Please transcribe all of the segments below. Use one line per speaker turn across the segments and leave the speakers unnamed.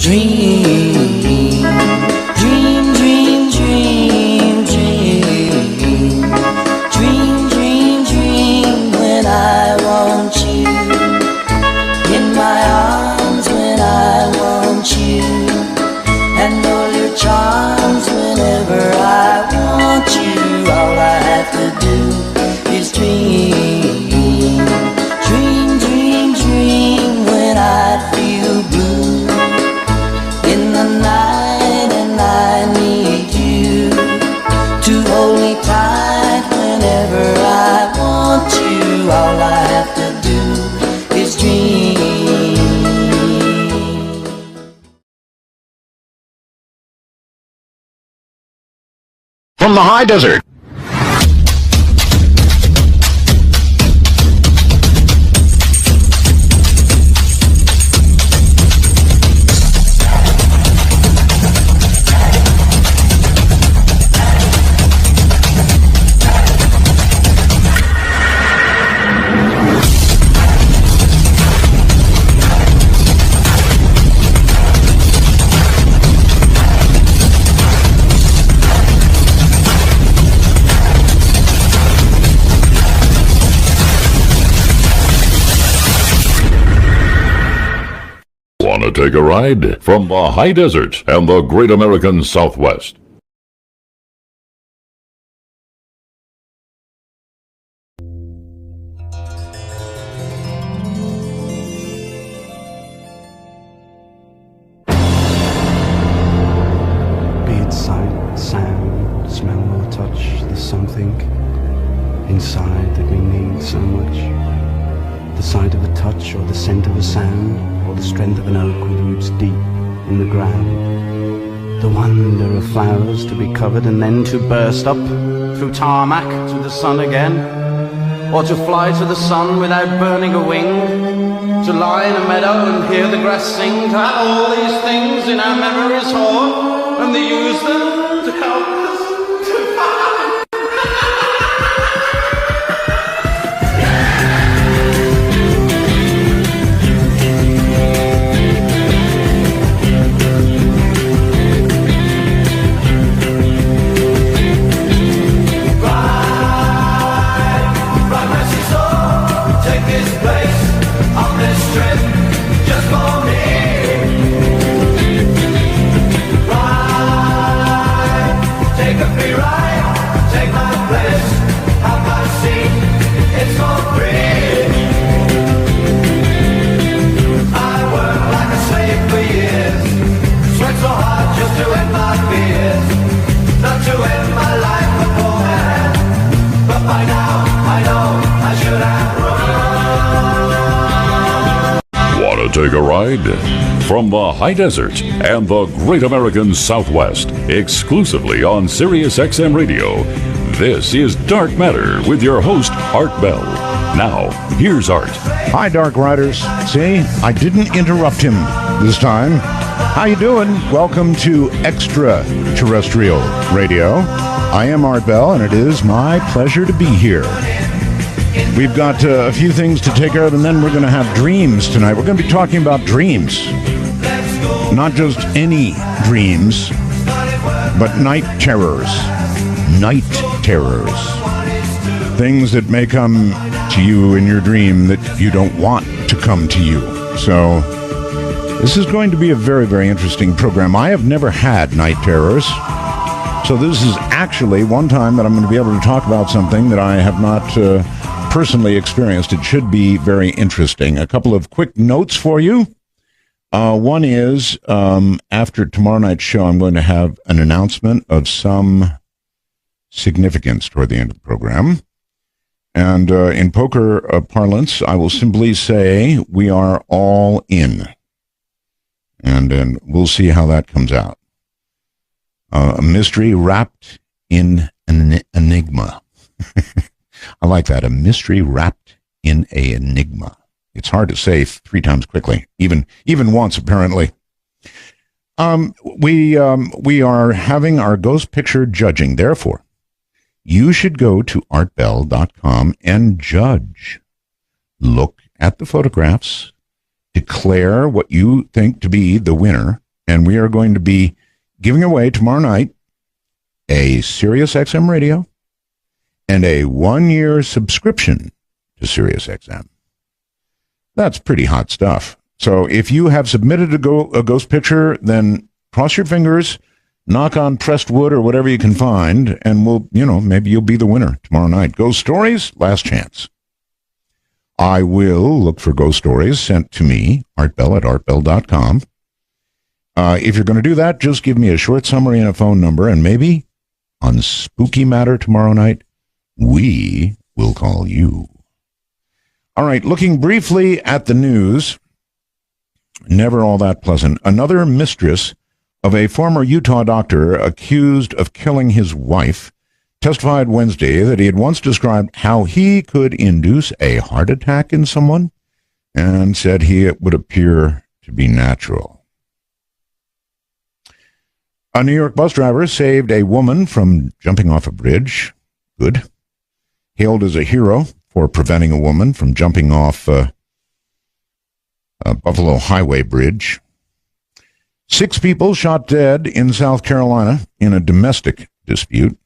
Dream, dream, dream, dream, dream. Dream, dream, dream when I want you. In my arms when I want you. And all your charms whenever I want you. All I have to do is dream. Dream, dream, dream when I feel blue in the night and I need you to hold me tight whenever I want you. All I have to do is dream.
From the high desert.
Want to take a ride? From the high desert and the great American Southwest.
Be it sight, sound, smell or touch, there's something inside that we need so much. The sight of a touch or the scent of a sound, or the strength of an oak with roots deep in the ground. The wonder of flowers to be covered and then to burst up through tarmac to the sun again, or to fly to the sun without burning a wing, to lie in a meadow and hear the grass sing, to have all these things in our memories for, and to use them to help us to find.
Take a ride? From the high desert and the great American Southwest, exclusively on Sirius XM Radio, this is Dark Matter with your host, Art Bell. Now, here's Art.
Hi, Dark Riders. See, I didn't interrupt him this time. How you doing? Welcome to Extraterrestrial Radio. I am Art Bell, and it is my pleasure to be here. We've got a few things to take care of, and then we're going to have dreams tonight. We're going to be talking about dreams. Not just any dreams, but night terrors. Night terrors. Things that may come to you in your dream that you don't want to come to you. So, this is going to be a very, very interesting program. I have never had night terrors. So this is actually one time that I'm going to be able to talk about something that I have not personally experienced. It should be very interesting. A couple of quick notes for you. One is, after tomorrow night's show, I'm going to have an announcement of some significance toward the end of the program. And in poker parlance, I will simply say we are all in. And we'll see how that comes out. A mystery wrapped in an enigma. I like that. A mystery wrapped in an enigma. It's hard to say 3 times quickly, even once, apparently. We are having our ghost picture judging. Therefore, you should go to artbell.com and judge. Look at the photographs, declare what you think to be the winner, And we are going to be giving away tomorrow night a Sirius XM radio and a 1-year subscription to Sirius XM. That's pretty hot stuff. So if you have submitted a ghost picture, then cross your fingers, knock on pressed wood or whatever you can find, and we'll, maybe you'll be the winner tomorrow night. Ghost stories, last chance. I will look for ghost stories sent to me, artbell at artbell.com. If you're going to do that, just give me a short summary and a phone number, and maybe on Spooky Matter tomorrow night, we will call you. All right, looking briefly at the news, never all that pleasant. Another mistress of a former Utah doctor accused of killing his wife testified Wednesday that he had once described how he could induce a heart attack in someone and said it would appear to be natural. A New York bus driver saved a woman from jumping off a bridge. Good. Hailed as a hero for preventing a woman from jumping off a Buffalo Highway Bridge. 6 people shot dead in South Carolina in a domestic dispute.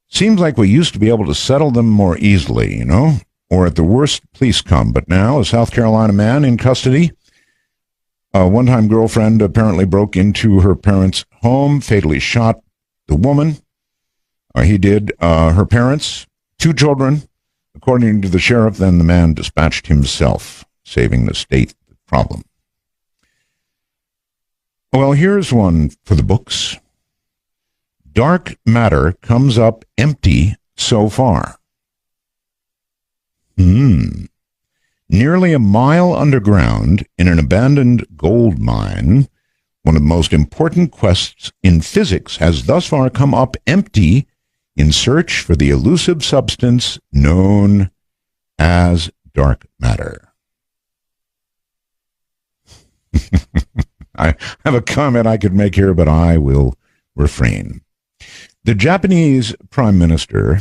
Seems like we used to be able to settle them more easily, or at the worst, police come. But now, a South Carolina man in custody, a one-time girlfriend apparently broke into her parents' home, fatally shot the woman. He did. Her parents, 2 children. According to the sheriff, then the man dispatched himself, saving the state the problem. Well, here's one for the books. Dark matter comes up empty so far. Nearly a mile underground in an abandoned gold mine, one of the most important quests in physics has thus far come up empty in search for the elusive substance known as dark matter. I have a comment I could make here, but I will refrain. The Japanese Prime Minister,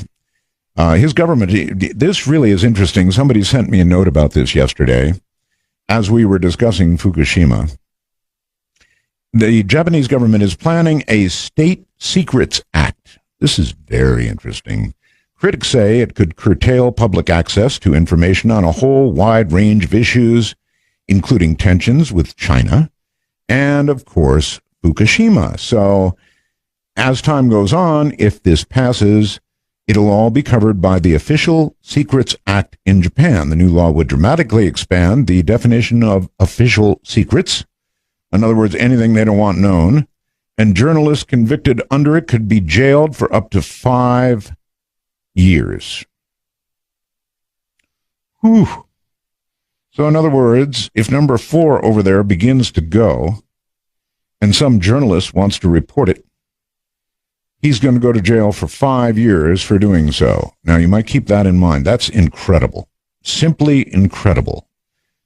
his government, this really is interesting. Somebody sent me a note about this yesterday as we were discussing Fukushima. The Japanese government is planning a State Secrets Act. This is very interesting. Critics say it could curtail public access to information on a whole wide range of issues, including tensions with China and, of course, Fukushima. So, as time goes on, if this passes, it'll all be covered by the Official Secrets Act in Japan. The new law would dramatically expand the definition of official secrets. In other words, anything they don't want known. And journalists convicted under it could be jailed for up to 5 years. Whew. So in other words, if number 4 over there begins to go, and some journalist wants to report it, he's going to go to jail for 5 years for doing so. Now, you might keep that in mind. That's incredible. Simply incredible.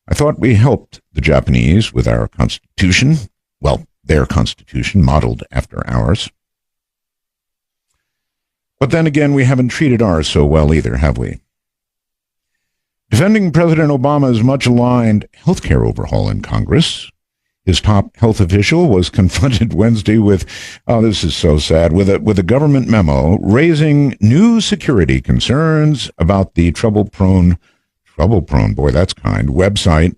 I thought we helped the Japanese with our constitution. Well, their constitution, modeled after ours. But then again, we haven't treated ours so well either, have we? Defending President Obama's much-aligned healthcare overhaul in Congress, his top health official was confronted Wednesday with, this is so sad, with a government memo raising new security concerns about the trouble-prone, boy, that's kind, website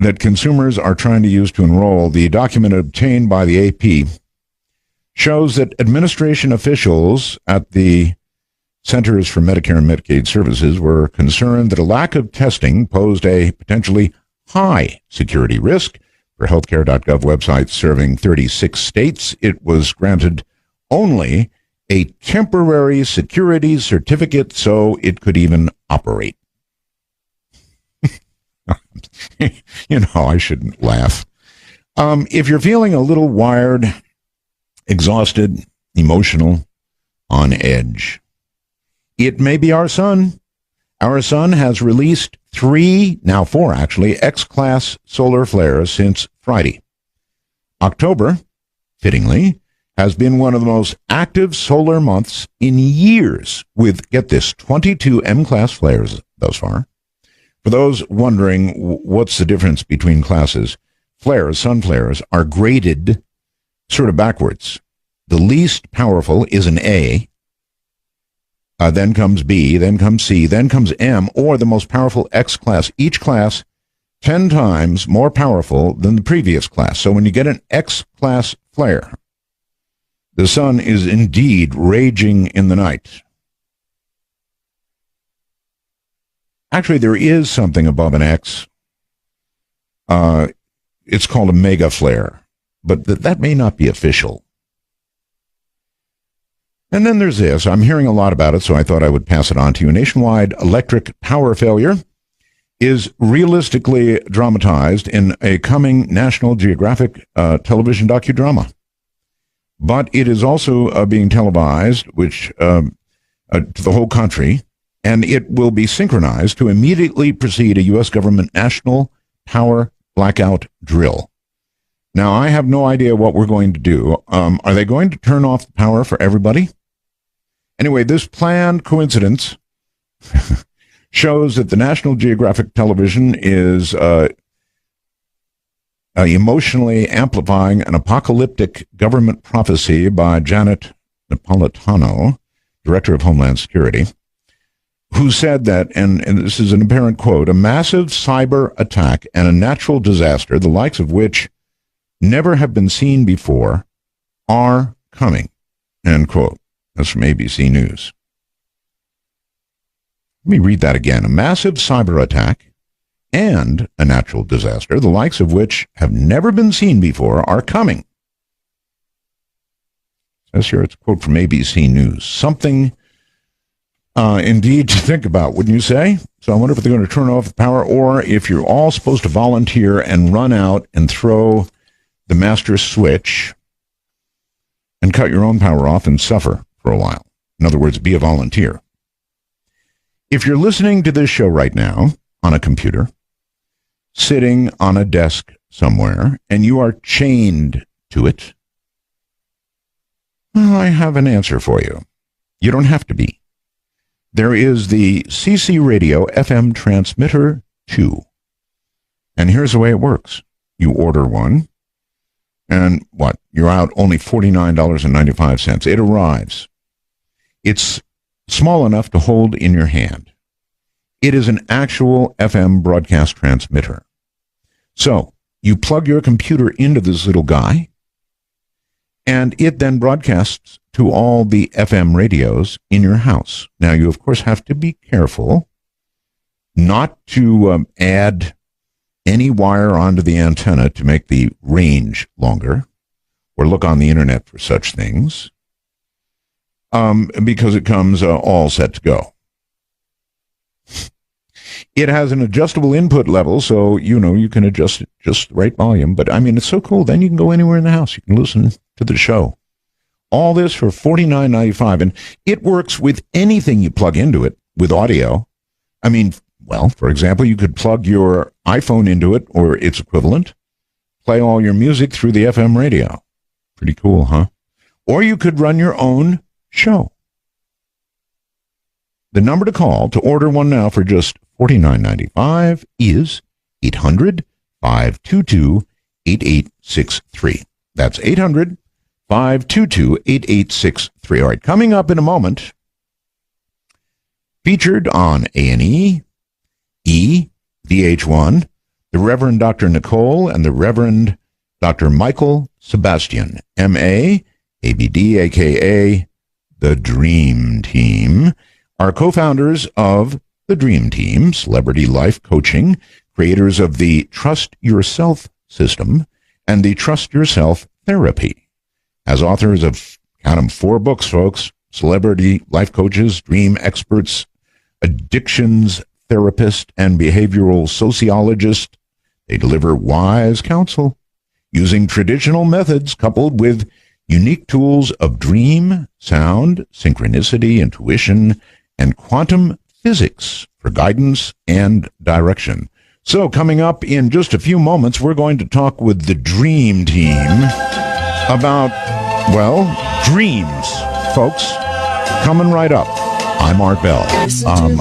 that consumers are trying to use to enroll. The document obtained by the AP shows that administration officials at the Centers for Medicare and Medicaid Services were concerned that a lack of testing posed a potentially high security risk. For healthcare.gov websites serving 36 states, it was granted only a temporary security certificate so it could even operate. I shouldn't laugh. If you're feeling a little wired, exhausted, emotional, on edge, it may be our sun. Our sun has released 3, now 4 actually, X-class solar flares since Friday. October, fittingly, has been one of the most active solar months in years with, get this, 22 M-class flares thus far. For those wondering what's the difference between classes, sun flares, are graded sort of backwards. The least powerful is an A, then comes B, then comes C, then comes M, or the most powerful X class. Each class 10 times more powerful than the previous class. So when you get an X class flare, the sun is indeed raging in the night. Actually, there is something above an X. It's called a mega flare, but that may not be official. And then there's this. I'm hearing a lot about it, so I thought I would pass it on to you. Nationwide electric power failure is realistically dramatized in a coming National Geographic television docudrama. But it is also being televised, which to the whole country, and it will be synchronized to immediately precede a U.S. government national power blackout drill. Now, I have no idea what we're going to do. Are they going to turn off the power for everybody? Anyway, this planned coincidence shows that the National Geographic Television is emotionally amplifying an apocalyptic government prophecy by Janet Napolitano, Director of Homeland Security, who said that, and this is an apparent quote, a massive cyber attack and a natural disaster, the likes of which never have been seen before, are coming, end quote. That's from ABC News. Let me read that again. A massive cyber attack and a natural disaster, the likes of which have never been seen before, are coming. Says here, it's a quote from ABC News. Something indeed to think about, wouldn't you say? So I wonder if they're going to turn off the power, or if you're all supposed to volunteer and run out and throw the master switch and cut your own power off and suffer for a while. In other words, be a volunteer. If you're listening to this show right now on a computer, sitting on a desk somewhere, and you are chained to it, well, I have an answer for you. You don't have to be. There is the CC Radio FM Transmitter 2. And here's the way it works. You order one, and what? You're out only $49.95. It arrives. It's small enough to hold in your hand. It is an actual FM broadcast transmitter. So you plug your computer into this little guy, and it then broadcasts to all the FM radios in your house. Now, you, of course, have to be careful not to add any wire onto the antenna to make the range longer, or look on the internet for such things, because it comes all set to go. It has an adjustable input level, so, you can adjust it just the right volume. But, it's so cool. Then you can go anywhere in the house. You can listen to the show. All this for $49.95. And it works with anything you plug into it with audio. For example, you could plug your iPhone into it, or its equivalent, play all your music through the FM radio. Pretty cool, huh? Or you could run your own show. The number to call to order one now for just $49.95 is 800-522-8863. That's 800-522-8863. All right, coming up in a moment, featured on A&E, VH1, the Reverend Dr. Nicole and the Reverend Dr. Michael Sebastian, M.A., ABD, a.k.a. The Dream Team, are co-founders of The Dream Team, Celebrity Life Coaching, creators of the Trust Yourself system and the Trust Yourself therapy. As authors of, count them, 4 books, folks, celebrity life coaches, dream experts, addictions therapist, and behavioral sociologist, they deliver wise counsel using traditional methods coupled with unique tools of dream, sound, synchronicity, intuition, and quantum physics for guidance and direction. So coming up in just a few moments, we're going to talk with the Dream Team about, dreams, folks. Coming right up. I'm Art Bell.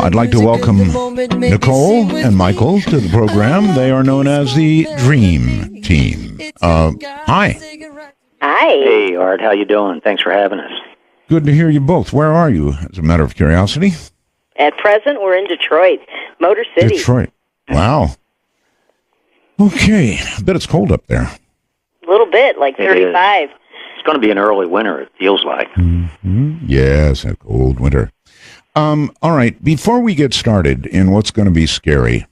I'd like to welcome Nicole and Michael to the program. They are known as the Dream Team. Hi.
Hi.
Hey, Art, how you doing? Thanks for having us.
Good to hear you both. Where are you, as a matter of curiosity?
At present, we're in Detroit, Motor City.
Detroit. Wow. Okay. I bet it's cold up there.
A little bit, like 35.
It's going to be an early winter, it feels like.
Mm-hmm. Yes, a cold winter. All right. Before we get started in what's going to be scary,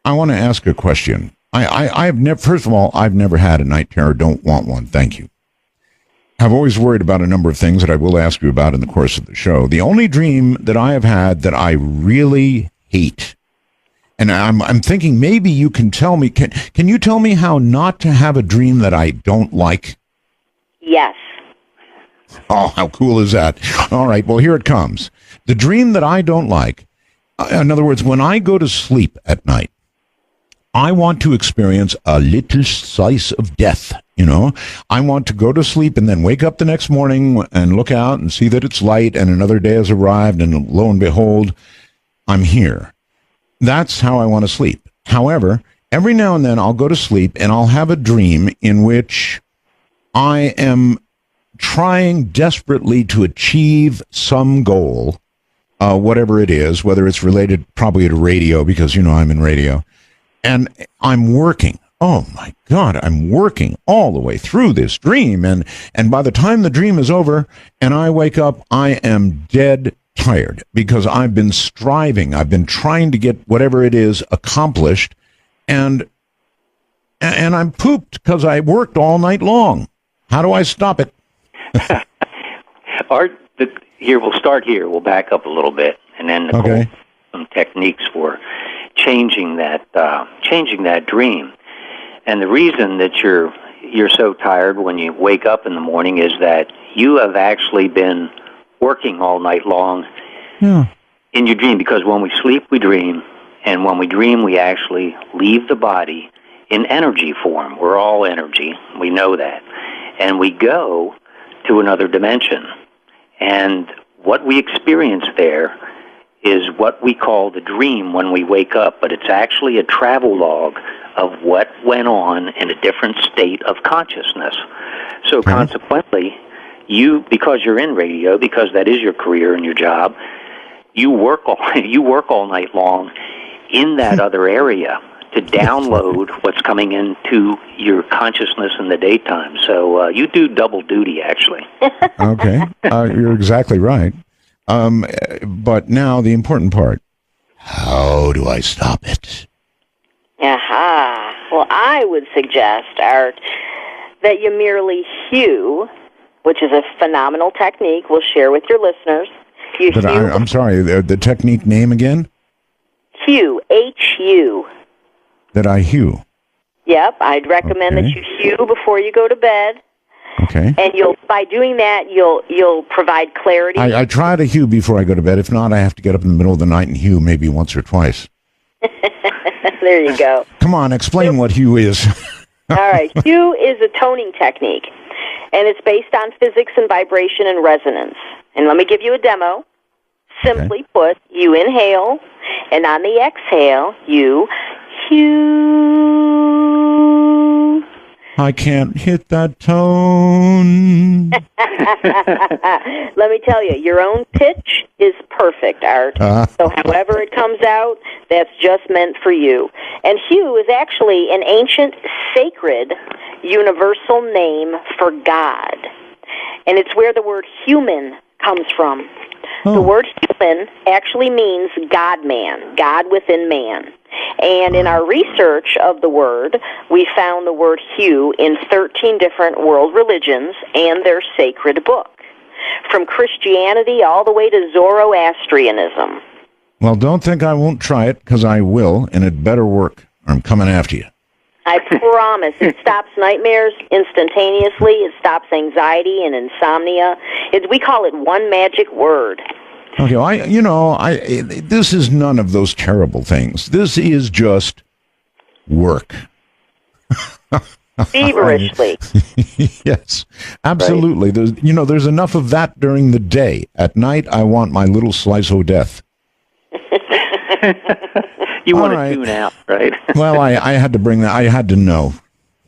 I want to ask a question. I've never, first of all, I've never had a night terror. Don't want one. Thank you. I've always worried about a number of things that I will ask you about in the course of the show. The only dream that I have had that I really hate, and I'm thinking maybe you can tell me, can you tell me how not to have a dream that I don't like?
Yes.
Oh, how cool is that? All right, well, here it comes. The dream that I don't like, in other words, when I go to sleep at night, I want to experience a little slice of death, you know. I want to go to sleep and then wake up the next morning and look out and see that it's light and another day has arrived, and lo and behold, I'm here. That's how I want to sleep. However, every now and then I'll go to sleep and I'll have a dream in which I am trying desperately to achieve some goal, whatever it is, whether it's related probably to radio, because, you know, I'm in radio, and I'm working. Oh, my God, I'm working all the way through this dream, and by the time the dream is over and I wake up, I am dead tired because I've been striving. I've been trying to get whatever it is accomplished, and I'm pooped because I worked all night long. How do I stop it?
Art, here, we'll start here. We'll back up a little bit, and then
Okay.
some techniques for changing that dream. And the reason that you're so tired when you wake up in the morning is that you have actually been working all night long in your dream, because when we sleep, we dream, and when we dream, we actually leave the body in energy form. We're all energy. We know that. And we go to another dimension. And what we experience there is what we call the dream when we wake up, but it's actually a travel log of what went on in a different state of consciousness. So consequently, because you're in radio, because that is your career and your job, you work all night long in that other area to download what's coming into your consciousness in the daytime. So you do double duty, actually.
Okay, you're exactly right. But now the important part: how do I stop it?
Aha. Well, I would suggest, Art, that you merely hew, which is a phenomenal technique we'll share with your listeners.
I'm sorry, the technique name again?
Hew, H-U.
That I hew.
Yep, I'd recommend that you hew before you go to bed.
Okay.
And by doing that, you'll provide clarity.
I try to hew before I go to bed. If not, I have to get up in the middle of the night and hew maybe once or twice.
There you go.
Come on, explain what hew is.
All right. Hew is a toning technique, and it's based on physics and vibration and resonance. And let me give you a demo. Simply put, you inhale, and on the exhale, you hew.
I can't hit that tone.
Let me tell you, your own pitch is perfect, Art. So however it comes out, that's just meant for you. And hew is actually an ancient, sacred, universal name for God. And it's where the word human comes from. The word human actually means God-man, God within man. And in our research of the word, we found the word hew in 13 different world religions and their sacred book, from Christianity all the way to Zoroastrianism.
Well, don't think I won't try it, because I will, and it better work, or I'm coming after you.
I promise. It stops nightmares instantaneously. It stops anxiety and insomnia. We call it one magic word.
Okay, this is none of those terrible things. This is just work.
Feverishly.
Yes, absolutely. Right. There's enough of that during the day. At night, I want my little slice of death.
You want to tune out, right?
Well, I had to bring that. I had to know.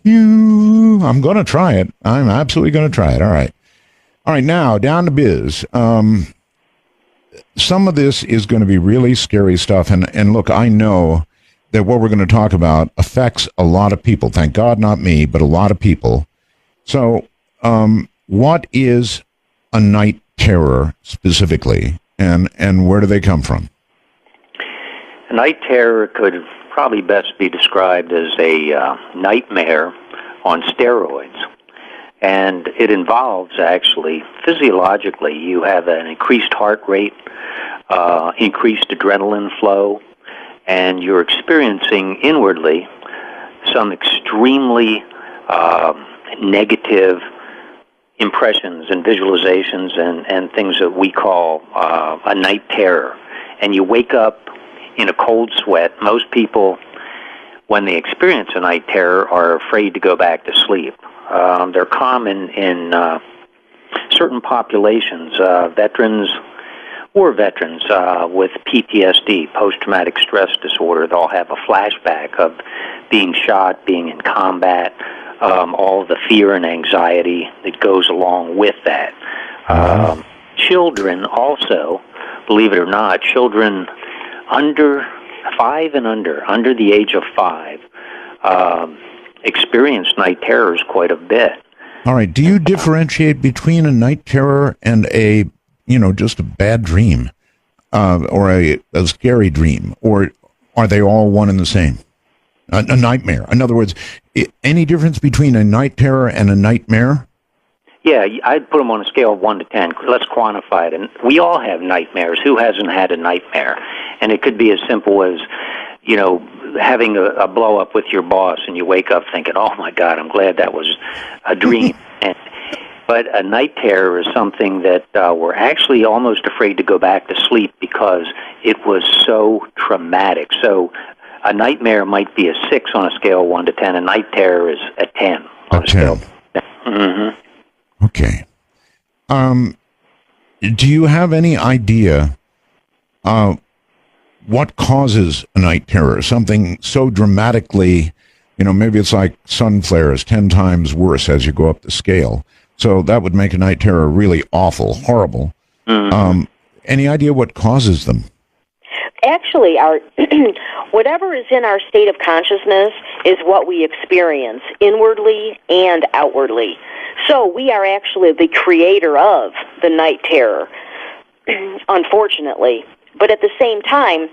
I'm going to try it. I'm absolutely going to try it. All right. Now down to biz. Some of this is going to be really scary stuff. And look, I know that what we're going to talk about affects a lot of people. Thank God, not me, but a lot of people. So, what is a night terror specifically, and where do they come from?
A night terror could probably best be described as a nightmare on steroids. And it involves, actually, physiologically, you have an increased heart rate, increased adrenaline flow, and you're experiencing inwardly some extremely negative impressions and visualizations and things that we call a night terror. And you wake up in a cold sweat. Most people, when they experience a night terror, are afraid to go back to sleep. They're common in certain populations, war veterans with PTSD, post-traumatic stress disorder. They'll have a flashback of being shot, being in combat, all the fear and anxiety that goes along with that. Children also, believe it or not, children under 5 and under the age of 5, experience night terrors quite a bit.
All right. Do you differentiate between a night terror and just a bad dream, or a scary dream, or are they all one and the same? A nightmare. In other words, any difference between a night terror and a nightmare?
Yeah, I'd put them on a scale of 1 to 10. Let's quantify it. And we all have nightmares. Who hasn't had a nightmare? And it could be as simple as, having a blow-up with your boss, and you wake up thinking, oh, my God, I'm glad that was a dream. But a night terror is something that we're actually almost afraid to go back to sleep because it was so traumatic. So a nightmare might be a 6 on a scale of 1 to 10. A night terror is a 10 on a scale of 10. Mm-hmm.
Okay. Do you have any idea what causes a night terror? Something so dramatically, maybe it's like sun flares 10 times worse as you go up the scale. So that would make a night terror really awful, horrible. Mm-hmm. Any idea what causes them?
Actually, whatever is in our state of consciousness is what we experience inwardly and outwardly. So we are actually the creator of the night terror, unfortunately. But at the same time,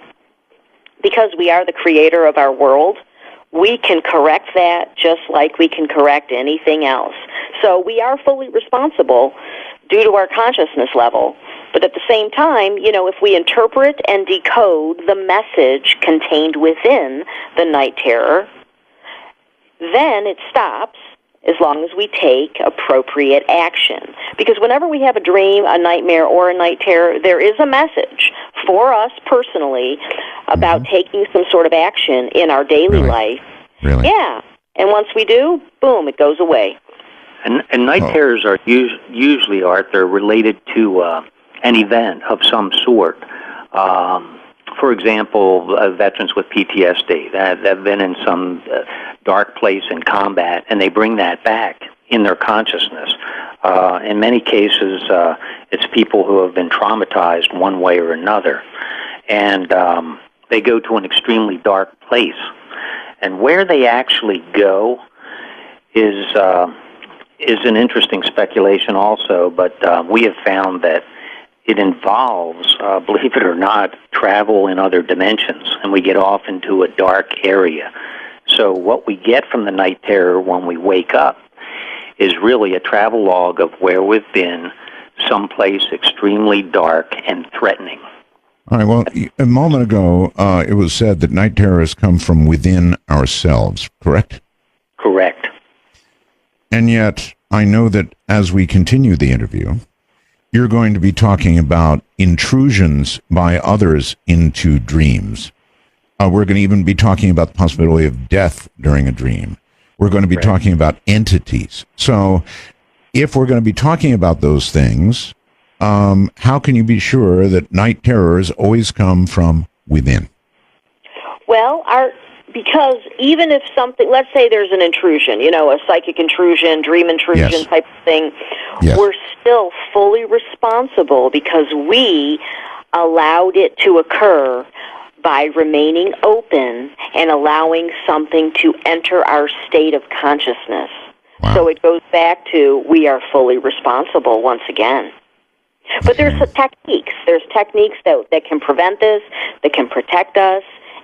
because we are the creator of our world, we can correct that just like we can correct anything else. So we are fully responsible due to our consciousness level. But at the same time, if we interpret and decode the message contained within the night terror, then it stops as long as we take appropriate action. Because whenever we have a dream, a nightmare, or a night terror, there is a message for us personally about taking some sort of action in our daily life.
Really?
Yeah. And once we do, boom, it goes away.
And night terrors are usually, Art, they're related to an event of some sort. For example, veterans with PTSD that have been in some dark place in combat, and they bring that back in their consciousness. In many cases, it's people who have been traumatized one way or another, and they go to an extremely dark place. And where they actually go is an interesting speculation also, but we have found that it involves, believe it or not, travel in other dimensions, and we get off into a dark area. So what we get from the night terror when we wake up is really a travel log of where we've been, someplace extremely dark and threatening.
All right, well, a moment ago, it was said that night terrors come from within ourselves, correct?
Correct.
And yet, I know that as we continue the interview, you're going to be talking about intrusions by others into dreams. We're going to even be talking about the possibility of death during a dream. We're going to be talking about entities. So if we're going to be talking about those things, how can you be sure that night terrors always come from within?
Well, because even if something, let's say there's an intrusion, a psychic intrusion, dream intrusion
Yes.
type of thing,
Yes.
we're still fully responsible because we allowed it to occur by remaining open and allowing something to enter our state of consciousness.
Wow.
So it goes back to we are fully responsible once again. But there's techniques. There's techniques that can prevent this, that can protect us,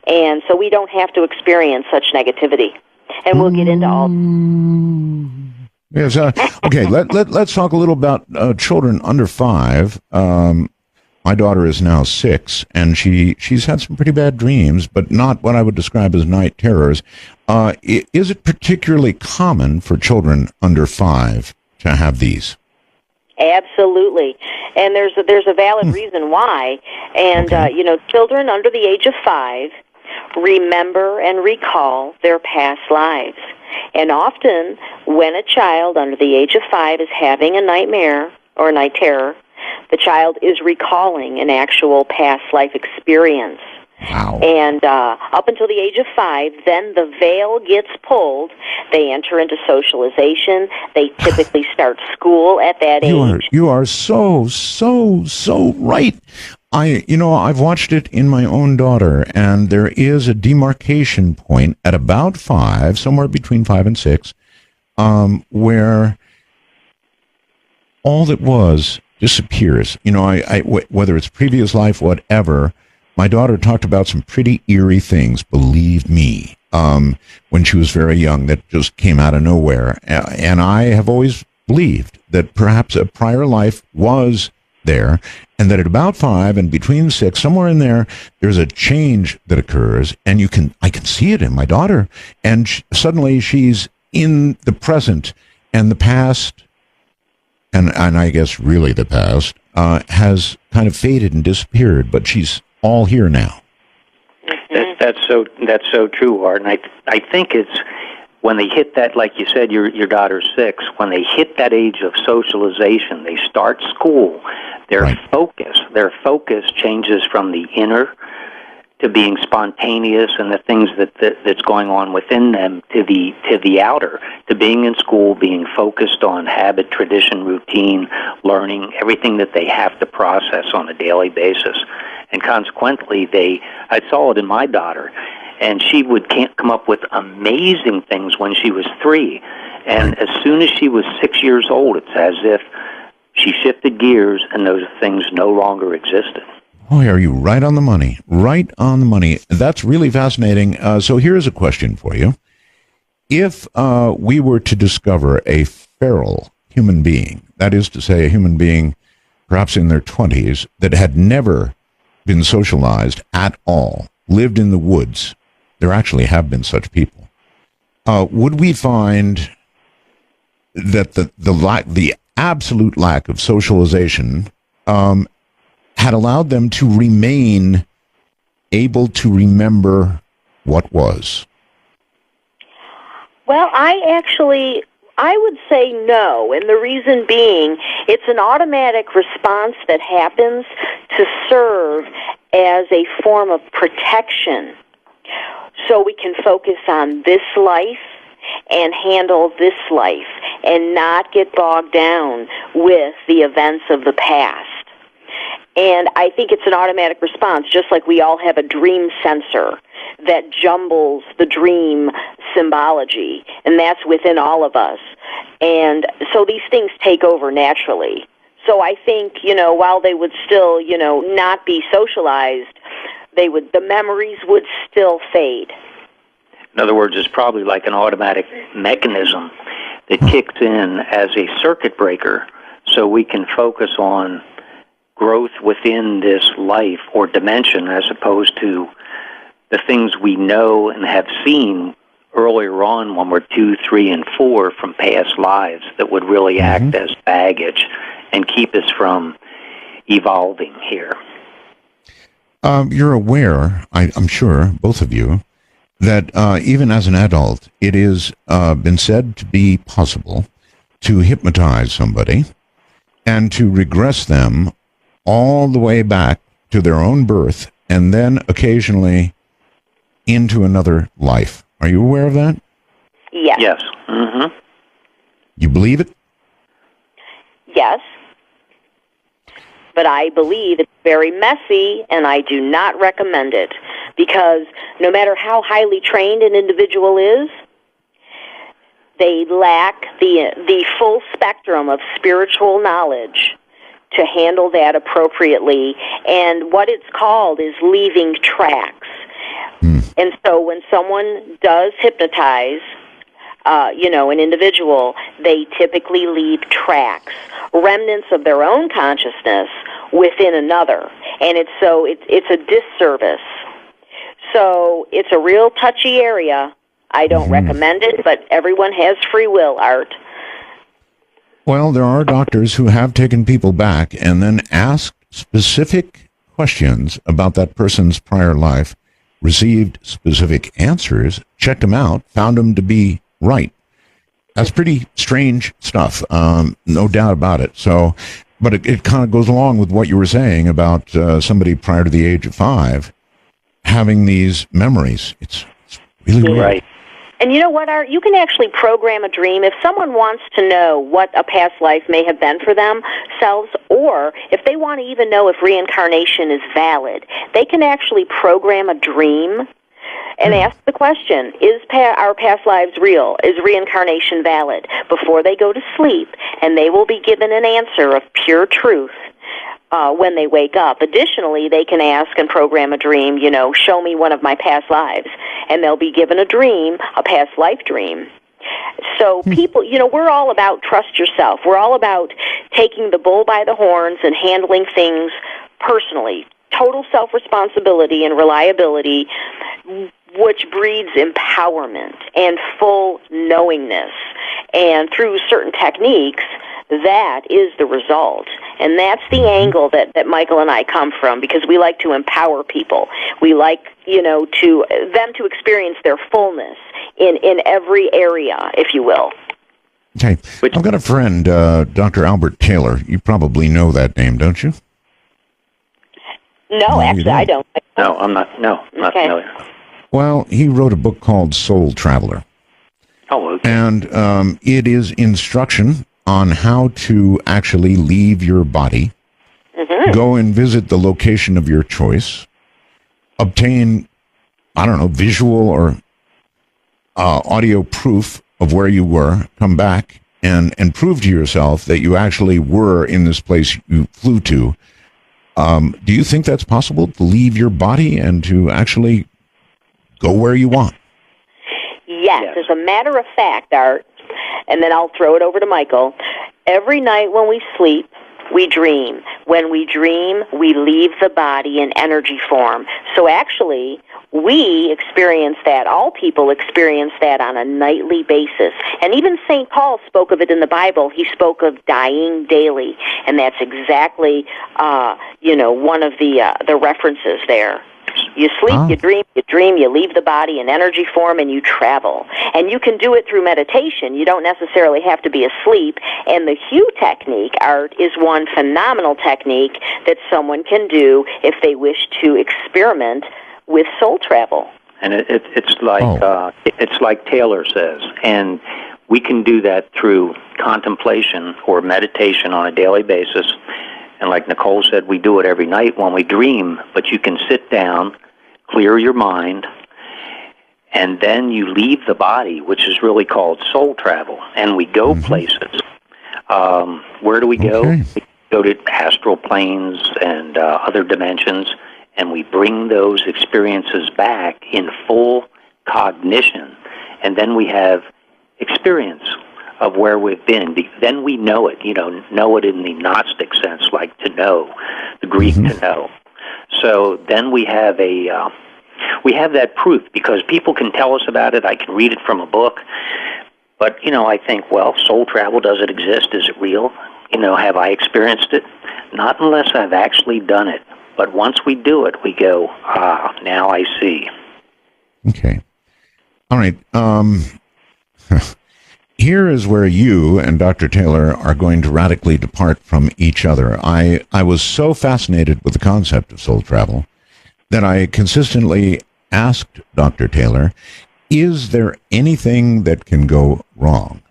and so we don't have to experience such negativity. And we'll get into all.
Yes. Okay. Let's talk a little about children under 5. My daughter is now 6, and she's had some pretty bad dreams, but not what I would describe as night terrors. Is it particularly common for children under 5 to have these?
Absolutely, and there's a valid reason why. And children under the age of 5 remember and recall their past lives. And often, when a child under the age of 5 is having a nightmare or a night terror, the child is recalling an actual past life experience.
Wow.
And up until the age of 5, then the veil gets pulled. They enter into socialization. They typically start school at that age.
You are so right. I've watched it in my own daughter, and there is a demarcation point at about 5, somewhere between 5 and 6, where all that was disappears. Whether it's previous life, whatever. My daughter talked about some pretty eerie things, believe me, when she was very young, that just came out of nowhere. And I have always believed that perhaps a prior life was there, and that at about 5 and between 6, somewhere in there, there's a change that occurs, and I can see it in my daughter, and suddenly she's in the present, and the past, and I guess really the past, has kind of faded and disappeared, but she's all here now.
That's so true, Art. And I think it's when they hit that, like you said, your daughter's 6. When they hit that age of socialization, they start school. Their focus changes from the inner to being spontaneous and the things that's going on within them to the outer, to being in school, being focused on habit, tradition, routine, learning, everything that they have to process on a daily basis. And consequently, I saw it in my daughter, and she can't come up with amazing things when she was 3. And as soon as she was 6 years old, it's as if she shifted gears and those things no longer existed.
Boy, are you right on the money. Right on the money. That's really fascinating. So here's a question for you. If we were to discover a feral human being, that is to say a human being perhaps in their 20s, that had never been socialized at all, lived in the woods, there actually have been such people, would we find that the absolute lack of socialization had allowed them to remain able to remember what was?
Well, I would say no, and the reason being, it's an automatic response that happens to serve as a form of protection, so we can focus on this life and handle this life and not get bogged down with the events of the past. And I think it's an automatic response, just like we all have a dream sensor that jumbles the dream symbology, and that's within all of us. And so these things take over naturally. So I think, while they would still, not be socialized, the memories would still fade.
In other words, it's probably like an automatic mechanism that kicks in as a circuit breaker so we can focus on growth within this life or dimension as opposed to the things we know and have seen earlier on when we're 2, 3, and 4 from past lives that would really act as baggage and keep us from evolving here.
You're aware, I'm sure, both of you, that even as an adult, it is been said to be possible to hypnotize somebody and to regress them all the way back to their own birth, and then occasionally into another life. Are you aware of that?
Yes.
Yes. Mm-hmm.
You believe it?
Yes. But I believe it's very messy, and I do not recommend it, because no matter how highly trained an individual is, they lack the full spectrum of spiritual knowledge to handle that appropriately. And what it's called is leaving tracks. And so when someone does hypnotize, an individual, they typically leave tracks, remnants of their own consciousness within another. And it's a disservice. So it's a real touchy area. I don't recommend it, but everyone has free will, Art.
Well, there are doctors who have taken people back and then asked specific questions about that person's prior life, received specific answers, checked them out, found them to be right. That's pretty strange stuff, no doubt about it. So, but it kind of goes along with what you were saying about somebody prior to the age of 5 having these memories. It's really weird.
Right.
And you know what, Art? You can actually program a dream. If someone wants to know what a past life may have been for themselves, or if they want to even know if reincarnation is valid, they can actually program a dream and ask the question, is our past lives real? Is reincarnation valid? Before they go to sleep, and they will be given an answer of pure truth when they wake up. Additionally, they can ask and program a dream, show me one of my past lives, and they'll be given a dream, a past life dream. So people, we're all about trust yourself. We're all about taking the bull by the horns and handling things personally. Total self-responsibility and reliability, which breeds empowerment and full knowingness. And through certain techniques, that is the result. And that's the angle that Michael and I come from, because we like to empower people. We like, them to experience their fullness in every area, if you will.
Okay. I've got a friend, Dr. Albert Taylor. You probably know that name, don't you?
No, actually, I don't.
No, I'm not. No, I'm not familiar.
Well, he wrote a book called Soul Traveler.
Oh, okay.
And it is instruction on how to actually leave your body, go and visit the location of your choice, obtain, visual or audio proof of where you were, come back and prove to yourself that you actually were in this place you flew to. Do you think that's possible, to leave your body and to actually go where you want?
Yes. As a matter of fact, Art, and then I'll throw it over to Michael, every night when we sleep, we dream. When we dream, we leave the body in energy form. So actually, we experience that. All people experience that on a nightly basis. And even St. Paul spoke of it in the Bible. He spoke of dying daily. And that's exactly, one of the references there. You sleep, you dream, you leave the body in energy form, and you travel. And you can do it through meditation. You don't necessarily have to be asleep. And the Hue technique, Art, is one phenomenal technique that someone can do if they wish to experiment with soul travel.
And it's like Taylor says, and we can do that through contemplation or meditation on a daily basis. And like Nicole said, we do it every night when we dream, but you can sit down, clear your mind, and then you leave the body, which is really called soul travel, and we go places. Where do we go?
Okay.
We go to astral planes and other dimensions, and we bring those experiences back in full cognition, and then we have experience of where we've been. Then we know it, know it in the Gnostic sense, like to know, the Greek to know. So then we have that proof, because people can tell us about it. I can read it from a book, but I think, well, soul travel, does it exist? Is it real? Have I experienced it? Not unless I've actually done it. But once we do it, we go, now I see.
Okay. All right. Here is where you and Dr. Taylor are going to radically depart from each other. I was so fascinated with the concept of soul travel that I consistently asked Dr. Taylor, is there anything that can go wrong?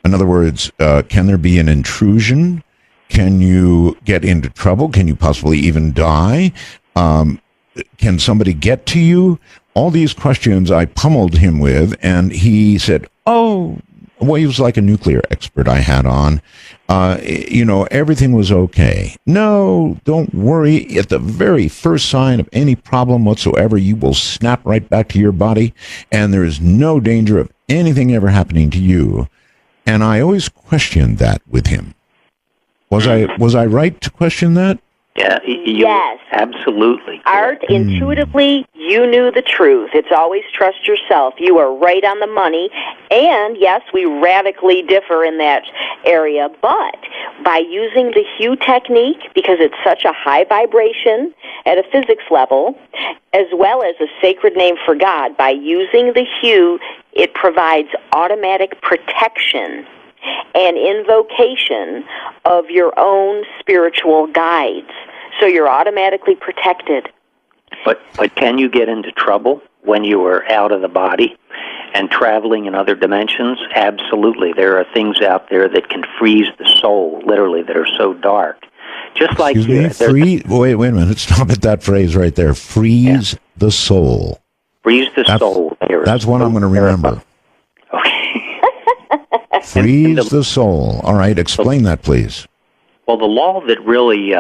In other words, can there be an intrusion? Can you get into trouble? Can you possibly even die? Can somebody get to you? All these questions I pummeled him with, and he said, oh, well, he was like a nuclear expert I had on. Everything was okay. No, don't worry. At the very first sign of any problem whatsoever, you will snap right back to your body, and there is no danger of anything ever happening to you. And I always questioned that with him. Was I right to question that?
Yeah,
yes,
absolutely.
Art, intuitively, you knew the truth. It's always trust yourself. You are right on the money. And, yes, we radically differ in that area. But by using the Hue technique, because it's such a high vibration at a physics level, as well as a sacred name for God, by using the Hue, it provides automatic protection and invocation of your own spiritual guides. So you're automatically protected.
But can you get into trouble when you are out of the body and traveling in other dimensions? Absolutely. There are things out there that can freeze the soul, literally, that are so dark. Just like
wait a minute. Stop at that phrase right there. Freeze the soul.
Freeze the soul.
That's what I'm going to remember.
Okay.
Freeze the soul. All right, explain that, please.
Well, the law that really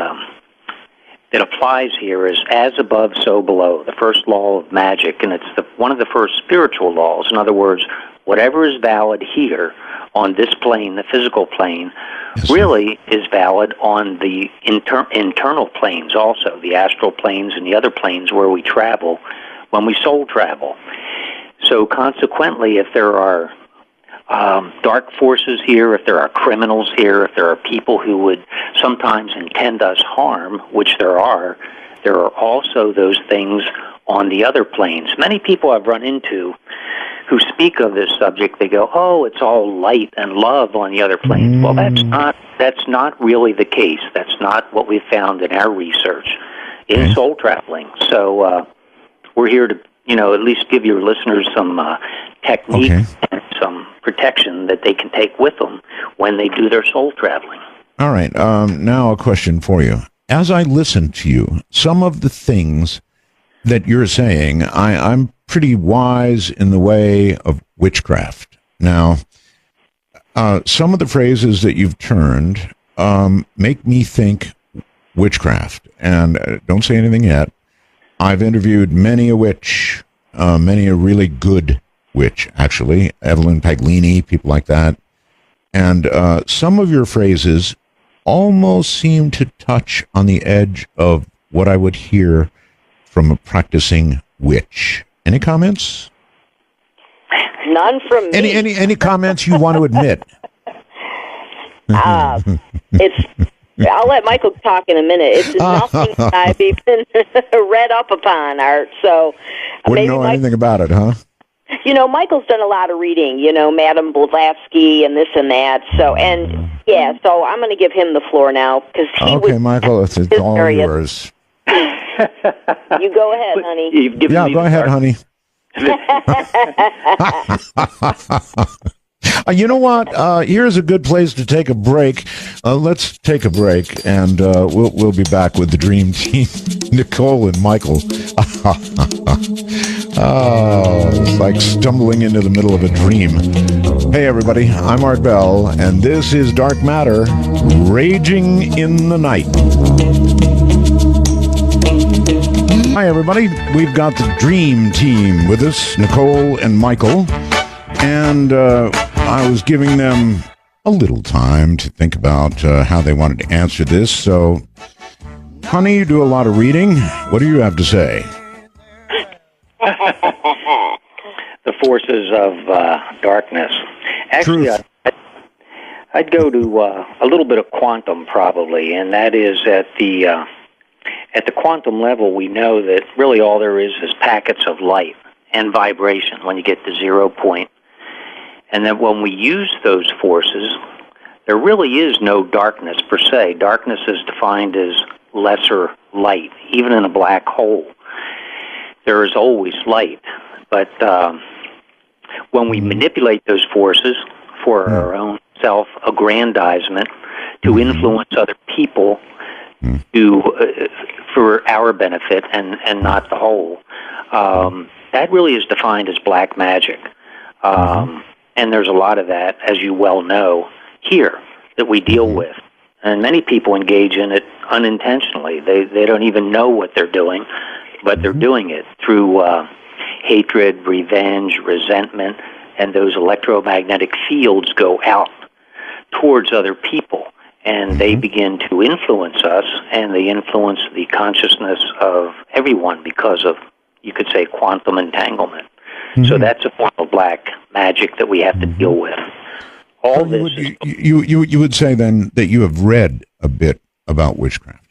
that applies here is as above, so below, the first law of magic, and it's one of the first spiritual laws. In other words, whatever is valid here on this plane, the physical plane, really is valid on the internal planes also, the astral planes and the other planes where we travel when we soul travel. So consequently, if there are dark forces here, if there are criminals here, if there are people who would sometimes intend us harm, which there are also those things on the other planes. Many people I've run into who speak of this subject, they go, oh, it's all light and love on the other planes. Well, that's not really the case. That's not what we've found in our research in soul traveling. So we're here to, at least give your listeners some technique and some protection that they can take with them when they do their soul traveling.
All right. Now a question for you. As I listen to you, some of the things that you're saying, I'm pretty wise in the way of witchcraft. Now, some of the phrases that you've turned make me think witchcraft. And don't say anything yet. I've interviewed many a witch, many a really good witch, actually, Evelyn Paglini, people like that. And some of your phrases almost seem to touch on the edge of what I would hear from a practicing witch. Any comments?
None from me.
Any comments you want to admit?
I'll let Michael talk in a minute. It's nothing that I've even read up upon, Art. So
wouldn't know anything about it, huh?
Michael's done a lot of reading, Madame Blavatsky and this and that. So, so I'm going to give him the floor now because he was...
Okay, Michael, it's all yours.
You go ahead, honey.
Go ahead, honey. You know what? Here's a good place to take a break. Let's take a break, and we'll be back with the Dream Team, Nicole and Michael. It's like stumbling into the middle of a dream. Hey, everybody, I'm Art Bell, and this is Dark Matter, Raging in the Night. Hi, everybody. We've got the Dream Team with us, Nicole and Michael, and I was giving them a little time to think about how they wanted to answer this. So, honey, you do a lot of reading. What do you have to say?
The forces of darkness. Actually, I'd go to a little bit of quantum probably, and that is at the quantum level, we know that really all there is packets of light and vibration when you get to 0 point. And that when we use those forces, there really is no darkness per se. Darkness is defined as lesser light, even in a black hole. there is always light. But when we manipulate those forces for our own self-aggrandizement, to influence other people for our benefit and not the whole, that really is defined as black magic. And there's a lot of that, as you well know, here that we deal with. And many people engage in it unintentionally. They don't even know what they're doing, but they're doing it through hatred, revenge, resentment, and those electromagnetic fields go out towards other people, and they begin to influence us, and they influence the consciousness of everyone because of, you could say, quantum entanglement. So that's a form of black magic that we have to deal with. All this
you would say then that you have read a bit about witchcraft.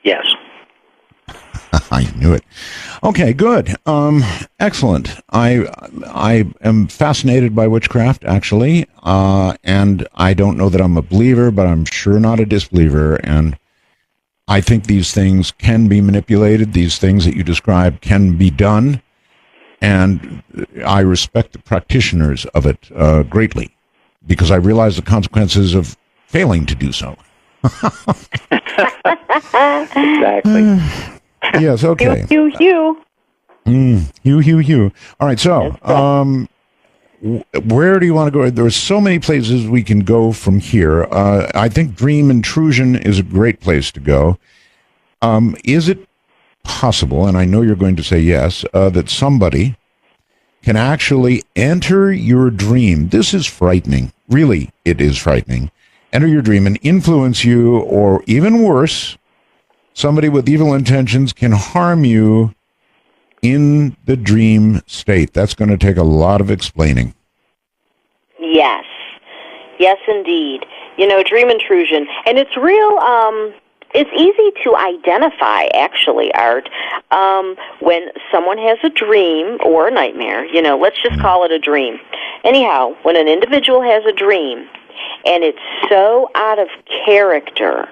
Yes.
I knew it. Okay, good. Excellent. I am fascinated by witchcraft, actually, and I don't know that I'm a believer, but I'm sure not a disbeliever, and I think these things can be manipulated. These things that you describe can be done, and I respect the practitioners of it greatly, because I realize the consequences of failing to do so.
Exactly.
Yes, okay.
You.
Hugh. All right, so where do you want to go? There's so many places we can go from here. I think Dream Intrusion is a great place to go. Is it possible, and I know you're going to say yes, that somebody can actually enter your dream? This is frightening. Really, it is frightening. Enter your dream and influence you, or even worse, somebody with evil intentions can harm you in the dream state. That's going to take a lot of explaining.
Yes. Yes, indeed. Dream intrusion. And it's real, it's easy to identify, actually, Art, when someone has a dream or a nightmare. Let's just call it a dream. Anyhow, when an individual has a dream and it's so out of character,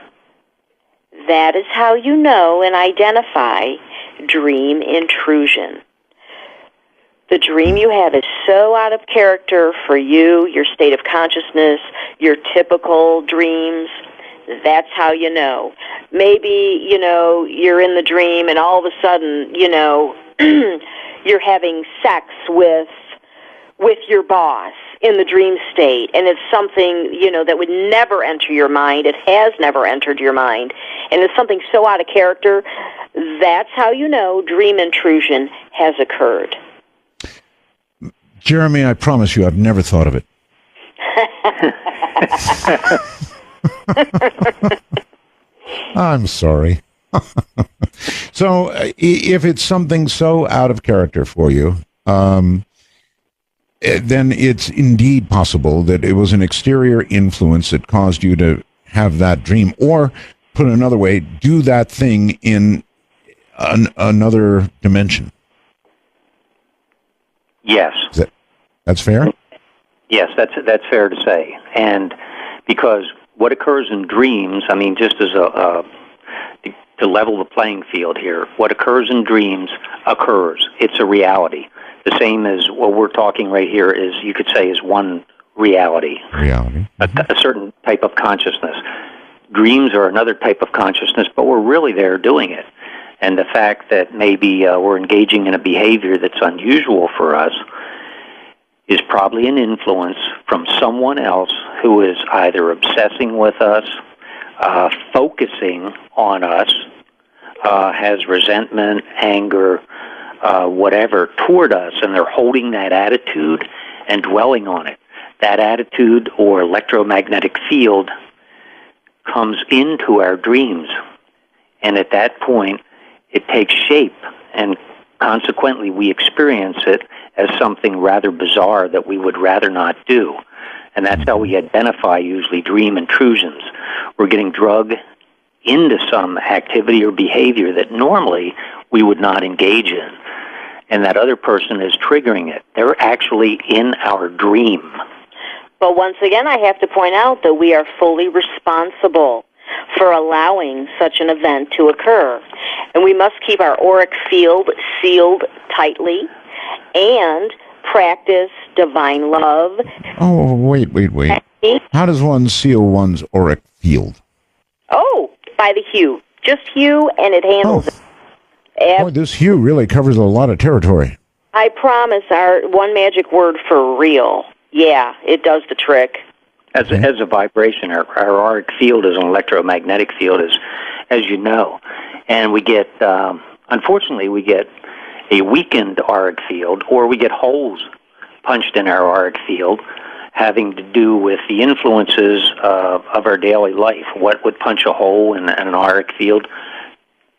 that is how you know and identify dream intrusion. The dream you have is so out of character for you, your state of consciousness, your typical dreams. That's how you know. Maybe, you're in the dream and all of a sudden, you're having sex with your boss in the dream state, and it's something, that would never enter your mind. It has never entered your mind, and it's something so out of character. That's how you know dream intrusion has occurred.
Jeremy, I promise you, I've never thought of it. I'm sorry. So, if it's something so out of character for you, then it's indeed possible that it was an exterior influence that caused you to have that dream, or, put another way, do that thing in another dimension.
Yes.
That's fair?
Yes, that's fair to say. And because what occurs in dreams, just as to level the playing field here, what occurs in dreams occurs. It's a reality. The same as what we're talking right here is, you could say, is one reality.
Reality.
A certain type of consciousness. Dreams are another type of consciousness, but we're really there doing it. And the fact that maybe we're engaging in a behavior that's unusual for us is probably an influence from someone else who is either obsessing with us, focusing on us, has resentment, anger, whatever, toward us, and they're holding that attitude and dwelling on it. That attitude or electromagnetic field comes into our dreams, and at that point, it takes shape, and consequently, we experience it as something rather bizarre that we would rather not do. And that's how we identify usually dream intrusions. We're getting drugged into some activity or behavior that normally we would not engage in, and that other person is triggering it. They're actually in our dream.
But once again, I have to point out that we are fully responsible. for allowing such an event to occur. And we must keep our auric field sealed tightly and practice divine love.
Oh, wait. How does one seal one's auric field?
Oh, by the hue. Just hue, and it handles it.
Boy, this hue really covers a lot of territory.
I promise, our one magic word for real. Yeah, it does the trick.
As a vibration, our auric field is an electromagnetic field, as you know. And we get, unfortunately, we get a weakened auric field, or we get holes punched in our auric field, having to do with the influences of our daily life. What would punch a hole in an auric field?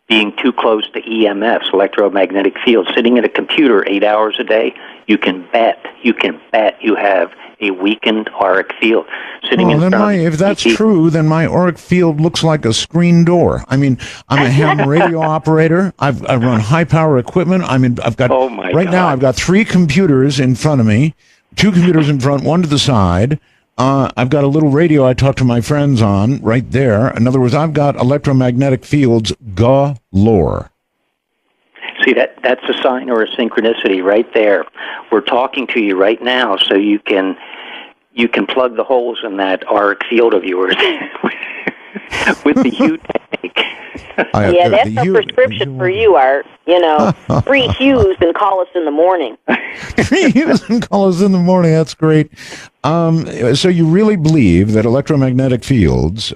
Being too close to EMFs, electromagnetic fields. Sitting at a computer 8 hours a day, you can bet you have a weakened auric field. Sitting in front of
if that's true, then my auric field looks like a screen door. I mean, I'm a ham radio operator. I run high power equipment. I've got now I've got 3 computers in front of me, 2 computers in front, 1 to the side. I've got a little radio I talk to my friends on right there. In other words, I've got electromagnetic fields galore.
See, that's a sign or a synchronicity right there. We're talking to you right now, so you can plug the holes in that auric field of yours with the hue technique.
Yeah, that's a prescription for you, Art. 3 hues and call us in the morning.
3 hues and call us in the morning. That's great. So you really believe that electromagnetic fields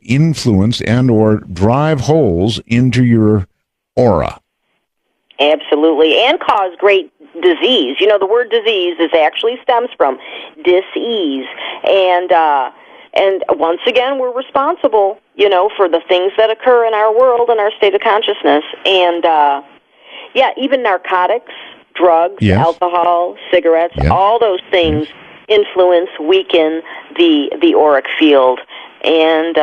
influence and or drive holes into your aura?
Absolutely, and cause great disease. The word disease actually stems from dis-ease, and once again, we're responsible, for the things that occur in our world and our state of consciousness. And, even narcotics, drugs, alcohol, cigarettes, all those things influence, weaken the auric field. And,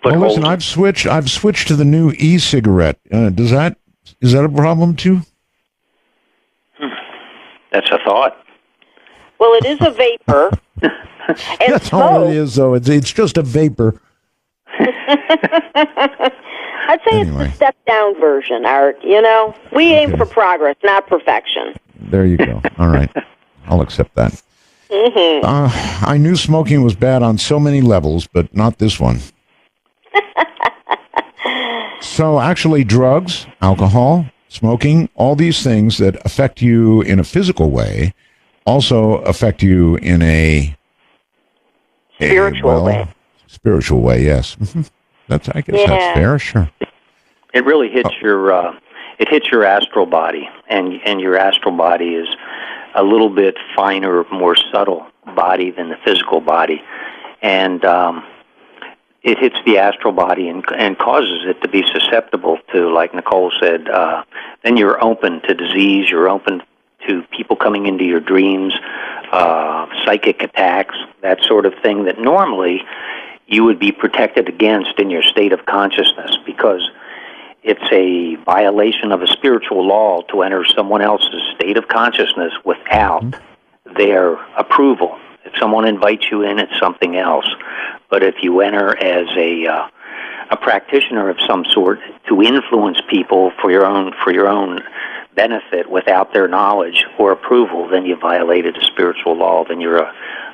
listen, I've switched to the new e-cigarette. Is that a problem too?
That's a thought.
Well, it is a vapor. And
that's all it is, though. It's just a vapor.
I'd say it's the step-down version, Art. We aim for progress, not perfection.
There you go. All right. I'll accept that.
Mm-hmm.
I knew smoking was bad on so many levels, but not this one. So actually, drugs, alcohol, smoking, all these things that affect you in a physical way also affect you in a
spiritual way.
Spiritual way, yes. That's fair, sure.
It really hits your astral body, and your astral body is a little bit finer, more subtle body than the physical body, and it hits the astral body and causes it to be susceptible to, like Nicole said, then you're open to disease, you're open to people coming into your dreams, psychic attacks, that sort of thing that normally you would be protected against in your state of consciousness, because it's a violation of a spiritual law to enter someone else's state of consciousness without their approval. If someone invites you in, it's something else. But if you enter as a practitioner of some sort to influence people for your own benefit without their knowledge or approval, then you violated a spiritual law. Then you're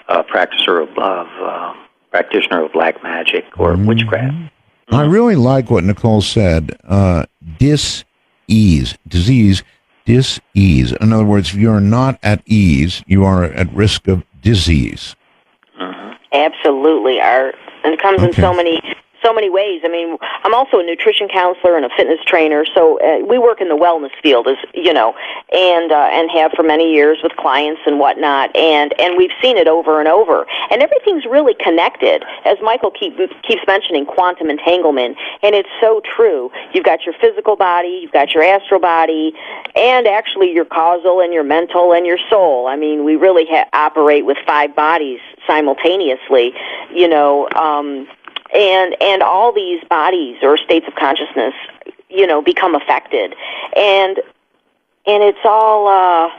a practitioner of black magic or witchcraft.
I really like what Nicole said. Dis-ease, disease, dis-ease. In other words, if you're not at ease, you are at risk of disease.
Absolutely, Art. And it comes in so many ways. I mean, I'm also a nutrition counselor and a fitness trainer, so we work in the wellness field, and have for many years with clients and whatnot, and we've seen it over and over. And everything's really connected, as Michael keeps mentioning, quantum entanglement, and it's so true. You've got your physical body, you've got your astral body, and actually your causal and your mental and your soul. I mean, we really operate with 5 bodies simultaneously, and all these bodies or states of consciousness, become affected, and it's all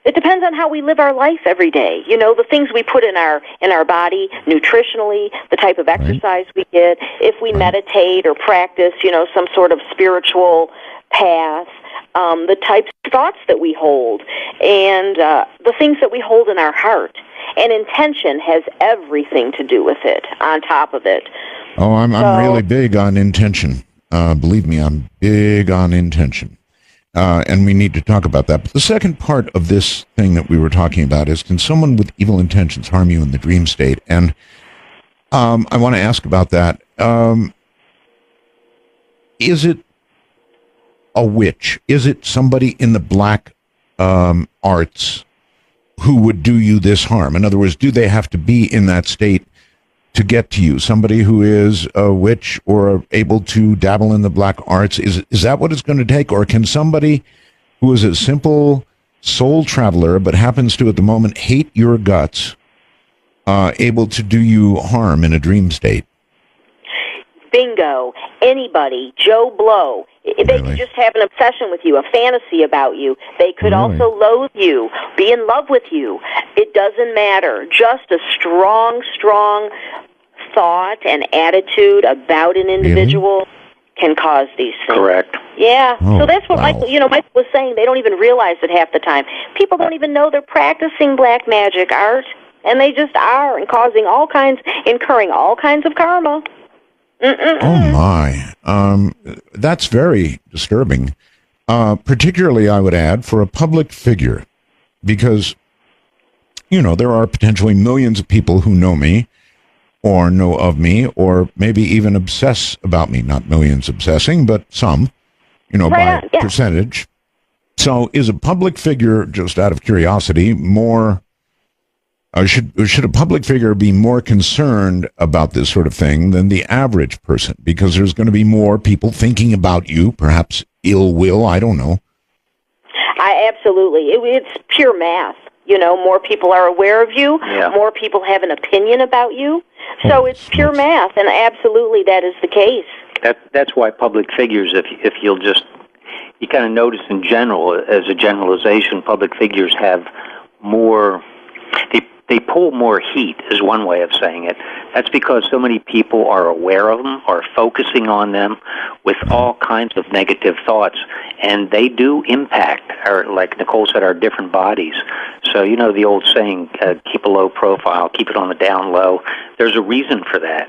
It depends on how we live our life every day. You know, the things we put in our body nutritionally, the type of exercise we get, if we meditate or practice, you know, some sort of spiritual path, the types of thoughts that we hold, and the things that we hold in our heart. And intention has everything to do with it, on top of it.
Oh, I'm really big on intention. Believe me, I'm big on intention. And we need to talk about that. But the second part of this thing that we were talking about is, can someone with evil intentions harm you in the dream state? And I want to ask about that. Is it a witch? Is it somebody in the black arts who would do you this harm? In other words, do they have to be in that state to get to you? Somebody who is a witch or able to dabble in the black arts, is that what it's going to take? Or can somebody who is a simple soul traveler but happens to at the moment hate your guts able to do you harm in a dream state?
Bingo. Anybody, Joe Blow. They could just have an obsession with you, a fantasy about you. They could also loathe you, be in love with you. It doesn't matter. Just a strong thought and attitude about an individual can cause these things.
Correct.
Yeah.
Oh,
so that's what
wow.
Michael was saying. They don't even realize it half the time. People don't even know they're practicing black magic art, and they just are, and incurring all kinds of karma.
Oh, my. That's very disturbing. Particularly, I would add, for a public figure, because, you know, there are potentially millions of people who know me or know of me or maybe even obsess about me. Not millions obsessing, but some, you know, by percentage. So is a public figure, just out of curiosity, more... should a public figure be more concerned about this sort of thing than the average person? Because there's going to be more people thinking about you, perhaps ill will, I don't know.
Absolutely. It's pure math. You know, more people are aware of you, more people have an opinion about you. So it's pure math, and absolutely that is the case.
That's why public figures, if you'll just, you kind of notice in general, as a generalization, public figures have more... They pull more heat, is one way of saying it. That's because so many people are aware of them, are focusing on them with all kinds of negative thoughts, and they do impact, like Nicole said, our different bodies. So, you know, the old saying, keep a low profile, keep it on the down low. There's a reason for that,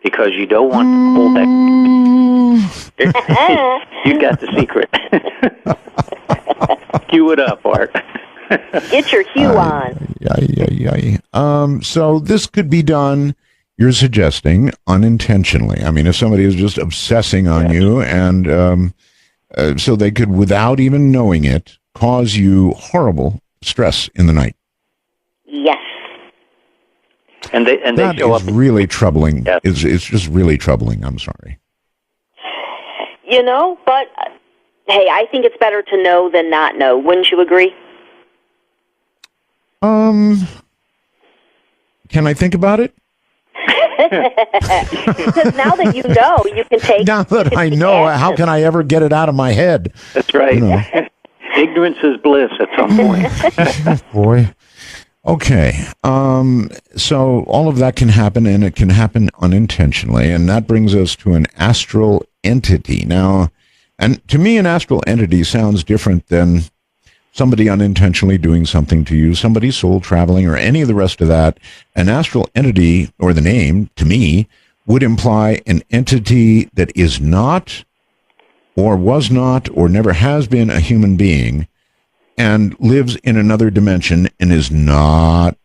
because you don't want to pull that. You got the secret. Cue it up, Art.
Get your cue on.
So this could be done, you're suggesting, unintentionally. I mean, if somebody is just obsessing on you, and so they could, without even knowing it, cause you horrible stress in the night.
Yes.
And they
that
show
is
up.
really troubling.
Yes.
It's just really troubling. I'm sorry.
You know, but hey, I think it's better to know than not know. Wouldn't you agree?
Can I think about it?
Because now that you know, you can take...
Now that I know, how can I ever get it out of my head?
That's right.
You know.
Ignorance is bliss at some point.
Boy. Okay. So all of that can happen, and it can happen unintentionally, and that brings us to an astral entity. Now, and to me, an astral entity sounds different than somebody unintentionally doing something to you, somebody soul traveling, or any of the rest of that. An astral entity, or the name, to me, would imply an entity that is not, or was not, or never has been a human being, and lives in another dimension and is not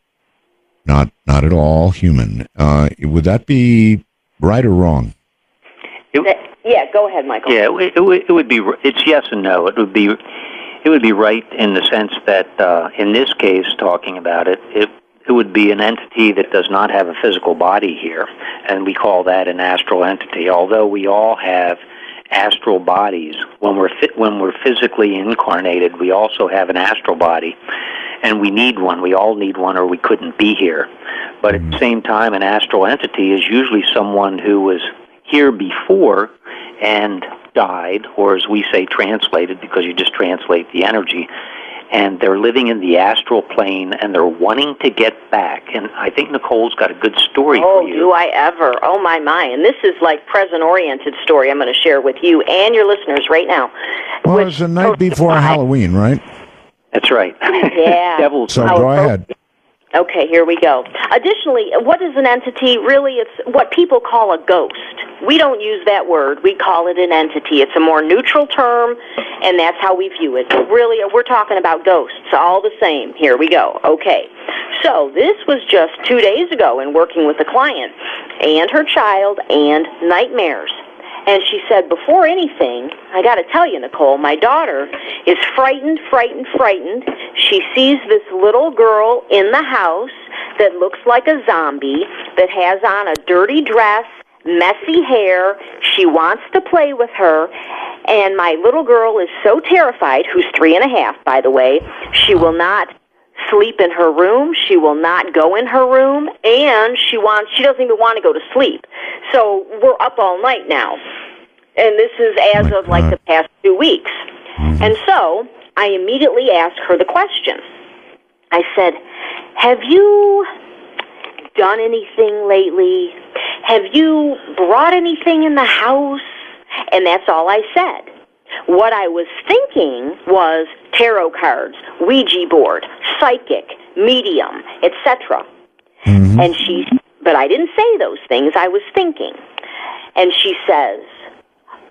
at all human. Would that be right or wrong?
Yeah, go ahead, Michael.
Yeah, it would be. It's yes and no. It would be right in the sense that in this case, talking about it would be an entity that does not have a physical body here, and we call that an astral entity. Although we all have astral bodies, when we're physically incarnated, we also have an astral body, and we need one. We all need one, or we couldn't be here. But at the same time, an astral entity is usually someone who was here before and died, or as we say, translated, because you just translate the energy, and they're living in the astral plane, and they're wanting to get back. And I think Nicole's got a good story for you.
Oh, do I ever? Oh, my. And this is like present-oriented story I'm going to share with you and your listeners right now.
Well, it's the night before Halloween, right?
That's right.
Yeah.
Devil's
So go ahead.
Okay, here we go. Additionally, what is an entity? Really, it's what people call a ghost. We don't use that word. We call it an entity. It's a more neutral term, and that's how we view it. But really, we're talking about ghosts, all the same. Here we go. Okay. So this was just 2 days ago in working with a client and her child and nightmares. And she said, before anything, I got to tell you, Nicole, my daughter is frightened. She sees this little girl in the house that looks like a zombie, that has on a dirty dress, messy hair. She wants to play with her. And my little girl is so terrified, who's 3.5, by the way, she will not sleep in her room. She will not go in her room, and she doesn't even want to go to sleep. So we're up all night now, and this is as of like the past 2 weeks. And so I immediately asked her the question. I said, have you done anything lately? Have you brought anything in the house? And that's all I said. What I was thinking was tarot cards, Ouija board, psychic, medium, etc. But I didn't say those things. I was thinking. And she says,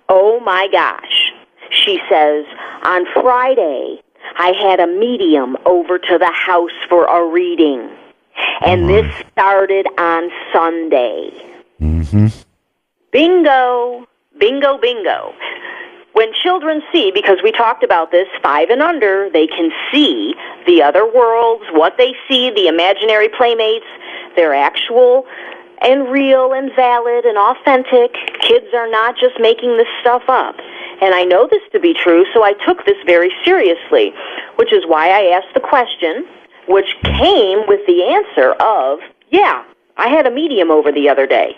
oh my gosh. She says, on Friday, I had a medium over to the house for a reading. And this started on Sunday. Bingo, bingo, bingo. When children see, because we talked about this, 5 and under, they can see the other worlds, what they see, the imaginary playmates, they're actual and real and valid and authentic. Kids are not just making this stuff up. And I know this to be true, so I took this very seriously, which is why I asked the question, which came with the answer of, yeah, I had a medium over the other day.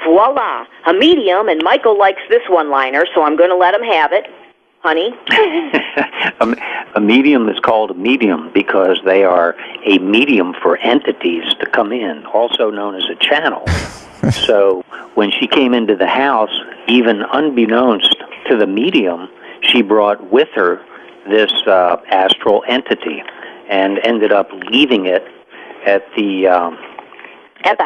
Voila, a medium, and Michael likes this one-liner, so I'm going to let him have it. Honey?
A medium is called a medium because they are a medium for entities to come in, also known as a channel. So when she came into the house, even unbeknownst to the medium, she brought with her this astral entity and ended up leaving it at the house. At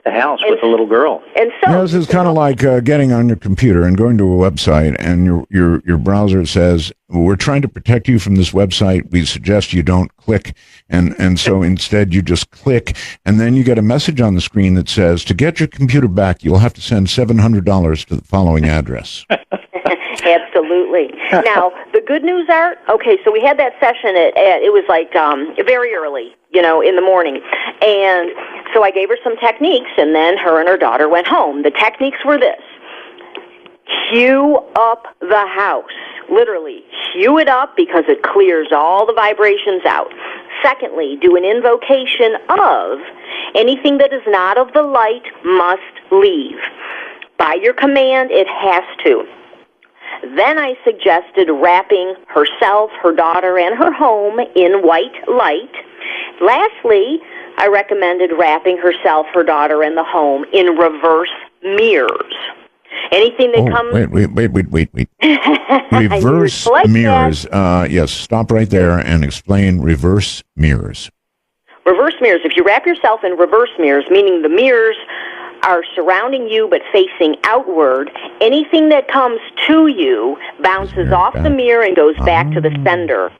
the house with the little girl.
And so
this is kind of like getting on your computer and going to a website, and your browser says, we're trying to protect you from this website. We suggest you don't click. And so instead you just click, and then you get a message on the screen that says, to get your computer back, you'll have to send $700 to the following address.
Absolutely. Now, the good news are, okay, so we had that session it was like very early, in the morning. And so I gave her some techniques, and then her and her daughter went home. The techniques were this. Hew up the house. Literally, hew it up because it clears all the vibrations out. Secondly, do an invocation of anything that is not of the light must leave. By your command, it has to. Then I suggested wrapping herself, her daughter, and her home in white light. Lastly, I recommended wrapping herself, her daughter, and the home in reverse mirrors. Anything that comes...
Wait. Reverse mirrors. Yes, stop right there and explain reverse mirrors.
Reverse mirrors. If you wrap yourself in reverse mirrors, meaning the mirrors are surrounding you but facing outward, anything that comes to you bounces off the mirror and goes back to the sender.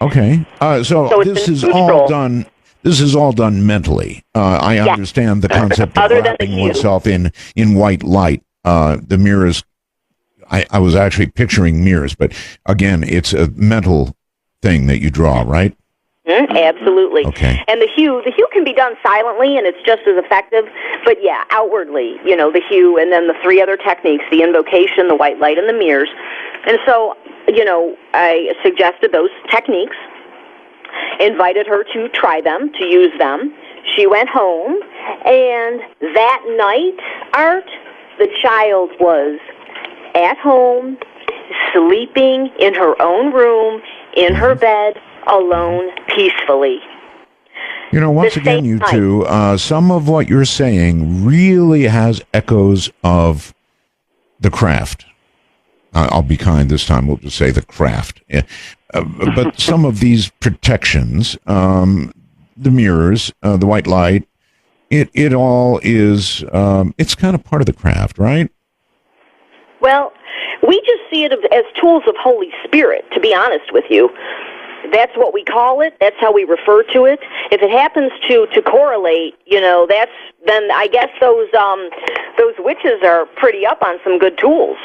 Okay. So this is all done. This is all done mentally. I understand the concept of wrapping oneself in white light. The mirrors. I was actually picturing mirrors, but again, it's a mental thing that you draw, right?
Absolutely.
Okay.
And the hue can be done silently, and it's just as effective. But yeah, outwardly, the hue, and then the 3 other techniques: the invocation, the white light, and the mirrors. And so, I suggested those techniques, invited her to try them, to use them. She went home, and that night, Art, the child was at home, sleeping in her own room, in her bed, alone, peacefully.
You know, once
The
again,
same
you
night.
two, some of what you're saying really has echoes of The Craft. I'll be kind this time. We'll just say The Craft. Yeah. But some of these protections, the mirrors, the white light, it all is, it's kind of part of The Craft, right?
Well, we just see it as tools of Holy Spirit, to be honest with you. That's what we call it. That's how we refer to it. If it happens to correlate, then I guess those witches are pretty up on some good tools.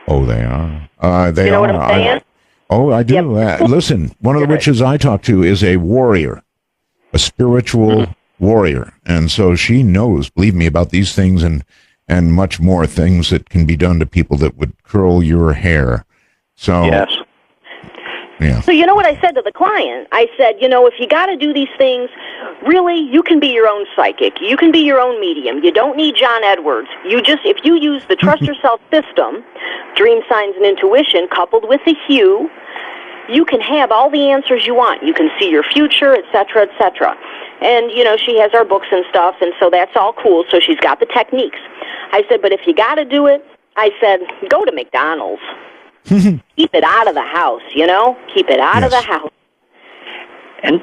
Oh, they are. They
You know
are.
what I'm saying?
I do.
Yep.
Listen, one of the witches I talk to is a warrior, a spiritual warrior. And so she knows, believe me, about these things and much more things that can be done to people that would curl your hair. So,
Yes.
yeah.
So you know what I said to the client? I said, if you got to do these things, really, you can be your own psychic. You can be your own medium. You don't need John Edwards. If you use the Trust Yourself system, dream signs and intuition, coupled with the hue, you can have all the answers you want. You can see your future, et cetera, et cetera. And, she has our books and stuff, and so that's all cool. So she's got the techniques. I said, but if you got to do it, I said, go to McDonald's. Keep it out of the house, Keep it out of the house.
And,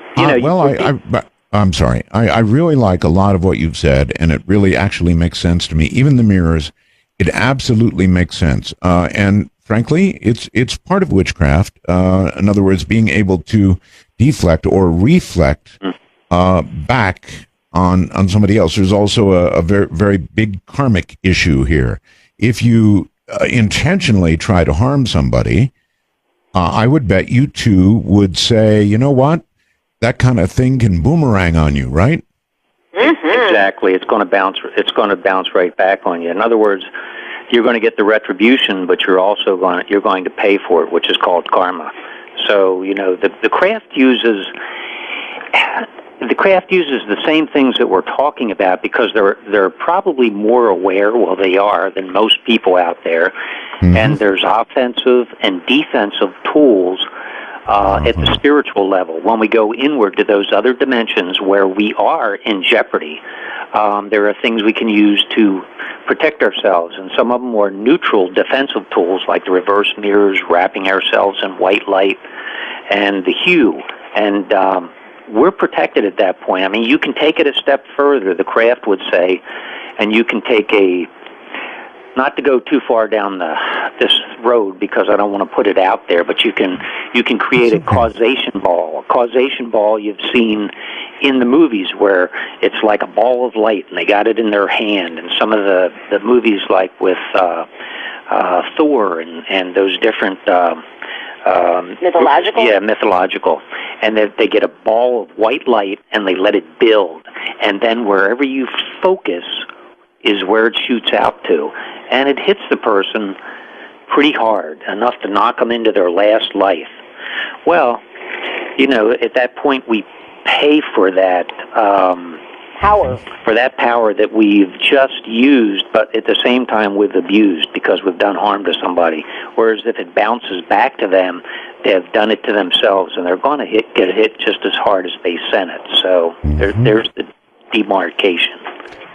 I'm sorry. I really like a lot of what you've said, and it really actually makes sense to me. Even the mirrors, it absolutely makes sense. And frankly, it's part of witchcraft. In other words, being able to deflect or reflect back on somebody else. There's also a very, very big karmic issue here. If you intentionally try to harm somebody, I would bet you two would say, you know what? That kind of thing can boomerang on you, right?
Exactly. It's going to bounce. It's going to bounce right back on you. In other words, you're going to get the retribution, but you're going to pay for it, which is called karma. So the craft uses the same things that we're talking about because they're probably more aware. Well, they are than most people out there, and there's offensive and defensive tools. At the spiritual level, when we go inward to those other dimensions where we are in jeopardy, there are things we can use to protect ourselves, and some of them are neutral defensive tools like the reverse mirrors, wrapping ourselves in white light, and the hue, and we're protected at that point. I mean, you can take it a step further, the craft would say, and you can take not to go too far down this road because I don't want to put it out there, but you can create a causation ball. A causation ball you've seen in the movies where it's like a ball of light and they got it in their hand. And some of the movies like with Thor and those different
Mythological?
Yeah, mythological. And they get a ball of white light and they let it build. And then wherever you focus is where it shoots out to. And it hits the person pretty hard, enough to knock them into their last life. Well, at that point we pay for that
Power.
For that power that we've just used, but at the same time we've abused because we've done harm to somebody. Whereas if it bounces back to them, they've done it to themselves, and they're going to get hit just as hard as they sent it. So there's the demarcation.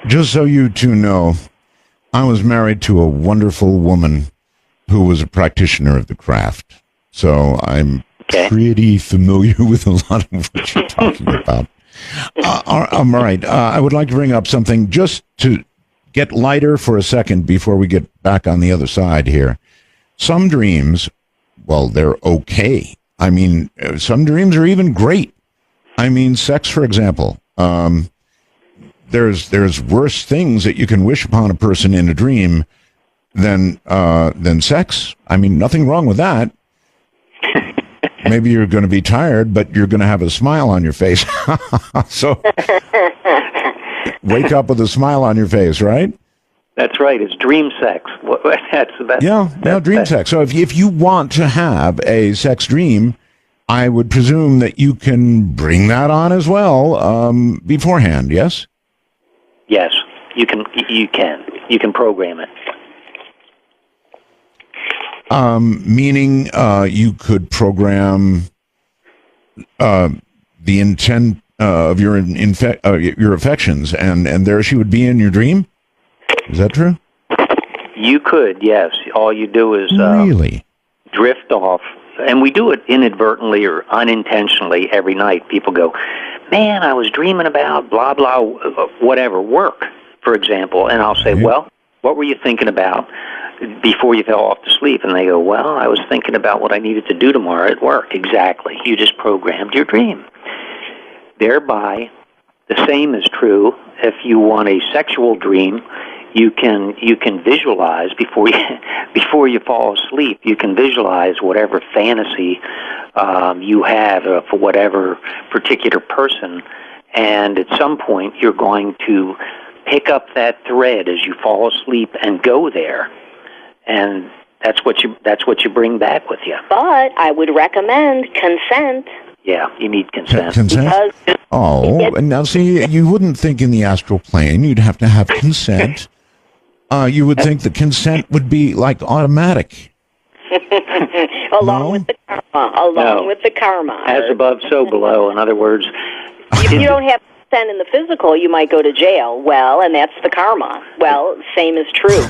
Just so you two know, I was married to a wonderful woman who was a practitioner of the craft. So I'm pretty familiar with a lot of what you're talking about. All right. I would like to bring up something just to get lighter for a second before we get back on the other side here. Some dreams, well, they're okay. I mean, some dreams are even great. I mean, sex, for example. There's worse things that you can wish upon a person in a dream than sex. I mean, nothing wrong with that. Maybe you're going to be tired, but you're going to have a smile on your face. So wake up with a smile on your face, right?
That's right. It's dream sex. That's the best.
Yeah, dream sex. So if you want to have a sex dream, I would presume that you can bring that on as well beforehand, yes?
Yes, you can. You can program it.
Meaning you could program the intent of your affections, and there she would be in your dream? Is that true?
You could, yes. All you do is
really
drift off. And we do it inadvertently or unintentionally every night. People go, man, I was dreaming about blah, blah, whatever, work, for example. And I'll say, well, what were you thinking about before you fell off to sleep? And they go, well, I was thinking about what I needed to do tomorrow at work. Exactly. You just programmed your dream. Thereby, the same is true if you want a sexual dream. You can visualize before you fall asleep. You can visualize whatever fantasy you have for whatever particular person, and at some point you're going to pick up that thread as you fall asleep and go there, and that's what you bring back with you.
But I would recommend consent.
Yeah, you need consent.
Consent? And now see, you wouldn't think in the astral plane you'd have to have consent. You would think the consent would be like automatic.
Along with the karma.
As above, so below. In other words,
if you don't have consent in the physical, you might go to jail. Well, and that's the karma. Well, same is true.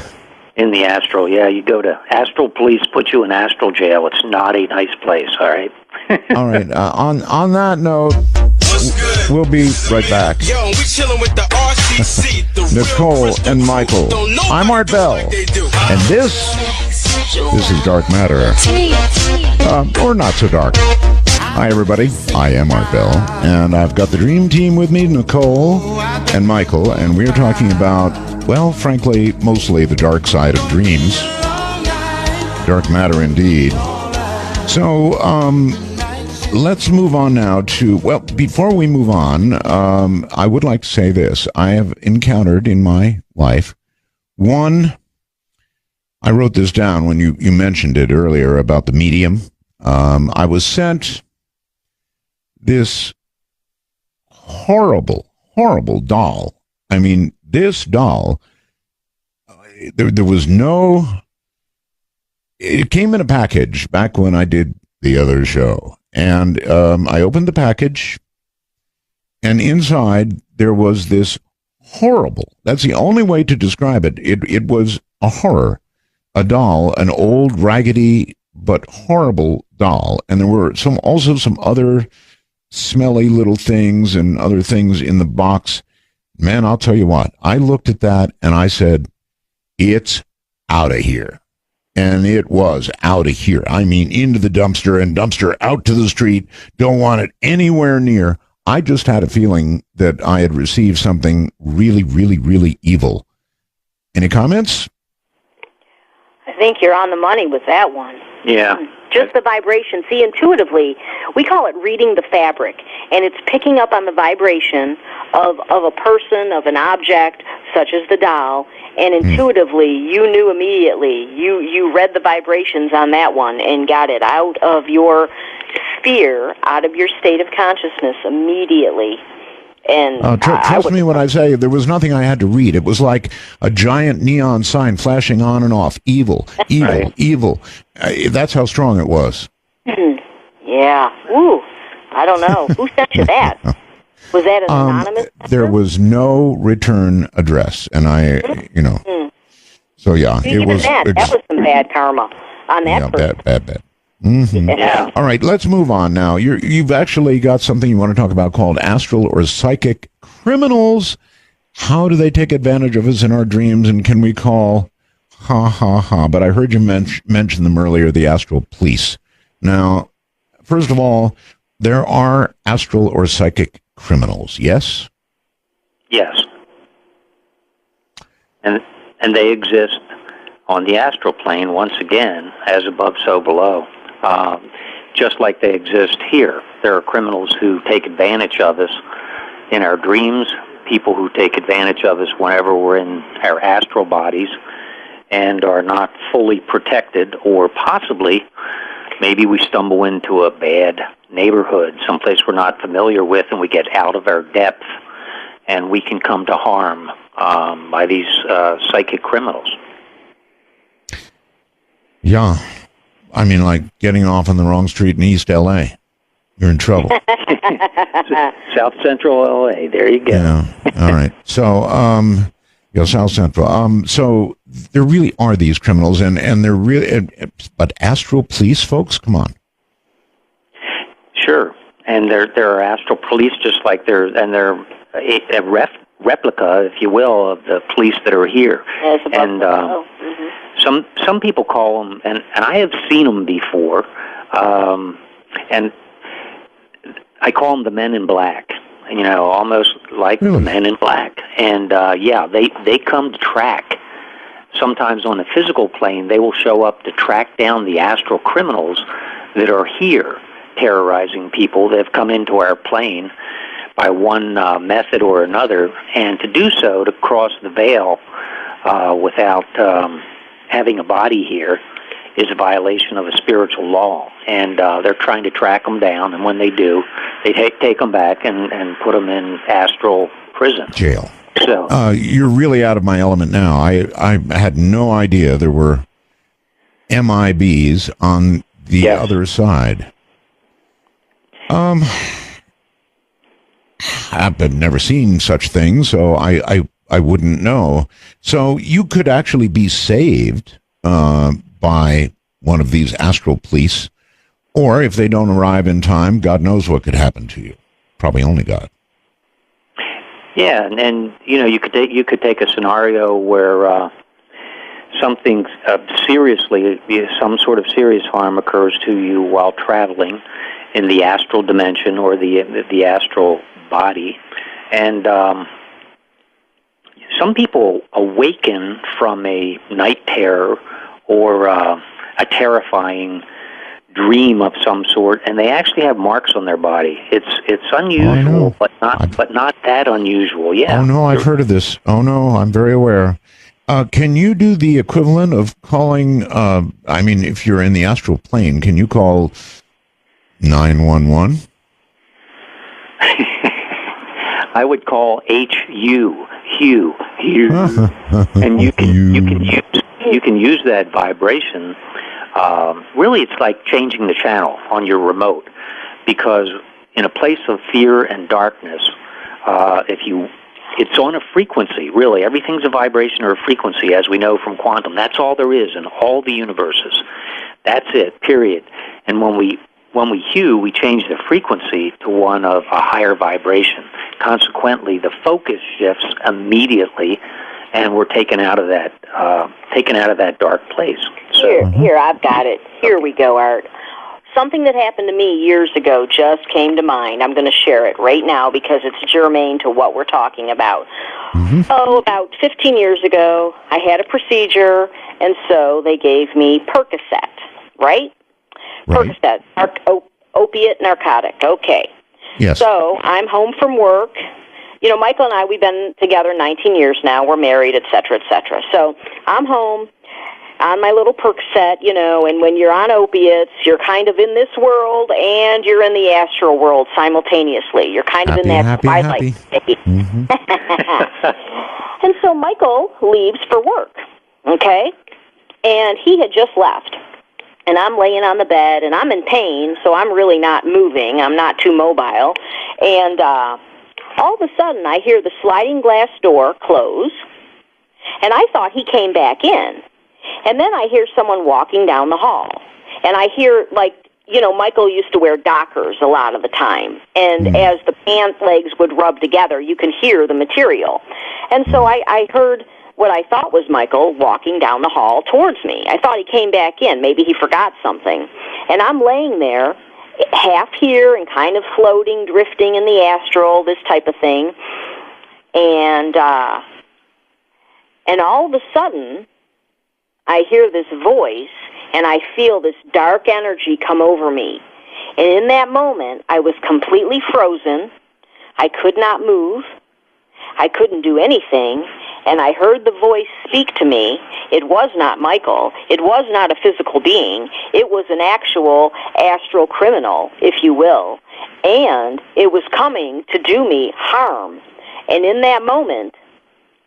In the astral, yeah, you go to astral police, put you in astral jail. It's not a nice place, all right?
All right, on that note, we'll be right back.
Yo, we chilling with the RCC,
Nicole and Michael. I'm Art Bell, and this is Dark Matter. Or not so dark. Hi, everybody. I am Art Bell, and I've got the Dream Team with me, Nicole and Michael, and we're talking about, well, frankly, mostly the dark side of dreams. Dark matter, indeed. So, let's move on now to, well, before we move on, I would like to say this. I have encountered in my life I wrote this down when you mentioned it earlier about the medium. I was sent this horrible doll. I mean, this doll, there was no, it came in a package back when I did the other show. And I opened the package, and inside there was this horrible, that's the only way to describe it. It was a horror, a doll, an old, raggedy, but horrible doll. And there were also some other smelly little things and other things in the box. Man, I'll tell you what, I looked at that and I said, it's out of here. And it was out of here. I mean, into the dumpster and dumpster out to the street. Don't want it anywhere near. I just had a feeling that I had received something really, really, really evil. Any comments?
I think you're on the money with that one.
Yeah.
Just the vibration. See, intuitively, we call it reading the fabric, and it's picking up on the vibration of a person, of an object, such as the doll, and intuitively, you knew immediately. You read the vibrations on that one and got it out of your sphere, out of your state of consciousness immediately. And
trust me when I say there was nothing I had to read. It was like a giant neon sign flashing on and off. Evil, evil, right. Evil. That's how strong it was.
Yeah. Ooh. I don't know. Who sent you that? Was that an anonymous?
There was no return address, and so yeah,
it was. That was some bad karma on that person.
Bad. Mm-hmm.
Yeah.
All right, let's move on now. You've actually got something you want to talk about called astral or psychic criminals. How do they take advantage of us in our dreams, and can we call ha? But I heard you mention them earlier, the astral police. Now, first of all, there are astral or psychic criminals, yes?
Yes. And they exist on the astral plane, once again, as above, so below. Just like they exist here. There are criminals who take advantage of us in our dreams, people who take advantage of us whenever we're in our astral bodies and are not fully protected, or possibly maybe we stumble into a bad neighborhood, someplace we're not familiar with, and we get out of our depth, and we can come to harm by these psychic criminals.
Yeah. I mean, like getting off on the wrong street in East L.A. you're in trouble.
South Central LA. There you go.
Yeah. All right. So, South Central. So there really are these criminals, and they're really, but astral police, folks, come on.
Sure, and there are astral police, just like they're a replica, if you will, of the police that are here. And some people call them, and I have seen them before, and I call them the Men in Black. Almost like the Men in Black. And they come to track. Sometimes on the physical plane, they will show up to track down the astral criminals that are here terrorizing people that have come into our plane by one method or another, and to do so, to cross the veil without having a body here, is a violation of a spiritual law. And they're trying to track them down, and when they do, they take them back and put them in astral prison.
Jail.
So
you're really out of my element now. I had no idea there were MIBs on the other side. I've never seen such things, so I wouldn't know. So you could actually be saved by one of these astral police, or if they don't arrive in time, God knows what could happen to you. Probably only God.
Yeah, and you could take a scenario where something some sort of serious harm occurs to you while traveling in the astral dimension or the astral body, and some people awaken from a night terror or a terrifying dream of some sort, and they actually have marks on their body. It's unusual, but not that unusual. Yeah.
Oh no, I've heard of this. Oh no, I'm very aware. Can you do the equivalent of calling? If you're in the astral plane, can you call 911?
I would call Hugh, and you can use that vibration. Really, it's like changing the channel on your remote, because in a place of fear and darkness, it's on a frequency. Really, everything's a vibration or a frequency, as we know from quantum. That's all there is in all the universes. That's it. Period. And when we hue, we change the frequency to one of a higher vibration. Consequently, the focus shifts immediately, and we're taken out of that dark place. So,
Here, I've got it. Here we go, Art. Something that happened to me years ago just came to mind. I'm going to share it right now because it's germane to what we're talking about. Mm-hmm. About 15 years ago, I had a procedure, and so they gave me Percocet, right? Percocet, opiate narcotic. Okay.
Yes.
So I'm home from work. Michael and I, we've been together 19 years now. We're married, et cetera, et cetera. So I'm home on my little Percocet, and when you're on opiates, you're kind of in this world and you're in the astral world simultaneously. You're kind of in that twilight state. Mm-hmm. And so Michael leaves for work, okay? And he had just left. And I'm laying on the bed, and I'm in pain, so I'm really not moving. I'm not too mobile. And all of a sudden, I hear the sliding glass door close, and I thought he came back in. And then I hear someone walking down the hall. And I hear, Michael used to wear Dockers a lot of the time. And as the pant legs would rub together, you can hear the material. And so I heard what I thought was Michael walking down the hall towards me. I thought he came back in. Maybe he forgot something. And I'm laying there, half here and kind of floating, drifting in the astral, this type of thing. And all of a sudden, I hear this voice, and I feel this dark energy come over me. And in that moment, I was completely frozen. I could not move. I couldn't do anything. And I heard the voice speak to me. It was not Michael. It was not a physical being. It was an actual astral criminal, if you will. And it was coming to do me harm. And in that moment,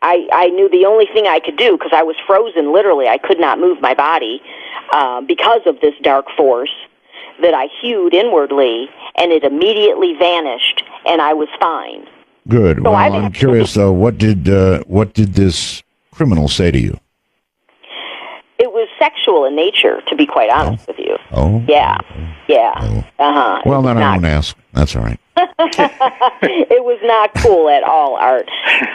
I knew the only thing I could do, because I was frozen, literally. I could not move my body because of this dark force, that I hewed inwardly, and it immediately vanished, and I was fine.
Good.
So
Well, I'm curious though. What did this criminal say to you?
It was sexual in nature, to be quite honest with you.
Oh.
Yeah.
Well, then I won't ask. That's all right.
It was not cool at all, Art.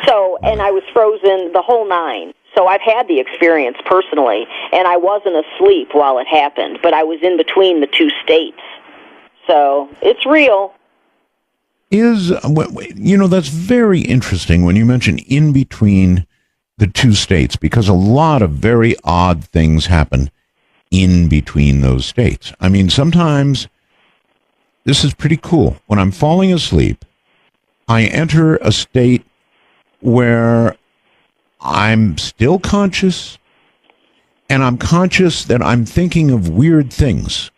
So, and I was frozen the whole 9. So I've had the experience personally, and I wasn't asleep while it happened, but I was in between the 2 states. So it's real.
That's very interesting when you mention in between the 2 states, because a lot of very odd things happen in between those states. I mean, sometimes this is pretty cool. When I'm falling asleep, I enter a state where I'm still conscious, and I'm conscious that I'm thinking of weird things.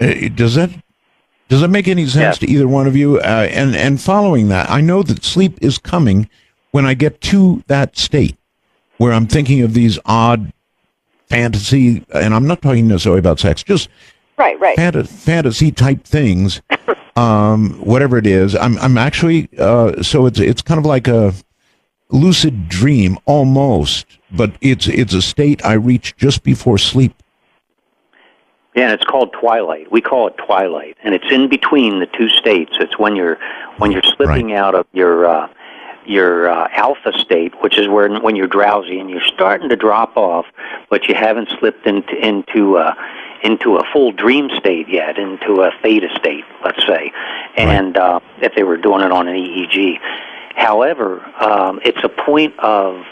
Does that make any sense to either one of you? And following that, I know that sleep is coming when I get to that state where I'm thinking of these odd fantasy, and I'm not talking necessarily about sex, just
right.
fantasy type things, whatever it is. I'm actually so it's kind of like a lucid dream almost, but it's a state I reach just before sleep.
Yeah, it's called twilight. We call it twilight, and it's in between the 2 states. It's when you're slipping out of your alpha state, which is when you're drowsy and you're starting to drop off, but you haven't slipped into a full dream state yet, into a theta state, let's say. And if they were doing it on an EEG. However, it's a point of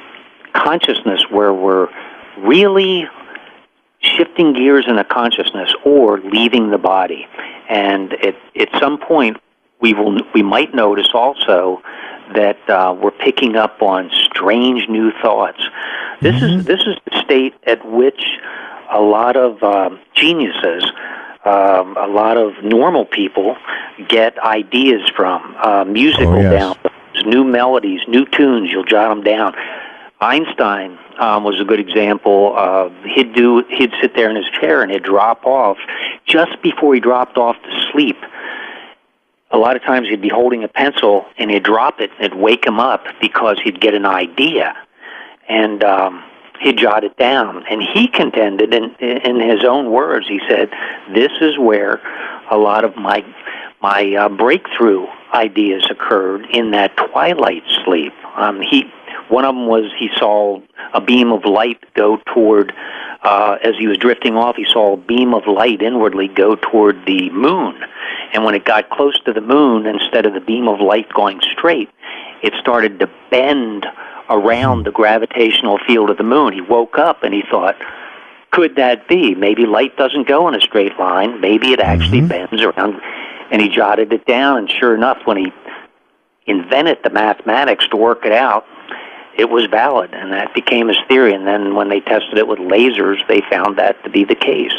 consciousness where we're really shifting gears in the consciousness or leaving the body. And at some point, we might notice also that we're picking up on strange new thoughts. This is the state at which a lot of geniuses, a lot of normal people get ideas from, musical downloads, new melodies, new tunes. You'll jot them down. Einstein was a good example. He'd sit there in his chair and he'd drop off. Just before he dropped off to sleep, a lot of times he'd be holding a pencil and he'd drop it and it'd wake him up because he'd get an idea. And he'd jot it down. And he contended, in his own words, he said, this is where a lot of my breakthrough ideas occurred, in that twilight sleep. One of them was he saw a beam of light go toward, as he was drifting off, he saw a beam of light inwardly go toward the moon. And when it got close to the moon, instead of the beam of light going straight, it started to bend around the gravitational field of the moon. He woke up and he thought, could that be? Maybe light doesn't go in a straight line. Maybe it actually bends around. And he jotted it down, and sure enough, when he invented the mathematics to work it out, it was valid, and that became his theory. And then when they tested it with lasers, they found that to be the case.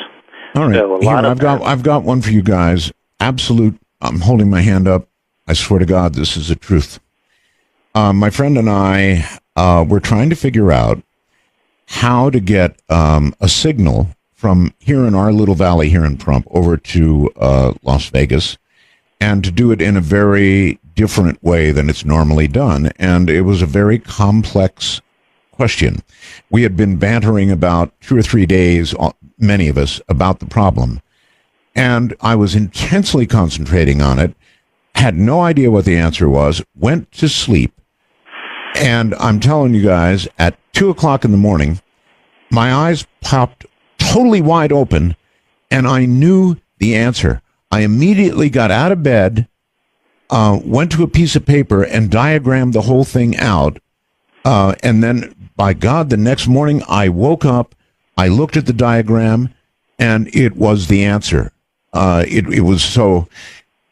All right,
so
I've got one for you guys. Absolute. I'm holding my hand up. I swear to God, this is the truth. My friend and I were trying to figure out how to get a signal from here in our little valley here in Trump over to Las Vegas, and to do it in a very different way than it's normally done. And it was a very complex question. We had been bantering about 2 or 3 days, many of us, about the problem. And I was intensely concentrating on it, had no idea what the answer was, went to sleep. And I'm telling you guys, at 2 o'clock in the morning, my eyes popped totally wide open, and I knew the answer. I immediately got out of bed, went to a piece of paper and diagrammed the whole thing out. And then, by God, the next morning I woke up, I looked at the diagram, and it was the answer. It was so...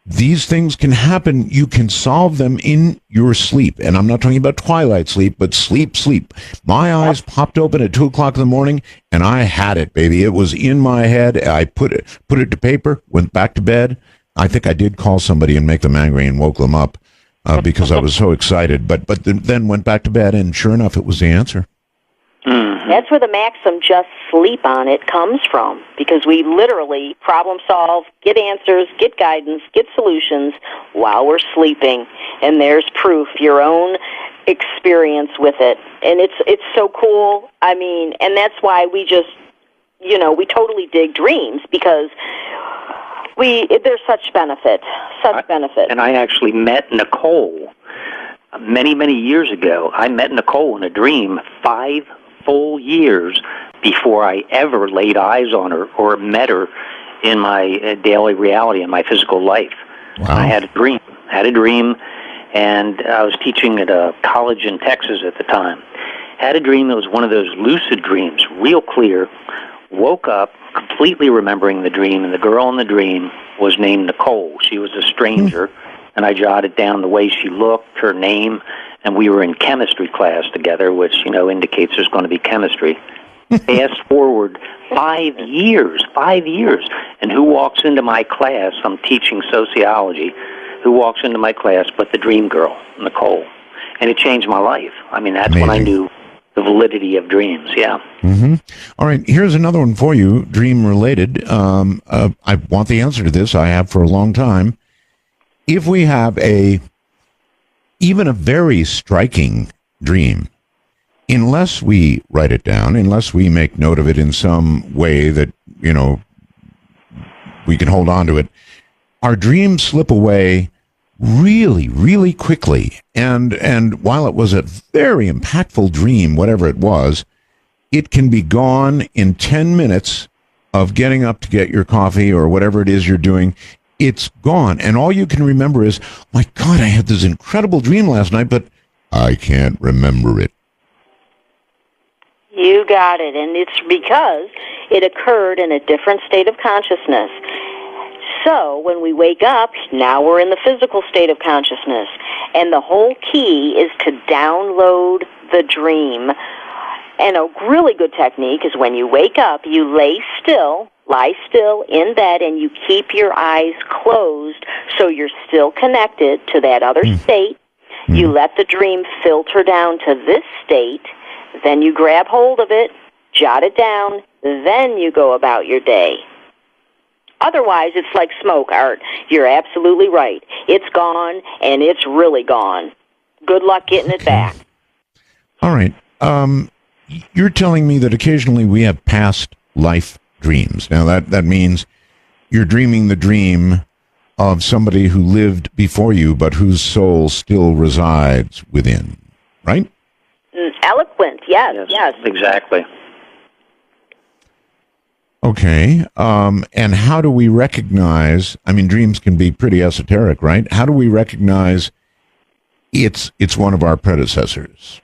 These things can happen. You can solve them in your sleep. And I'm not talking about twilight sleep, but sleep. My eyes popped open at 2 o'clock in the morning, and I had it, baby. It was in my head. I put it to paper, went back to bed. I think I did call somebody and make them angry and woke them up because I was so excited. But then went back to bed, and sure enough, it was the answer.
Mm-hmm.
That's where the maxim, just sleep on it, comes from, because we literally problem solve, get answers, get guidance, get solutions while we're sleeping. And there's proof, your own experience with it. And it's so cool. I mean, and that's why we just, we totally dig dreams, because there's such benefit.
And I actually met Nicole many, many years ago. I met Nicole in a dream 5 full years before I ever laid eyes on her or met her in my daily reality, in my physical life.
Wow.
I had a dream, and I was teaching at a college in Texas at the time. Had a dream that was one of those lucid dreams, real clear. Woke up completely remembering the dream, and the girl in the dream was named Nicole. She was a stranger, and I jotted down the way she looked, her name, and we were in chemistry class together, which, indicates there's going to be chemistry. Fast forward 5 years, and who walks into my class? I'm teaching sociology. Who walks into my class but the dream girl, Nicole? And it changed my life. I mean, that's when I knew the validity of dreams, yeah.
Mm-hmm. All right, here's another one for you, dream-related. I want the answer to this. I have for a long time. If we have even a very striking dream, unless we write it down, unless we make note of it in some way that, we can hold on to it, our dreams slip away really, really quickly. And while it was a very impactful dream, whatever it was, it can be gone in 10 minutes of getting up to get your coffee or whatever it is you're doing. It's gone. And all you can remember is, my God, I had this incredible dream last night, but I can't remember it.
You got it. And it's because it occurred in a different state of consciousness. So when we wake up, now we're in the physical state of consciousness. And the whole key is to download the dream. And a really good technique is when you wake up, you lie still in bed, and you keep your eyes closed so you're still connected to that other state. You let the dream filter down to this state. Then you grab hold of it, jot it down, then you go about your day. Otherwise, it's like smoke, Art. You're absolutely right. It's gone, and it's really gone. Good luck getting it back.
All right. You're telling me that occasionally we have past life dreams. Now, that means you're dreaming the dream of somebody who lived before you, but whose soul still resides within, right?
Eloquent, yes.
Exactly.
Okay, and how do we recognize, dreams can be pretty esoteric, right? How do we recognize it's one of our predecessors?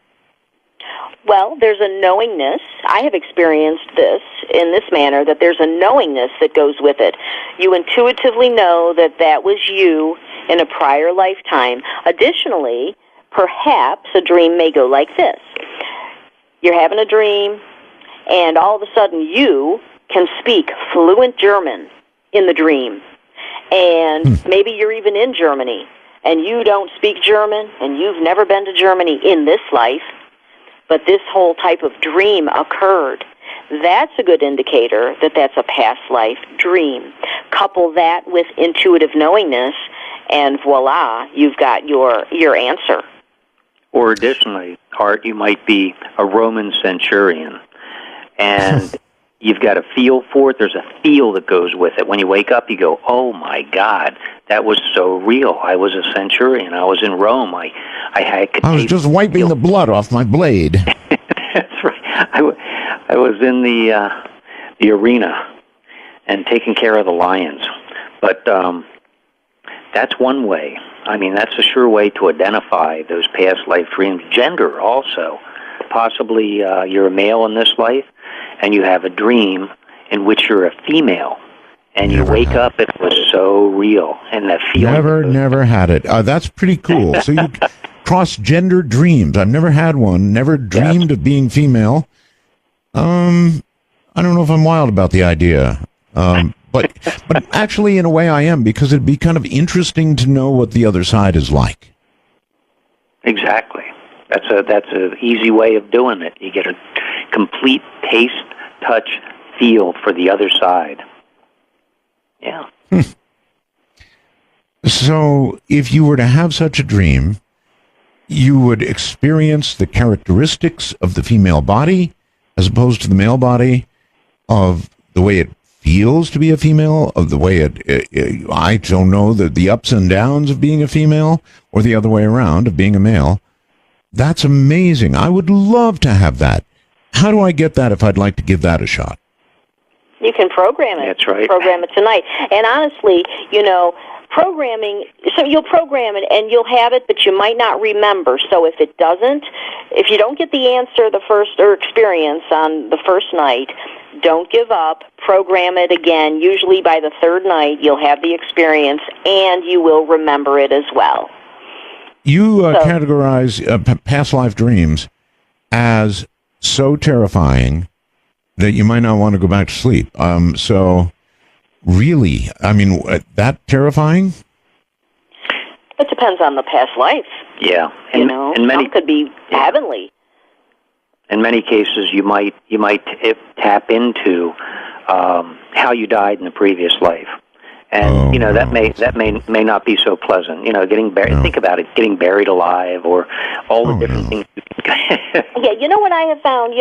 Well, there's a knowingness. I have experienced this in this manner, that there's a knowingness that goes with it. You intuitively know that was you in a prior lifetime. Additionally, perhaps a dream may go like this. You're having a dream, and all of a sudden you can speak fluent German in the dream. And maybe you're even in Germany, and you don't speak German, and you've never been to Germany in this life, but this whole type of dream occurred. That's a good indicator that that's a past life dream. Couple that with intuitive knowingness, and voila, you've got your answer.
Or additionally, Art, you might be a Roman centurion, and you've got a feel for it. There's a feel that goes with it. When you wake up, you go, oh, my God, that was so real. I was a centurion. I was in Rome. I
was just wiping the blood off my blade.
That's right. I was in the arena and taking care of the lions. But that's one way. That's a sure way to identify those past life dreams. Gender also. Possibly you're a male in this life, and you have a dream in which you're a female, and you wake up, it was so real, and that feeling.
Never had it. That's pretty cool. So you cross-gender dreams. I've never had one. Never dreamed of being female. I don't know if I'm wild about the idea. But actually, in a way, I am, because it'd be kind of interesting to know what the other side is like.
Exactly. That's a easy way of doing it. You get complete taste, touch, feel for the other side. Yeah.
So if you were to have such a dream, you would experience the characteristics of the female body as opposed to the male body, of the way it feels to be a female, of the way I don't know, the ups and downs of being a female, or the other way around of being a male. That's amazing. I would love to have that. How do I get that if I'd like to give that a shot?
You can program it.
That's right.
Program it tonight. And honestly, programming, so you'll program it and you'll have it, but you might not remember. So if you don't get the answer or experience on the first night, don't give up. Program it again. Usually by the third night, you'll have the experience and you will remember it as well.
You categorize past life dreams as so terrifying that you might not want to go back to sleep. So really, I mean, that terrifying?
It depends on the past life.
Yeah.
Some could be heavenly.
In many cases, you might tap into how you died in the previous life, and that may not be so pleasant. Getting buried. No. Think about it: getting buried alive, or all the different things.
Yeah, what I have found.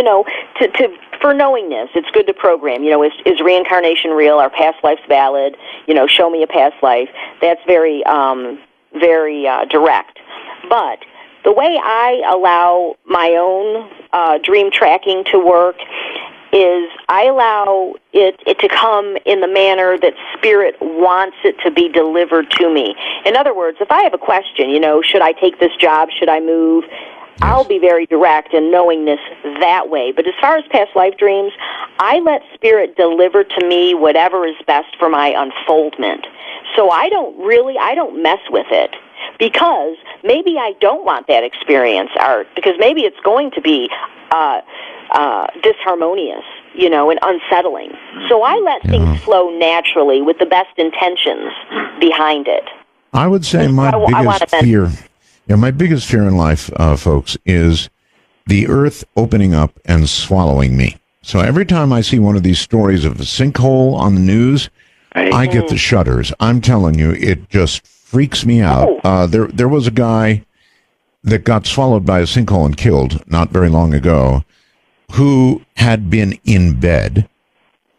For knowingness, it's good to program. Is reincarnation real? Are past lives valid? Show me a past life. That's very, very direct. But the way I allow my own dream tracking to work is I allow it to come in the manner that Spirit wants it to be delivered to me. In other words, if I have a question, should I take this job? Should I move? I'll be very direct in knowingness that way. But as far as past life dreams, I let Spirit deliver to me whatever is best for my unfoldment. So I don't mess with it, because maybe I don't want that experience, Art, because maybe it's going to be disharmonious, and unsettling. So I let things flow naturally with the best intentions behind it.
I would say my biggest fear in life, folks, is the earth opening up and swallowing me. So every time I see one of these stories of a sinkhole on the news, I get the shudders. I'm telling you, it just freaks me out. There was a guy that got swallowed by a sinkhole and killed not very long ago, who had been in bed.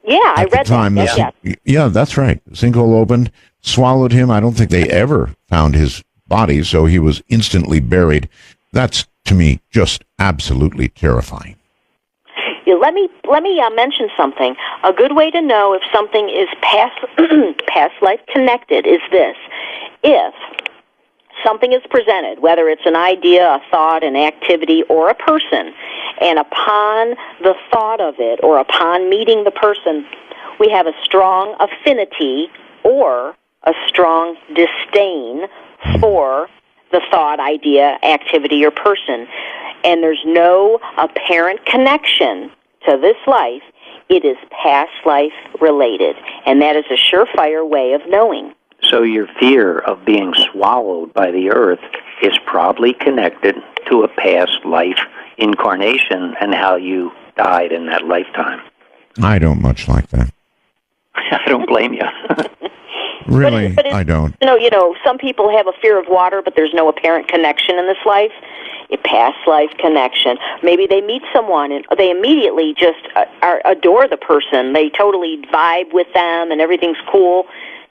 Yeah, I read that.
Yeah, that's right. The sinkhole opened, swallowed him. I don't think they ever found his body, so he was instantly buried. That's, to me, just absolutely terrifying.
Let me mention something. A good way to know if something is past life connected is this: if something is presented, whether it's an idea, a thought, an activity, or a person, and upon the thought of it or upon meeting the person, we have a strong affinity or a strong disdain for the thought, idea, activity, or person, and there's no apparent connection to this life, it is past life related, and that is a surefire way of knowing.
So your fear of being swallowed by the earth is probably connected to a past life incarnation and how you died in that lifetime.
I don't much like that.
I don't blame you.
Really, I don't.
Some people have a fear of water, but there's no apparent connection in this life. A past life connection. Maybe they meet someone and they immediately just adore the person. They totally vibe with them and everything's cool.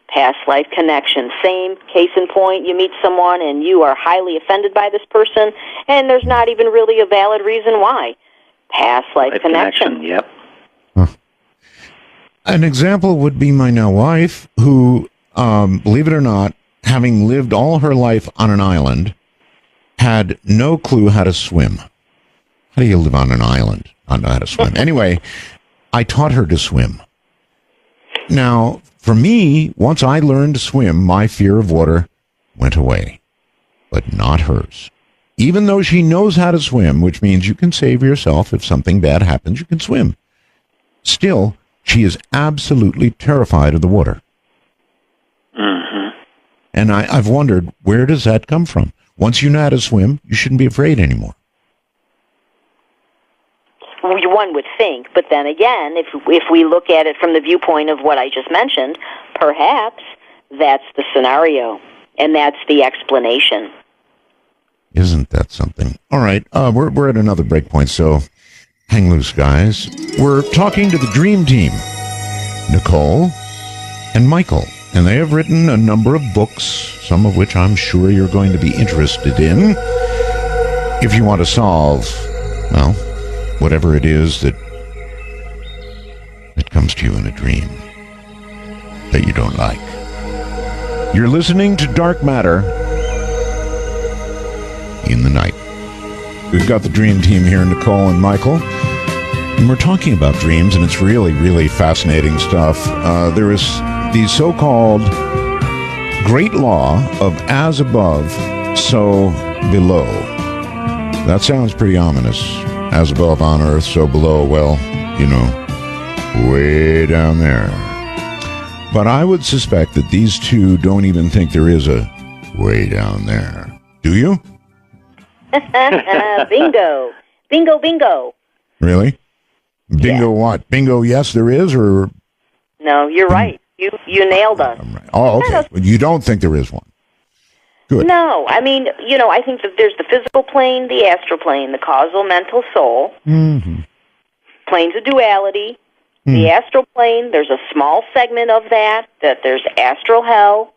Past life connection. Same case in point, you meet someone and you are highly offended by this person, and there's not even really a valid reason why. Past life connection.
Yep.
An example would be my now wife, who, believe it or not, having lived all her life on an island, had no clue how to swim. How do you live on an island, not know how to swim? Anyway, I taught her to swim. Now, for me, once I learned to swim, my fear of water went away, but not hers. Even though she knows how to swim, which means you can save yourself if something bad happens, you can swim. Still, she is absolutely terrified of the water.
Mm-hmm.
And I've wondered, where does that come from? Once you know how to swim, you shouldn't be afraid anymore.
One would think, but then again, if we look at it from the viewpoint of what I just mentioned, perhaps that's the scenario, and that's the explanation.
Isn't that something? All right, we're at another break point, so hang loose, guys. We're talking to the Dream Team, Nicole and Michael, and they have written a number of books, some of which I'm sure you're going to be interested in. If you want to solve, well, whatever it is that comes to you in a dream that you don't like. You're listening to Dark Matter in the night. We've got the Dream Team here, Nicole and Michael, and we're talking about dreams, and it's really, really fascinating stuff. There is the so-called great law of as above, so below. That sounds pretty ominous. As above on earth, so below, well, you know, way down there. But I would suspect that these two don't even think there is a way down there. Do you?
Bingo. Bingo, bingo.
Really? Bingo what? Bingo, yes, there is, or?
No, you're right. You nailed us.
Right. Oh, okay. But you don't think there is one? Good.
No, I mean, you know, I think that there's the physical plane, the astral plane, the causal mental soul, planes of duality, the astral plane, there's a small segment of that there's astral hell,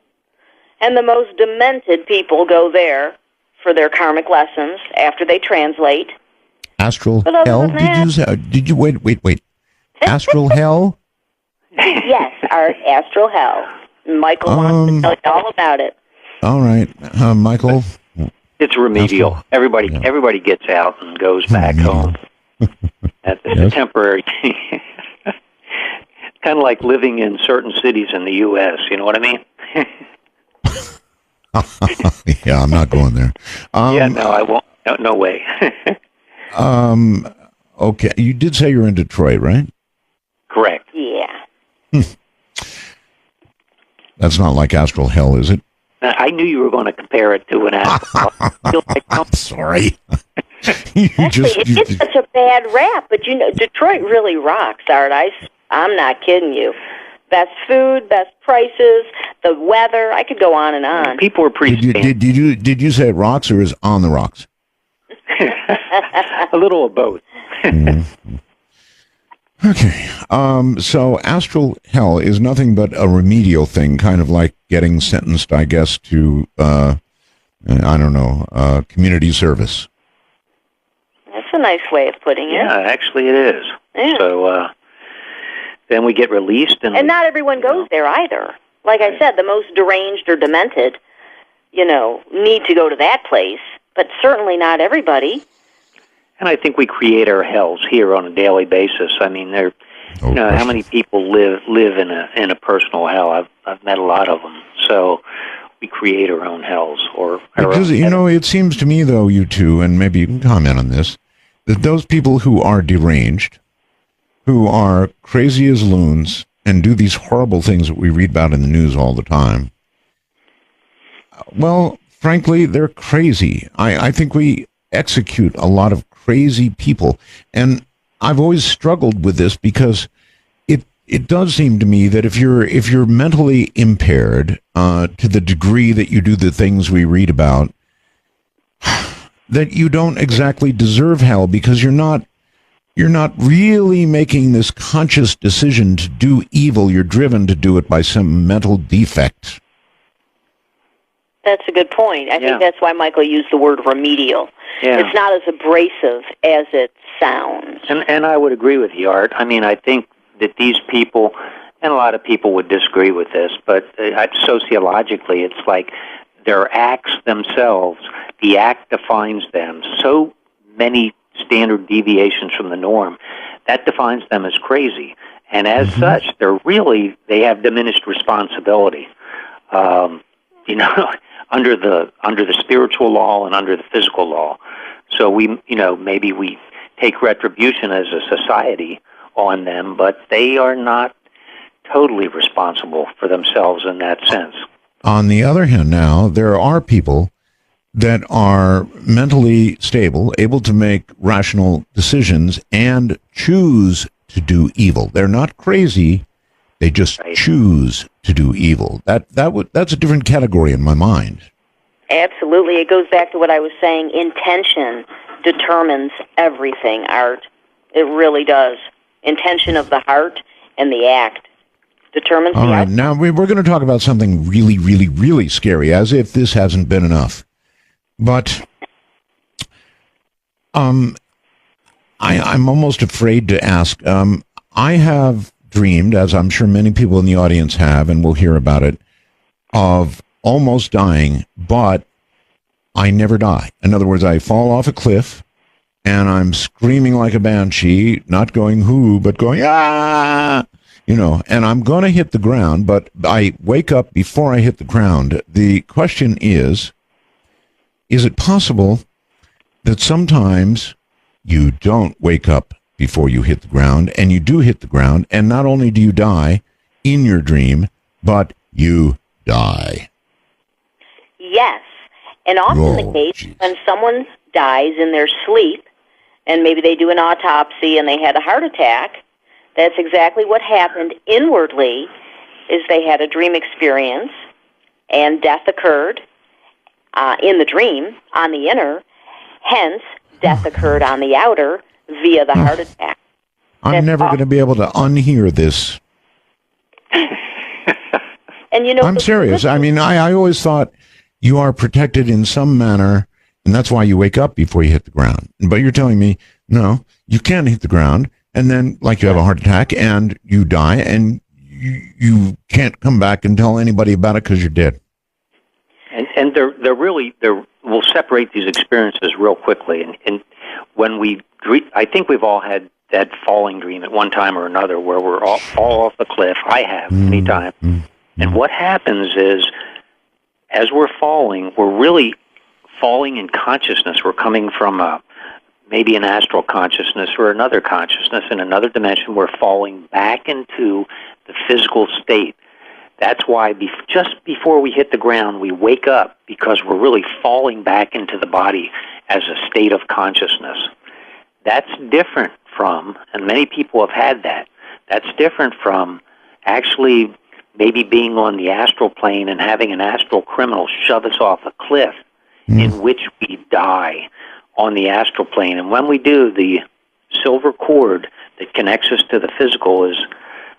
and the most demented people go there for their karmic lessons after they translate.
Astral hell? Did you wait. Astral hell?
Yes, our astral hell. Michael wants to tell you all about it.
All right, Michael.
It's remedial. Everybody gets out and goes back home. It's a temporary thing. Kind of like living in certain cities in the U.S. You know what I mean?
Yeah, I'm not going there.
Yeah, no, I won't. No way.
Okay, you did say you're in Detroit, right?
Correct.
Yeah.
That's not like astral hell, is it?
I knew you were going to compare it to an astral.
I'm sorry.
It gets such a bad rap, but you know, Detroit really rocks, Art. I'm not kidding you. Best food, best prices, the weather. I could go on and on.
People are pretty.
Did you say it rocks or is on the rocks?
A little of both.
Okay. So astral hell is nothing but a remedial thing, kind of like getting sentenced, I guess, to I don't know, community service.
That's a nice way of putting it.
Yeah, actually it is. Yeah. So then we get released. And
not everyone goes there either. Like I said, the most deranged or demented, you know, need to go to that place, but certainly not everybody.
And I think we create our hells here on a daily basis. I mean, how many people live in a personal hell? I've met a lot of them. So we create our own hells,
because you know, it seems to me though, you two, and maybe you can comment on this, that those people who are deranged, who are crazy as loons, and do these horrible things that we read about in the news all the time, well, frankly, they're crazy. I think we execute a lot of crazy people, and I've always struggled with this because it does seem to me that if you're mentally impaired to the degree that you do the things we read about, that you don't exactly deserve hell because you're not really making this conscious decision to do evil. You're driven to do it by some mental defect.
That's a good point. I think that's why Michael used the word remedial. Yeah. It's not as abrasive as it sounds.
And I would agree with you, Art. I mean, I think that these people, and a lot of people would disagree with this, but sociologically, it's like their acts themselves, the act defines them. So many standard deviations from the norm, that defines them as crazy. And as such, they have diminished responsibility. You know, under the spiritual law and under the physical law. So maybe we take retribution as a society on them, but they are not totally responsible for themselves in that sense.
On the other hand, now, there are people that are mentally stable, able to make rational decisions, and choose to do evil. They're not crazy. They just choose to do evil. That's a different category in my mind.
Absolutely. It goes back to what I was saying. Intention determines everything, Art. It really does. Intention of the heart and the act determines the outcome.
All right, now we're going to talk about something really, really, really scary, as if this hasn't been enough. But I'm almost afraid to ask. I have dreamed, as I'm sure many people in the audience have, and we'll hear about it, of almost dying, but I never die. In other words, I fall off a cliff, and I'm screaming like a banshee, not going whoo, but going, ah, and I'm going to hit the ground, but I wake up before I hit the ground. The question is it possible that sometimes you don't wake up before you hit the ground, and you do hit the ground, and not only do you die in your dream, but you die?
Yes. And often the case when someone dies in their sleep, and maybe they do an autopsy and they had a heart attack, that's exactly what happened inwardly, is they had a dream experience, and death occurred in the dream on the inner, hence death occurred on the outer via the heart attack.
I'm never going to be able to unhear this.
And
I'm serious. I mean, I always thought you are protected in some manner, and that's why you wake up before you hit the ground. But you're telling me, no, you can't hit the ground, and then, like, you have a heart attack, and you die, and you can't come back and tell anybody about it because you're dead.
And we'll separate these experiences real quickly. And when I think we've all had that falling dream at one time or another where we're all fall off the cliff. I have many times. And what happens is, as we're falling, we're really falling in consciousness. We're coming from maybe an astral consciousness or another consciousness in another dimension. We're falling back into the physical state. That's why just before we hit the ground, we wake up, because we're really falling back into the body as a state of consciousness. That's different from, and many people have had that's different from actually maybe being on the astral plane and having an astral criminal shove us off a cliff in which we die on the astral plane. And when we do, the silver cord that connects us to the physical is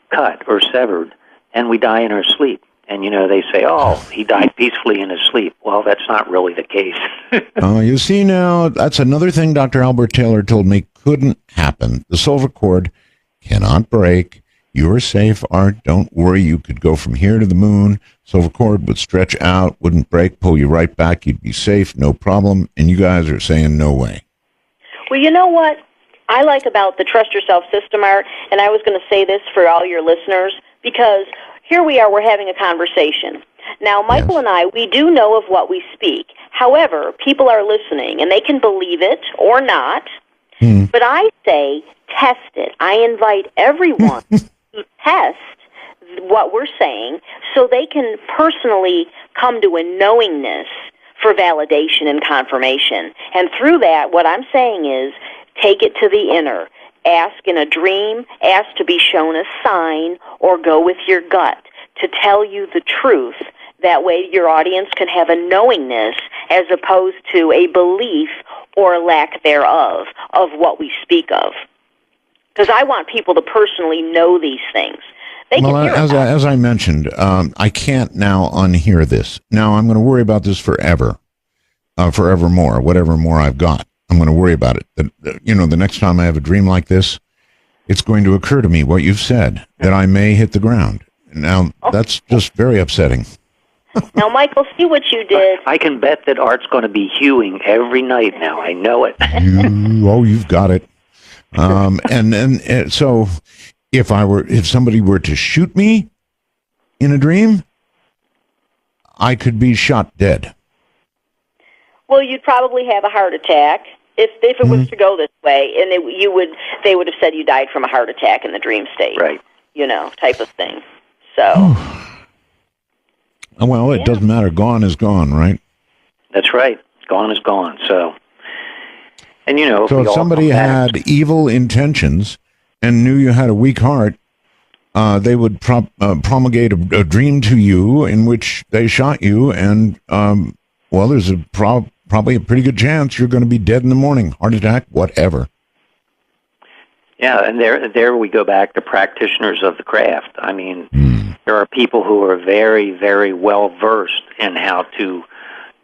cut or severed, and we die in our sleep. And, they say, oh, he died peacefully in his sleep. Well, that's not really the case.
You see now, that's another thing Dr. Albert Taylor told me couldn't happen. The silver cord cannot break. You're safe, Art. Don't worry. You could go from here to the moon. Silver cord would stretch out, wouldn't break, pull you right back. You'd be safe, no problem. And you guys are saying no way.
Well, you know what I like about the Trust Yourself system, Art, and I was going to say this for all your listeners, because here we are, we're having a conversation. Now, Michael and I, we do know of what we speak. However, people are listening, and they can believe it or not. But I say test it. I invite everyone to test what we're saying so they can personally come to a knowingness for validation and confirmation. And through that, what I'm saying is take it to the inner. Ask in a dream, ask to be shown a sign, or go with your gut to tell you the truth. That way your audience can have a knowingness as opposed to a belief or lack thereof of what we speak of. Because I want people to personally know these things.
As I mentioned, I can't now unhear this. Now I'm going to worry about this forever, forevermore, whatever more I've got. I'm going to worry about it. The next time I have a dream like this, it's going to occur to me what you've said, that I may hit the ground. Now, that's just very upsetting.
Now, Michael, see what you did.
I can bet that Art's going to be hewing every night now. I know it.
You've got it. And so if somebody were to shoot me in a dream, I could be shot dead.
Well, you'd probably have a heart attack if it was to go this way, and they would have said you died from a heart attack in the dream state,
right?
Type of thing. So,
well, it doesn't matter. Gone is gone, right?
That's right. Gone is gone. So, and you know,
So if somebody had evil intentions and knew you had a weak heart, they would promulgate a dream to you in which they shot you, and well, there's probably a pretty good chance you're going to be dead in the morning, heart attack, whatever.
Yeah, and there we go back to practitioners of the craft. I mean, there are people who are very, very well versed in how to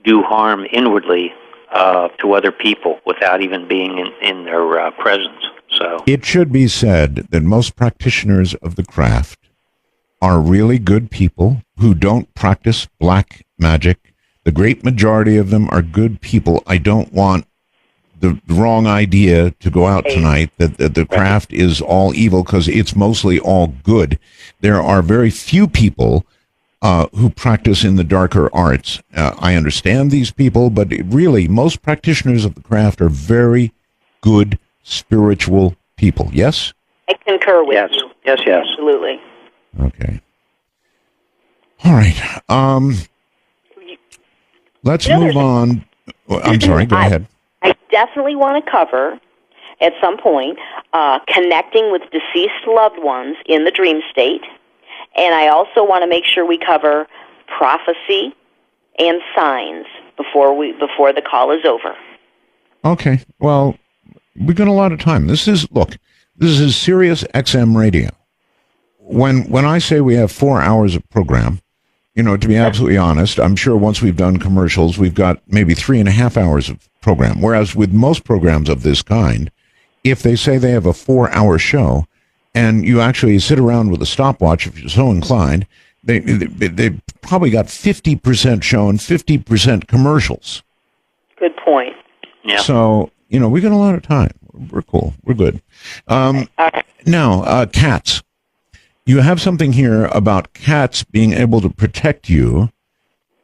do harm inwardly to other people without even being in their presence. So
it should be said that most practitioners of the craft are really good people who don't practice black magic. The great majority of them are good people. I don't want the wrong idea to go out tonight that the craft is all evil, because it's mostly all good. There are very few people who practice in the darker arts. I understand these people, but really, most practitioners of the craft are very good spiritual people. Yes?
I concur with you.
Yes.
Absolutely.
Okay. All right. Let's move on. I'm sorry, go ahead.
I definitely want to cover, at some point, connecting with deceased loved ones in the dream state. And I also want to make sure we cover prophecy and signs before the call is over.
Okay. Well, we've got a lot of time. This is Sirius XM radio. When I say we have 4 hours of program, you know, to be absolutely honest, I'm sure once we've done commercials, we've got maybe 3.5 hours of program. Whereas with most programs of this kind, if they say they have a 4-hour show, and you actually sit around with a stopwatch, if you're so inclined, they probably got 50% show and 50% commercials.
Good point.
Yeah.
So, you know, we got a lot of time. We're cool. We're good. Now, cats. You have something here about cats being able to protect you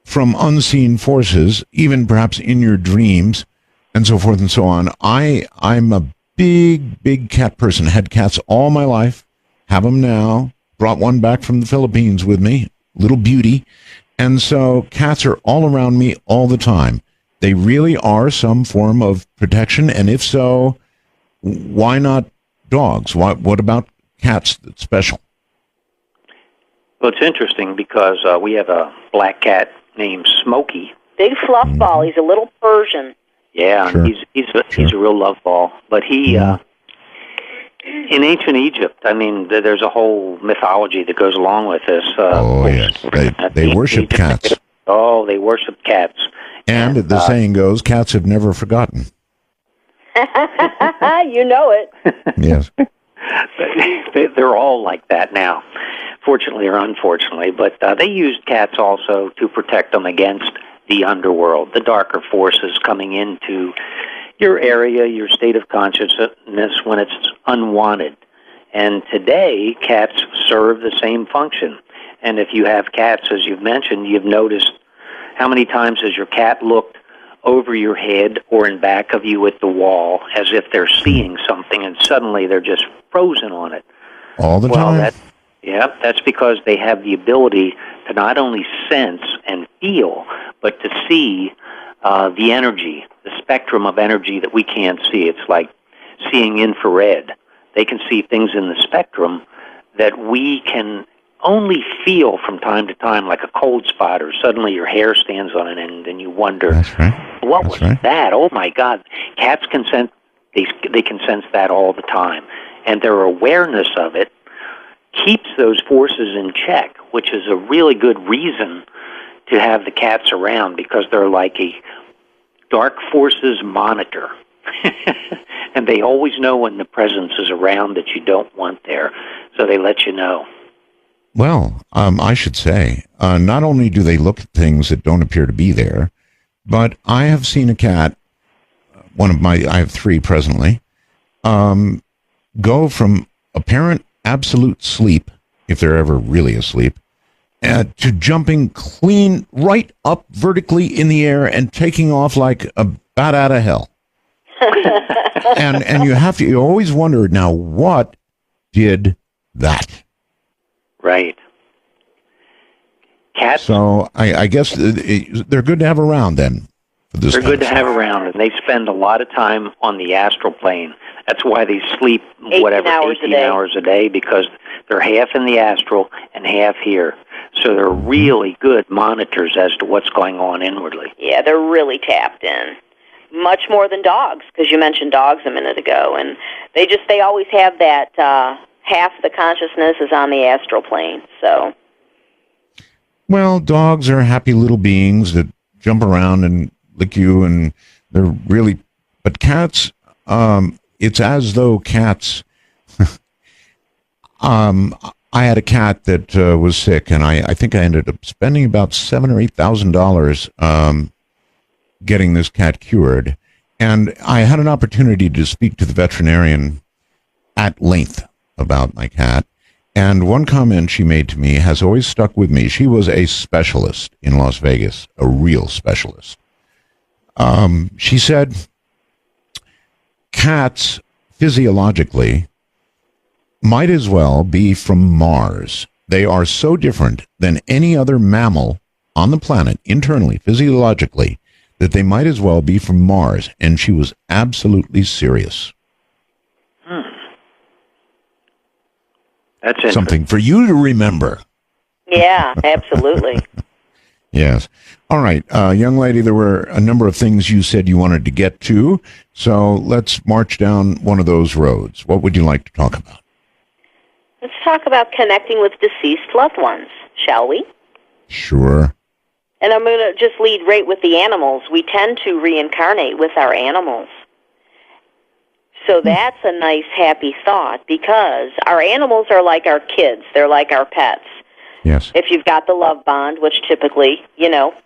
from unseen forces, even perhaps in your dreams, and so forth and so on. I'm a big cat person. Had cats all my life. Have them now. Brought one back from the Philippines with me. Little beauty. And so cats are all around me all the time. They really are some form of protection. And if so, why not dogs? What about cats that's special?
Well, it's interesting because we have a black cat named Smokey.
Big fluff ball. He's a little Persian.
Yeah,
sure.
he's a real love ball. But he, in ancient Egypt, I mean, there's a whole mythology that goes along with this.
Yes, they worship cats.
Oh, they worship cats.
And the saying goes, cats have never forgotten.
You know it.
Yes.
They're all like that now, fortunately or unfortunately. But they used cats also to protect them against the underworld, the darker forces coming into your area, your state of consciousness when it's unwanted. And today, cats serve the same function. And if you have cats, as you've mentioned, you've noticed how many times has your cat looked over your head or in back of you at the wall as if they're seeing something, and suddenly they're just frozen on it.
All the time.
That's because they have the ability to not only sense and feel, but to see the energy, the spectrum of energy that we can't see. It's like seeing infrared. They can see things in the spectrum that we can only feel from time to time, like a cold spot, or suddenly your hair stands on end and you wonder,
That's right.
What was that? Oh my God. Cats can sense, they can sense that all the time. And their awareness of it keeps those forces in check, which is a really good reason to have the cats around, because they're like a dark forces monitor. And they always know when the presence is around that you don't want there, so they let you know.
Well, I should say, not only do they look at things that don't appear to be there, but I have seen a cat, I have 3 presently, go from apparent absolute sleep, if they're ever really asleep, to jumping clean right up vertically in the air and taking off like a bat out of hell. and you always wonder, now what did that?
Right. Cats.
So I guess they're good to have around then for this.
They're good to
kind
have
of
around, and they spend a lot of time on the astral plane. That's why they sleep 18 hours a day, because they're half in the astral and half here. So they're really good monitors as to what's going on inwardly.
Yeah, they're really tapped in. Much more than dogs, because you mentioned dogs a minute ago, and they always have that half the consciousness is on the astral plane. So,
well, dogs are happy little beings that jump around and lick you, and they're really. But cats, it's as though cats. I had a cat that was sick, and I think I ended up spending about $7,000 or $8,000 getting this cat cured. And I had an opportunity to speak to the veterinarian at length about my cat. And one comment she made to me has always stuck with me. She was a specialist in Las Vegas, a real specialist. She said, cats physiologically might as well be from Mars. They are so different than any other mammal on the planet, internally, physiologically, that they might as well be from Mars. And she was absolutely serious.
That's
something for you to remember.
Yeah, absolutely.
Yes. All right, young lady, there were a number of things you said you wanted to get to, so let's march down one of those roads. What would you like to talk about?
Let's talk about connecting with deceased loved ones, shall we?
Sure.
And I'm going to just lead right with the animals. We tend to reincarnate with our animals. So that's a nice, happy thought, because our animals are like our kids. They're like our pets.
Yes.
If you've got the love bond, which typically,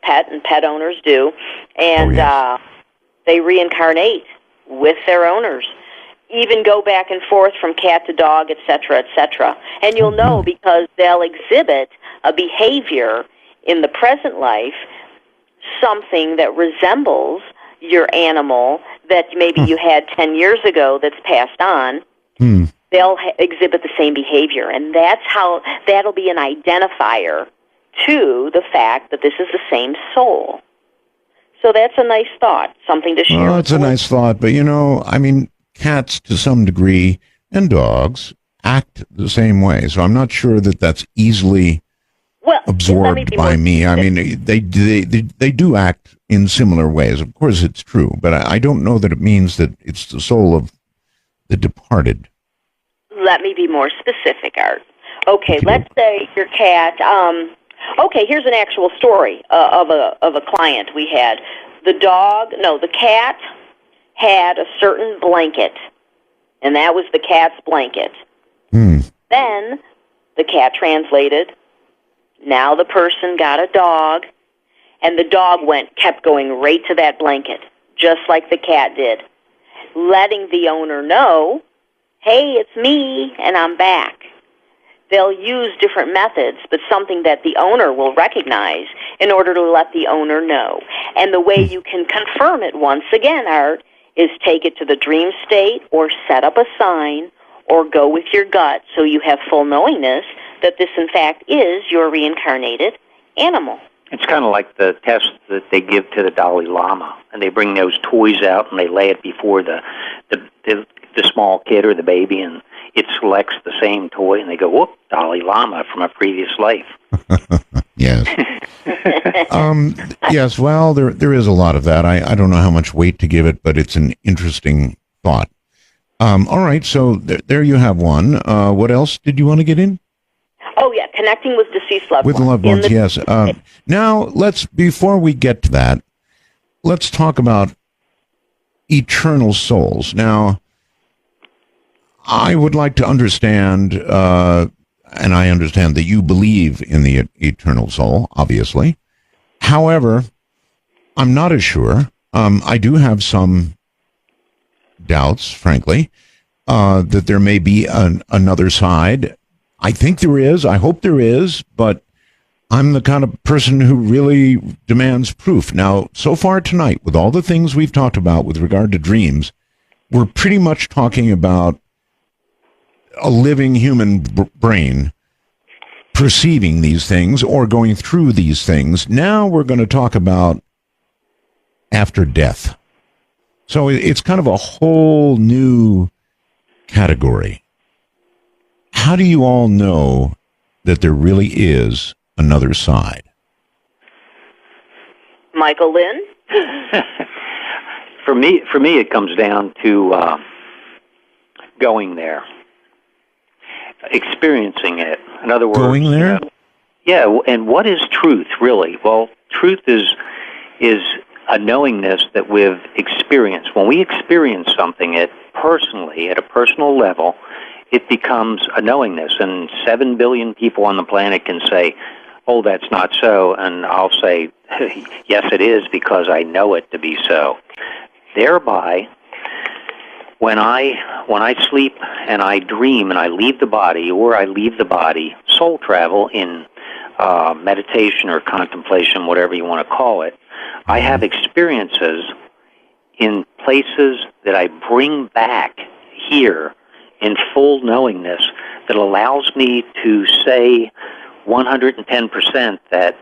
pet and pet owners do, and they reincarnate with their owners, even go back and forth from cat to dog, et cetera, et cetera. And you'll know because they'll exhibit a behavior in the present life, something that resembles your animal that maybe you had 10 years ago that's passed on. They'll exhibit the same behavior, and that'll be an identifier to the fact that this is the same soul. So that's a nice thought, something to share.
Oh, it's a nice thought, but cats to some degree and dogs act the same way, so I'm not sure that that's easily absorbed by me. I mean, they do act in similar ways. Of course, it's true, but I don't know that it means that it's the soul of the departed.
Let me be more specific, Art. Okay, let's say your cat. Here's an actual story of a client we had. The cat had a certain blanket, and that was the cat's blanket. Then the cat translated. Now the person got a dog, and the dog kept going right to that blanket, just like the cat did, letting the owner know, hey, it's me, and I'm back. They'll use different methods, but something that the owner will recognize in order to let the owner know. And the way you can confirm it, once again, Art, is take it to the dream state or set up a sign or go with your gut so you have full knowingness that this, in fact, is your reincarnated animal.
It's kind of like the test that they give to the Dalai Lama, and they bring those toys out and they lay it before the small kid or the baby, and it selects the same toy, and they go, whoop, Dalai Lama from a previous life.
Yes. Yes, well, there is a lot of that. I don't know how much weight to give it, but it's an interesting thought. All right, so there you have one. What else did you want to get in?
Oh, yeah, connecting with deceased loved ones.
With loved ones, yes. Now, before we get to that, let's talk about eternal souls. Now, I would like to understand, and I understand that you believe in the eternal soul, obviously. However, I'm not as sure. I do have some doubts, frankly, that there may be another side. I think there is. I hope there is, but I'm the kind of person who really demands proof. Now, so far tonight, with all the things we've talked about with regard to dreams, we're pretty much talking about a living human brain perceiving these things or going through these things. Now we're going to talk about after death. So it's kind of a whole new category. How do you all know that there really is another side?
Michael Lynn?
For me, it comes down to going there, experiencing it. In other words,
going there.
You know, yeah. And what is truth, really? Well, truth is a knowingness that we've experienced. When we experience something personally, at a personal level, it becomes a knowingness. And 7 billion people on the planet can say, "Oh, that's not so," and I'll say, "Yes, it is, because I know it to be so." Thereby, when I sleep and I dream and I leave the body, or I leave the body, soul travel in meditation or contemplation, whatever you want to call it, I have experiences in places that I bring back here in full knowingness that allows me to say 110% that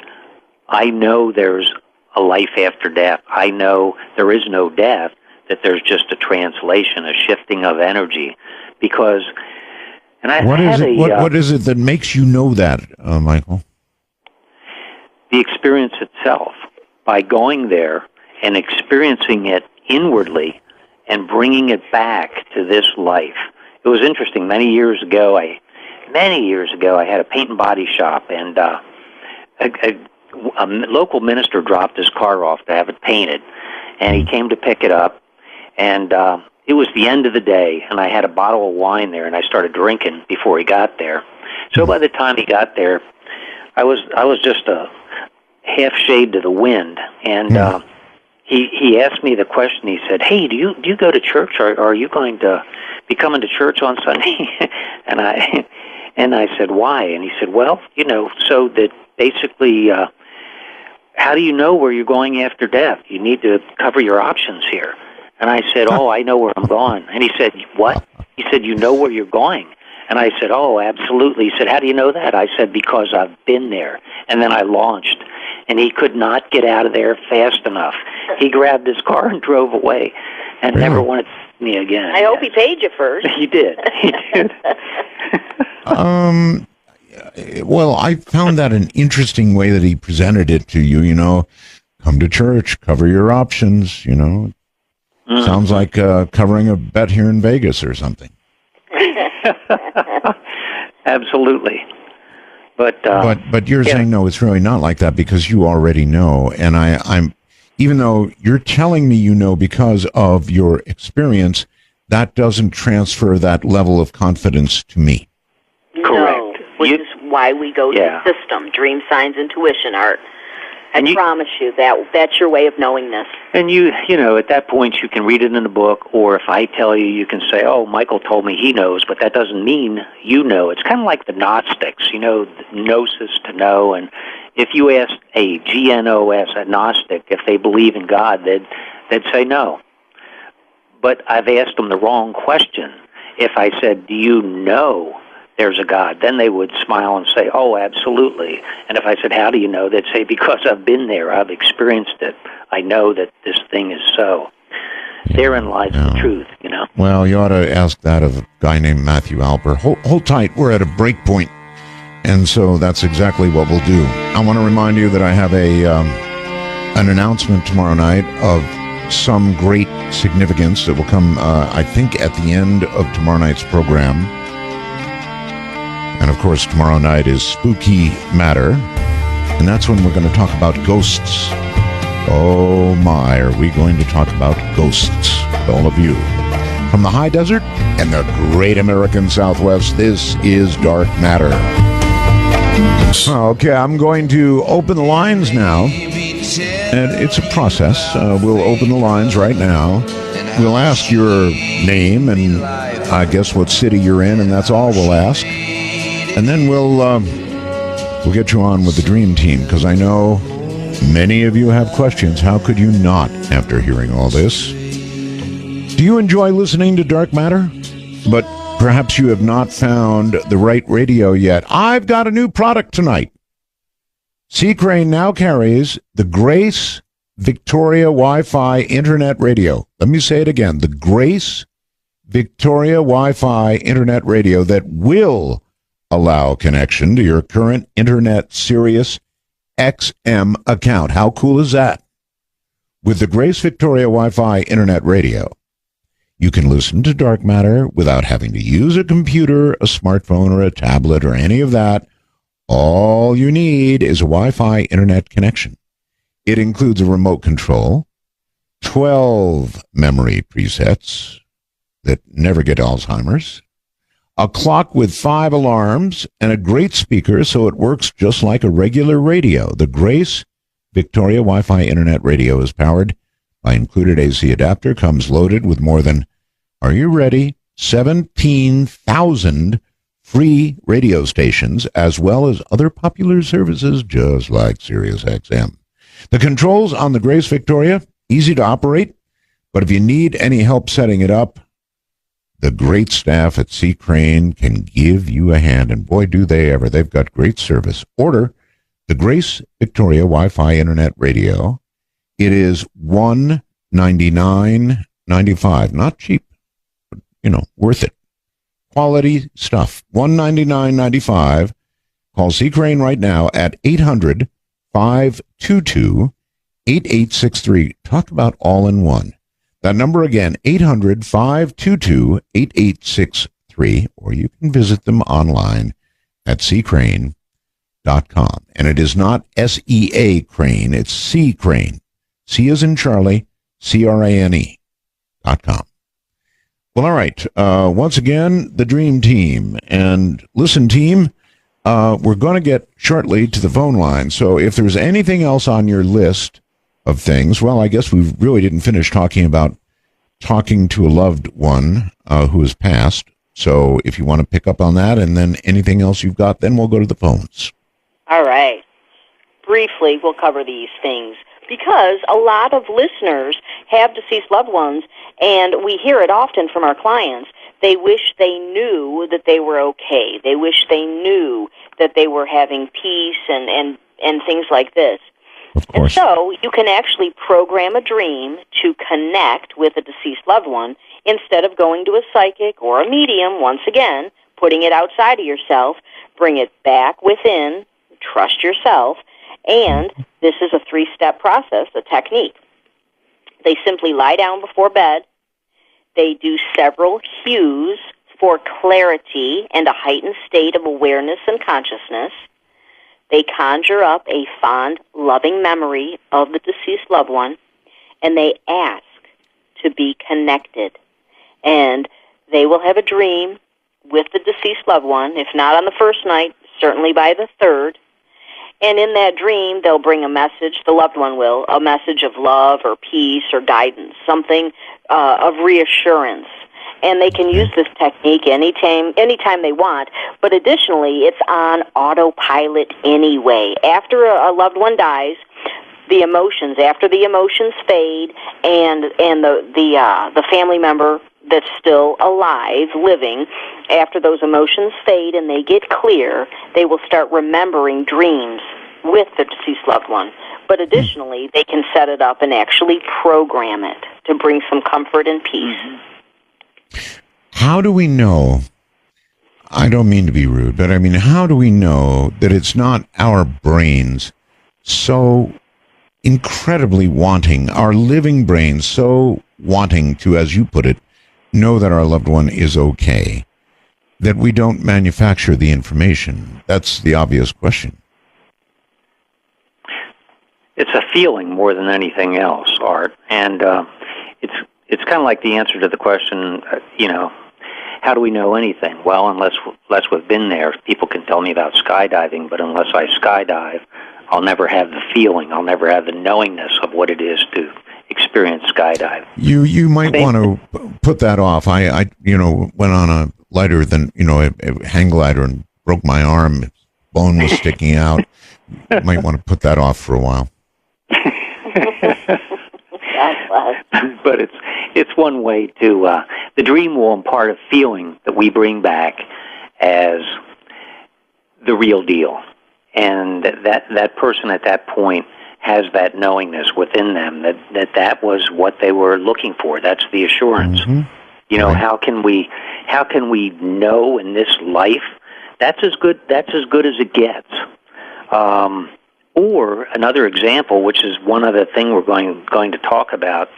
I know there's a life after death. I know there is no death, that there's just a translation, a shifting of energy. Because, and I
what is it that makes you know that, Michael?
The experience itself. By going there and experiencing it inwardly and bringing it back to this life. It was interesting. Many years ago, I had a paint and body shop, and a local minister dropped his car off to have it painted, and he came to pick it up, and it was the end of the day, and I had a bottle of wine there, and I started drinking before he got there. So by the time he got there, I was just a half shade to the wind, and he asked me the question. He said, "Hey, do you go to church? Or are you going to be coming to church on Sunday?" and I said, "Why?" And he said, "Well, so that basically, how do you know where you're going after death? You need to cover your options here." And I said, "Oh, I know where I'm going." And he said, "What?" He said, "You know where you're going?" And I said, "Oh, absolutely." He said, "How do you know that?" I said, "Because I've been there." And then I launched, and he could not get out of there fast enough. He grabbed his car and drove away, and never wanted to see me again.
I hope he paid you first.
He did. He did.
Well, I found that an interesting way that he presented it to you. Come to church, cover your options. Sounds like covering a bet here in Vegas or something.
Absolutely.
But you're saying no, it's really not like that, because you already know, and I'm even though you're telling me because of your experience, that doesn't transfer that level of confidence to me.
Correct.
No, which is why we go to the system, dream, signs, intuition, art. I promise you that's your way of knowing this. And
at that point you can read it in a book, or if I tell you, you can say, "Oh, Michael told me he knows," but that doesn't mean you know. It's kind of like the Gnostics, gnosis, to know. And if you ask a GNOS, a Gnostic, if they believe in God, they'd say no. But I've asked them the wrong question. If I said, "Do you know there's a God?" then they would smile and say, "Oh, absolutely." And if I said, "How do you know?" they'd say, "Because I've been there. I've experienced it. I know that this thing is so." Therein lies the truth,
Well, you ought to ask that of a guy named Matthew Alper. Hold tight. We're at a break point, and so that's exactly what we'll do. I want to remind you that I have an announcement tomorrow night of some great significance that will come, I think, at the end of tomorrow night's program. And, of course, tomorrow night is Spooky Matter, and that's when we're going to talk about ghosts. Oh, my, are we going to talk about ghosts, all of you. From the high desert and the great American Southwest, this is Dark Matter. Okay, I'm going to open the lines now, and it's a process. We'll open the lines right now. We'll ask your name and I guess what city you're in, and that's all we'll ask. And then we'll get you on with the Dream Team, because I know many of you have questions. How could you not after hearing all this? Do you enjoy listening to Dark Matter? But perhaps you have not found the right radio yet. I've got a new product tonight. C. Crane now carries the Grace Victoria Wi-Fi Internet Radio. Let me say it again. The Grace Victoria Wi-Fi Internet Radio that will allow connection to your current Internet Sirius XM account. How cool is that? With the Grace Victoria Wi-Fi Internet Radio, you can listen to Dark Matter without having to use a computer, a smartphone, or a tablet, or any of that. All you need is a Wi-Fi Internet connection. It includes a remote control, 12 memory presets that never get Alzheimer's, a clock with 5 alarms, and a great speaker so it works just like a regular radio. The Grace Victoria Wi-Fi Internet Radio is powered by included AC adapter, comes loaded with more than, are you ready, 17,000 free radio stations, as well as other popular services just like SiriusXM. The controls on the Grace Victoria, easy to operate, but if you need any help setting it up, the great staff at C. Crane can give you a hand, and boy, do they ever. They've got great service. Order the Grace Victoria Wi-Fi Internet Radio. It is $199.95. Not cheap, but, worth it. Quality stuff. $199.95. Call C. Crane right now at 800-522-8863. Talk about all-in-one. That number again, 800-522-8863, or you can visit them online at ccrane.com. And it is not S-E-A Crane, it's C Crane. C as in Charlie, CRANE.com. Well, all right. Once again, the Dream Team. And listen, team, we're going to get shortly to the phone line. So if there's anything else on your list of things, well, I guess we really didn't finish talking about talking to a loved one who has passed. So if you want to pick up on that and then anything else you've got, then we'll go to the phones.
All right. Briefly, we'll cover these things because a lot of listeners have deceased loved ones, and we hear it often from our clients. They wish they knew that they were okay. They wish they knew that they were having peace and things like this.
Of course.
And so you can actually program a dream to connect with a deceased loved one instead of going to a psychic or a medium, once again, putting it outside of yourself, bring it back within, trust yourself, and this is a 3-step process, a technique. They simply lie down before bed. They do several hues for clarity and a heightened state of awareness and consciousness. They conjure up a fond, loving memory of the deceased loved one, and they ask to be connected. And they will have a dream with the deceased loved one, if not on the first night, certainly by the third. And in that dream, they'll bring a message, the loved one will, a message of love or peace or guidance, something of reassurance. And they can use this technique anytime they want. But additionally, it's on autopilot anyway. After a loved one dies, after the emotions fade, and the family member that's still alive, living, after those emotions fade and they get clear, they will start remembering dreams with the deceased loved one. But additionally, they can set it up and actually program it to bring some comfort and peace.
How do we know, I don't mean to be rude, but I mean, how do we know that it's not our brains so incredibly wanting, our living brains so wanting to, as you put it, know that our loved one is okay, that we don't manufacture the information? That's the obvious question.
It's a feeling more than anything else, Art, and it's kind of like the answer to the question, how do we know anything? Well, unless we've been there, people can tell me about skydiving, but unless I skydive, I'll never have the feeling, I'll never have the knowingness of what it is to experience skydiving.
You might want to put that off. I went on a lighter than, a hang glider and broke my arm. Bone was sticking out. You might want to put that off for a while.
But it's one way to, the dream will impart a feeling that we bring back as the real deal. And that person at that point has that knowingness within them that was what they were looking for. That's the assurance. You know, how can we know in this life? That's as good as it gets. Or another example, which is one other thing we're going to talk about,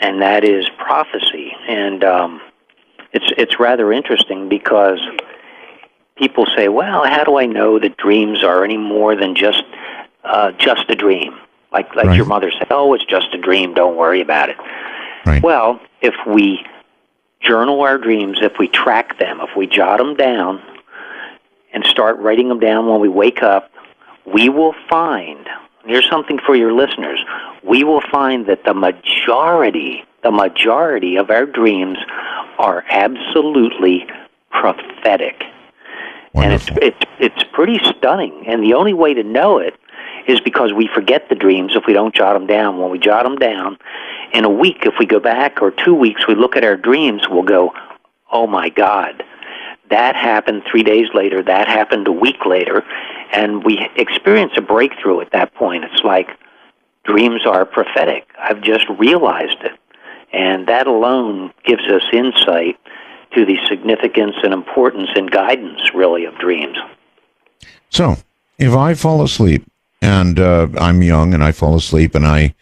and that is prophecy. And it's rather interesting because people say, "Well, how do I know that dreams are any more than just a dream?" Like your mother said, "Oh, it's just a dream. Don't worry about it."
Right.
Well, if we journal our dreams, if we track them, if we jot them down and start writing them down when we wake up, we will find, here's something for your listeners, we will find that the majority of our dreams are absolutely prophetic.
Wonderful.
And it's pretty stunning. And the only way to know it is because we forget the dreams if we don't jot them down. When we jot them down, in a week, if we go back, or 2 weeks, we look at our dreams, we'll go, oh my God, that happened 3 days later, that happened a week later, and we experience a breakthrough at that point. It's like dreams are prophetic. I've just realized it. And that alone gives us insight to the significance and importance and guidance, really, of dreams.
So, if I fall asleep, and I'm young, and I fall asleep, and I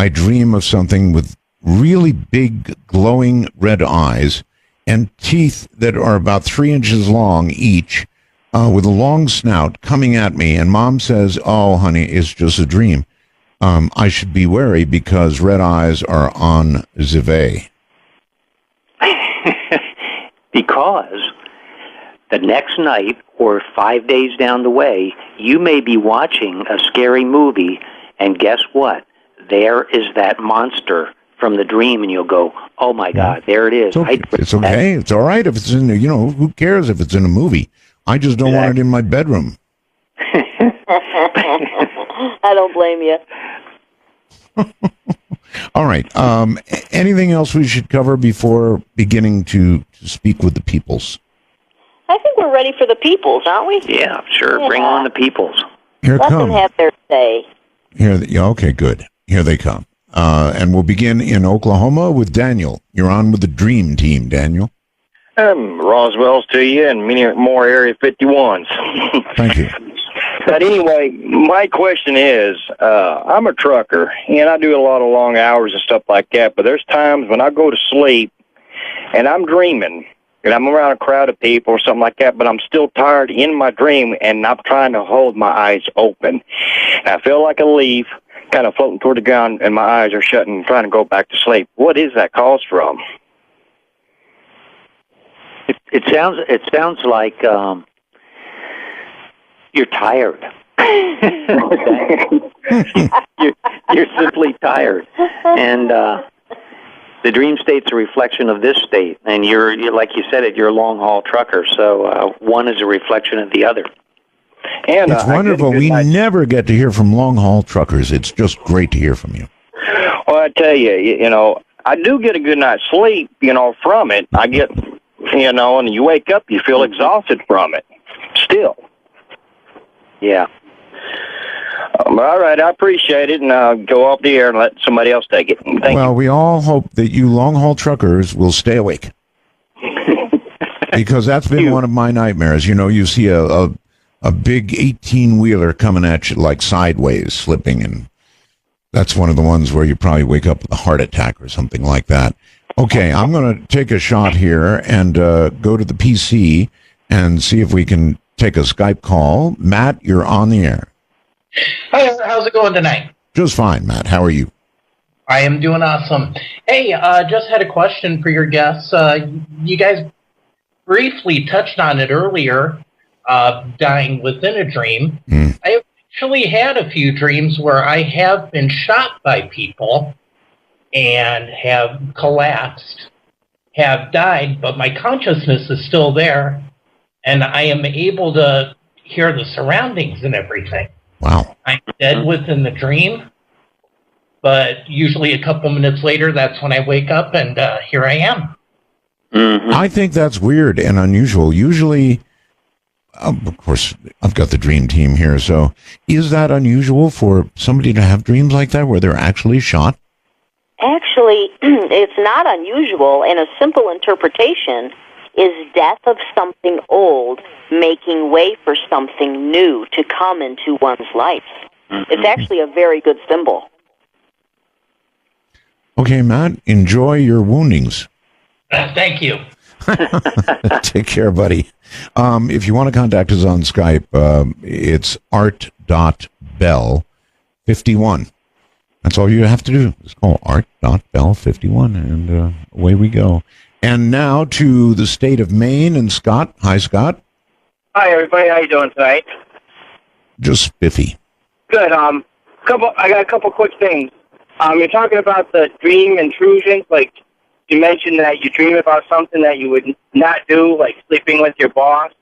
dream of something with really big, glowing red eyes and teeth that are about 3 inches long each, with a long snout coming at me, and Mom says, "Oh, honey, it's just a dream," I should be wary because red eyes are on the way.
Because the next night or 5 days down the way, you may be watching a scary movie, and guess what? There is that monster from the dream, and you'll go, "Oh my God, there it is."
It's okay. It's all right if it's in, who cares if it's in a movie? I just don't want it in my bedroom.
I don't blame you.
All right. Anything else we should cover before beginning to speak with the peoples?
I think we're ready for the peoples, aren't we?
Yeah, sure. Yeah. Bring on the peoples.
Here
Let
come.
them have their say.
Okay, good. Here they come. And we'll begin in Oklahoma with Daniel. You're on with the Dream Team, Daniel.
Roswell's to you and many more Area 51s.
Thank you.
But anyway, my question is, I'm a trucker, and I do a lot of long hours and stuff like that, but there's times when I go to sleep, and I'm dreaming, and I'm around a crowd of people or something like that, but I'm still tired in my dream, and I'm trying to hold my eyes open. And I feel like a leaf kind of floating toward the ground, and my eyes are shut and trying to go back to sleep. What is that caused from?
It sounds like you're tired. you're simply tired, and the dream state's a reflection of this state. And you're like you said it. You're a long haul trucker, so one is a reflection of the other.
And
it's wonderful. We never get to hear from long haul truckers. It's just great to hear from you.
Well, I tell you, I do get a good night's sleep, from it. I get, and you wake up, you feel exhausted from it. Still.
Yeah.
All right, I appreciate it, and I'll go off the air and let somebody else take it. Thank you.
We all hope that you long-haul truckers will stay awake. Because that's been one of my nightmares. You see a big 18-wheeler coming at you like sideways, slipping, and that's one of the ones where you probably wake up with a heart attack or something like that. Okay, I'm going to take a shot here and go to the PC and see if we can take a Skype call. Matt, you're on the air.
Hi, how's it going tonight?
Just fine, Matt. How are you?
I am doing awesome. Hey, just had a question for your guests. You guys briefly touched on it earlier, dying within a dream. I actually had a few dreams where I have been shot by people and have collapsed, have died, but my consciousness is still there, and I am able to hear the surroundings and everything.
Wow.
I'm dead within the dream, but usually a couple minutes later, that's when I wake up, and here I am.
I think that's weird and unusual. Usually, Of course, I've got the dream team here. So is that unusual for somebody to have dreams like that where they're actually shot?
Actually, it's not unusual, and a simple interpretation is death of something old making way for something new to come into one's life. It's actually a very good symbol.
Okay, Matt, enjoy your woundings.
Thank you.
Take care, buddy. If you want to contact us on Skype, it's art.bell51. That's all you have to do. It's called art.bell51, and away we go. And now to the state of Maine and Scott. Hi, Scott.
Hi, everybody. How you doing tonight?
Just spiffy.
Good. I got a couple quick things. You're talking about the dream intrusions. Like, you mentioned that you dream about something that you would not do, like sleeping with your boss.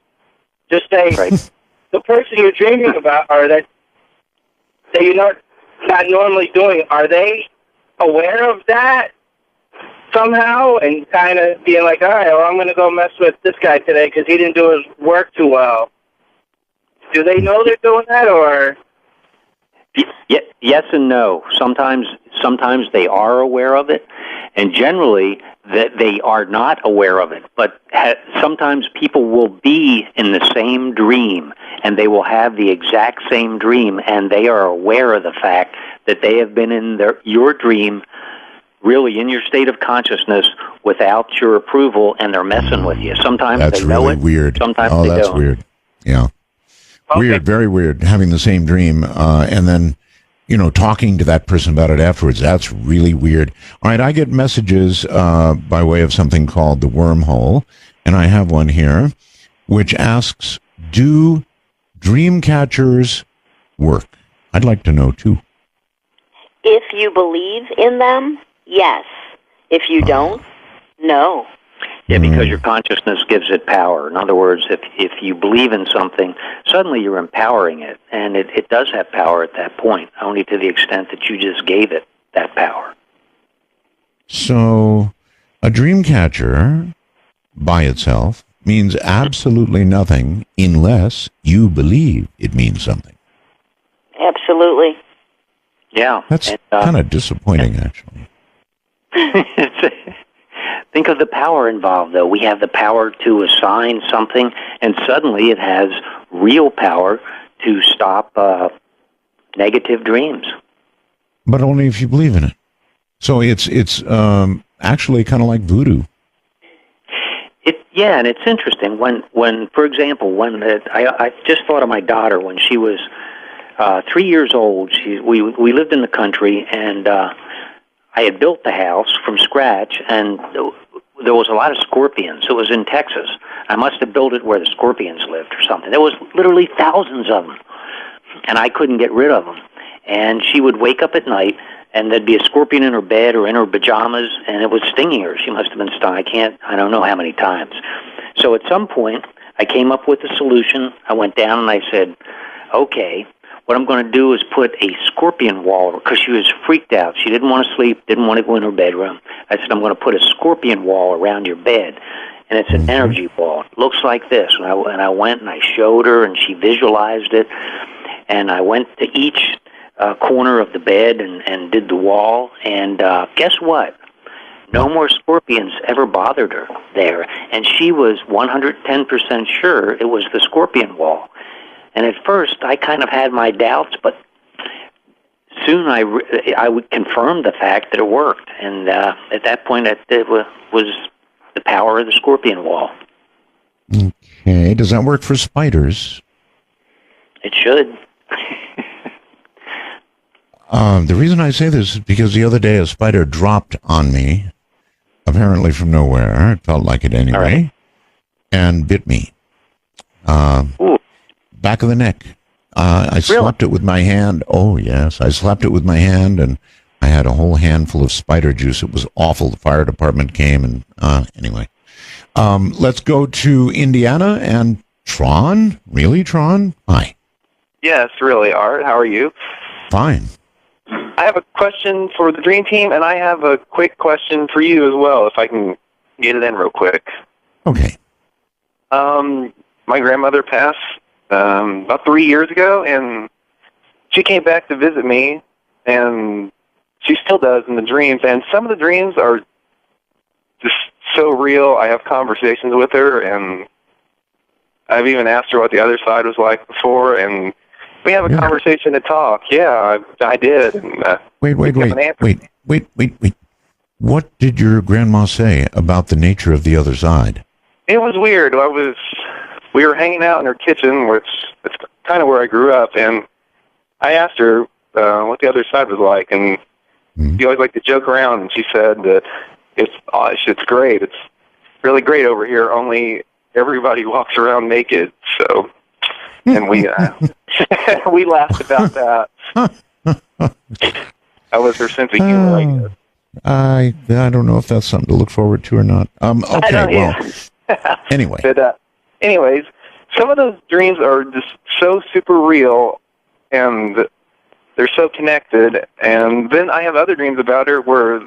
Just say, the person you're dreaming about, or that you're not normally doing, are they aware of that somehow and kind of being like, all right, well, I'm going to go mess with this guy today because he didn't do his work too well? Do they know they're doing that, or?
Yes and no. Sometimes they are aware of it, and generally that they are not aware of it. But sometimes people will be in the same dream, and they will have the exact same dream, and they are aware of the fact that they have been in your dream, really in your state of consciousness, without your approval, and they're messing with you. Sometimes
that's
they know
really
it.
Weird.
Sometimes
they
don't.
Weird. Yeah.
Okay.
Weird, very weird, having the same dream, and then, talking to that person about it afterwards. That's really weird. All right, I get messages by way of something called the wormhole, and I have one here, which asks, do dream catchers work? I'd like to know, too.
If you believe in them, yes. If you don't, no.
Yeah, because your consciousness gives it power. In other words, if you believe in something, suddenly you're empowering it, and it does have power at that point, only to the extent that you just gave it that power.
So, a dream catcher, by itself, means absolutely nothing unless you believe it means something.
Absolutely.
Yeah.
That's kind of disappointing, actually.
Think of the power involved, though. We have the power to assign something, and suddenly it has real power to stop negative dreams.
But only if you believe in it. So it's actually kind of like voodoo.
Yeah, and it's interesting. When for example, I just thought of my daughter when she was 3 years old. We lived in the country, and I had built the house from scratch, and there was a lot of scorpions. It was in Texas. I must have built it where the scorpions lived or something. There was literally thousands of them, and I couldn't get rid of them. And she would wake up at night, and there'd be a scorpion in her bed or in her pajamas, and it was stinging her. She must have been stung. I don't know how many times. So at some point, I came up with a solution. I went down and I said, okay, what I'm going to do is put a scorpion wall, because she was freaked out. She didn't want to sleep, didn't want to go in her bedroom. I said, I'm going to put a scorpion wall around your bed, and it's an energy wall. It looks like this. And I went and I showed her, and she visualized it. And I went to each corner of the bed and did the wall. And guess what? No more scorpions ever bothered her there. And she was 110% sure it was the scorpion wall. And at first, I kind of had my doubts, but soon I would confirm the fact that it worked. And at that point, it was the power of the scorpion wall.
Okay. Does that work for spiders?
It should.
The reason I say this is because the other day a spider dropped on me, apparently from nowhere. It felt like it anyway,
right.
And bit me. Back of the neck. I slapped it with my hand. Oh, yes. I slapped it with my hand, and I had a whole handful of spider juice. It was awful. The fire department came, and anyway. Let's go to Indiana and Tron. Really, Tron? Hi.
Yes, really, Art. How are you?
Fine.
I have a question for the Dream Team, and I have a quick question for you as well, if I can get it in real quick.
Okay.
my grandmother passed about 3 years ago, and she came back to visit me, and she still does in the dreams. And some of the dreams are just so real. I have conversations with her, and I've even asked her what the other side was like before, and we have a conversation to talk. Yeah, I did. And,
Wait. What did your grandma say about the nature of the other side?
It was weird. We were hanging out in her kitchen, which is kind of where I grew up, and I asked her what the other side was like, and she always liked to joke around, and she said that it's great. It's really great over here, only everybody walks around naked, so... And we we laughed about that. That was her sense of humor, I guess.
I don't know if that's something to look forward to or not. Okay, anyway.
But, anyways, some of those dreams are just so super real, and they're so connected. And then I have other dreams about her where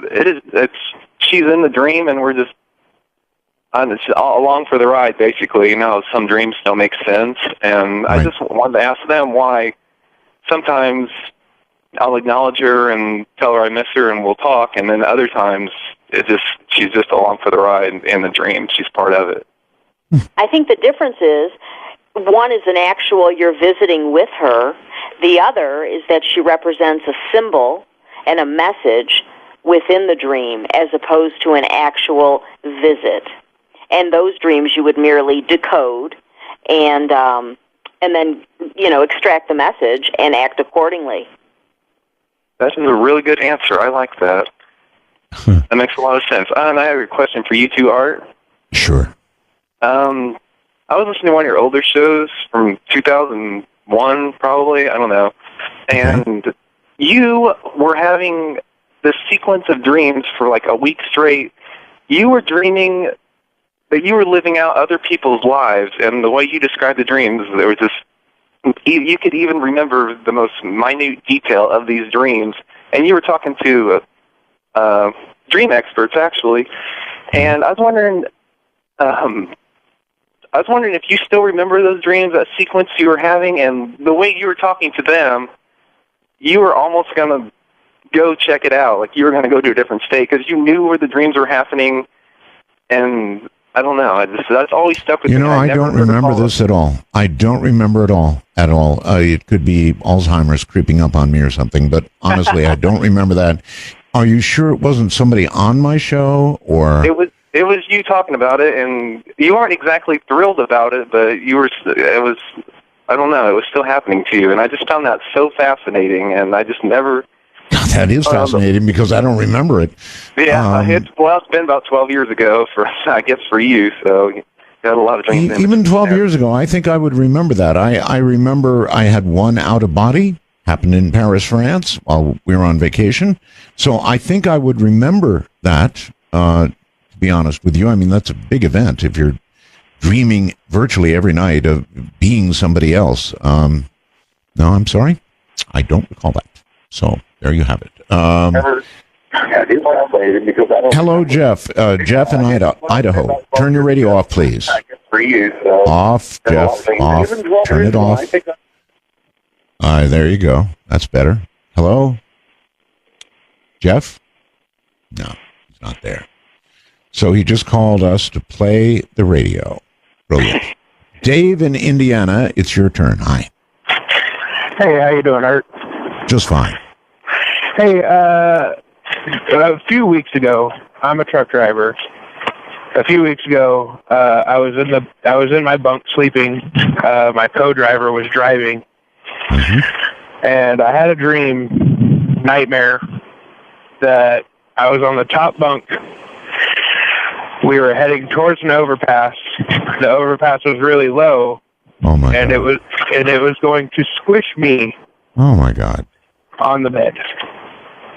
she's in the dream, and we're just along for the ride, basically. You know, some dreams don't make sense, and I just wanted to ask them why sometimes I'll acknowledge her and tell her I miss her and we'll talk, and then other times she's just along for the ride in the dream. She's part of it.
I think the difference is, one is an actual you're visiting with her. The other is that she represents a symbol and a message within the dream as opposed to an actual visit. And those dreams you would merely decode and then, extract the message and act accordingly.
That's a really good answer. I like that. That makes a lot of sense. And I have a question for you too, Art.
Sure.
I was listening to one of your older shows from 2001, probably. I don't know. And you were having this sequence of dreams for like a week straight. You were dreaming that you were living out other people's lives, and the way you described the dreams, there was this, you could even remember the most minute detail of these dreams, and you were talking to dream experts, actually, and I was wondering if you still remember those dreams, that sequence you were having, and the way you were talking to them, you were almost going to go check it out, like you were going to go to a different state, because you knew where the dreams were happening, and I don't know. That's always stuck with me.
I don't remember this at all. I don't remember it all. At all. It could be Alzheimer's creeping up on me or something, but honestly, I don't remember that. Are you sure it wasn't somebody on my show, or?
It was you talking about it, and you aren't exactly thrilled about it, but I don't know, it was still happening to you, and I just found that so fascinating, and I just never...
God, that is fascinating because I don't remember it.
Yeah, it's been about 12 years ago, for you, so you had a lot of things.
Even 12 years ago, I think I would remember that. I remember I had one out-of-body, happened in Paris, France, while we were on vacation, so I think I would remember that, to be honest with you. I mean, that's a big event if you're dreaming virtually every night of being somebody else. No, I'm sorry, I don't recall that, so... There you have it. Hello, Jeff. Jeff in Idaho. Turn your radio off, please. Off, Jeff. Off. Turn it off. There you go. That's better. Hello? Jeff? No, he's not there. So he just called us to play the radio. Brilliant. Dave in Indiana, it's your turn. Hi.
Hey, how you doing, Art?
Just fine.
Hey, a few weeks ago, I'm a truck driver. A few weeks ago, I was in my bunk sleeping. My co-driver was driving, and I had a nightmare, that I was on the top bunk. We were heading towards an overpass. The overpass was really low.
Oh my God.
It was going to squish me.
Oh my God.
On the bed.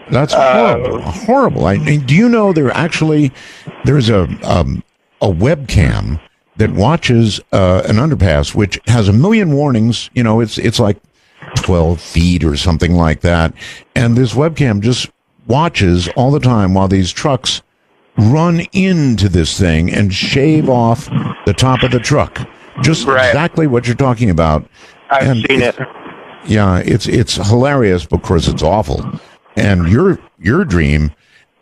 That's horrible. Horrible. I mean, do you know there's a webcam that watches an underpass which has a million warnings. You know, it's like 12 feet or something like that, and this webcam just watches all the time while these trucks run into this thing and shave off the top of the truck just exactly what you're talking about.
I've seen it.
Yeah, it's hilarious, but of course it's awful. And your dream,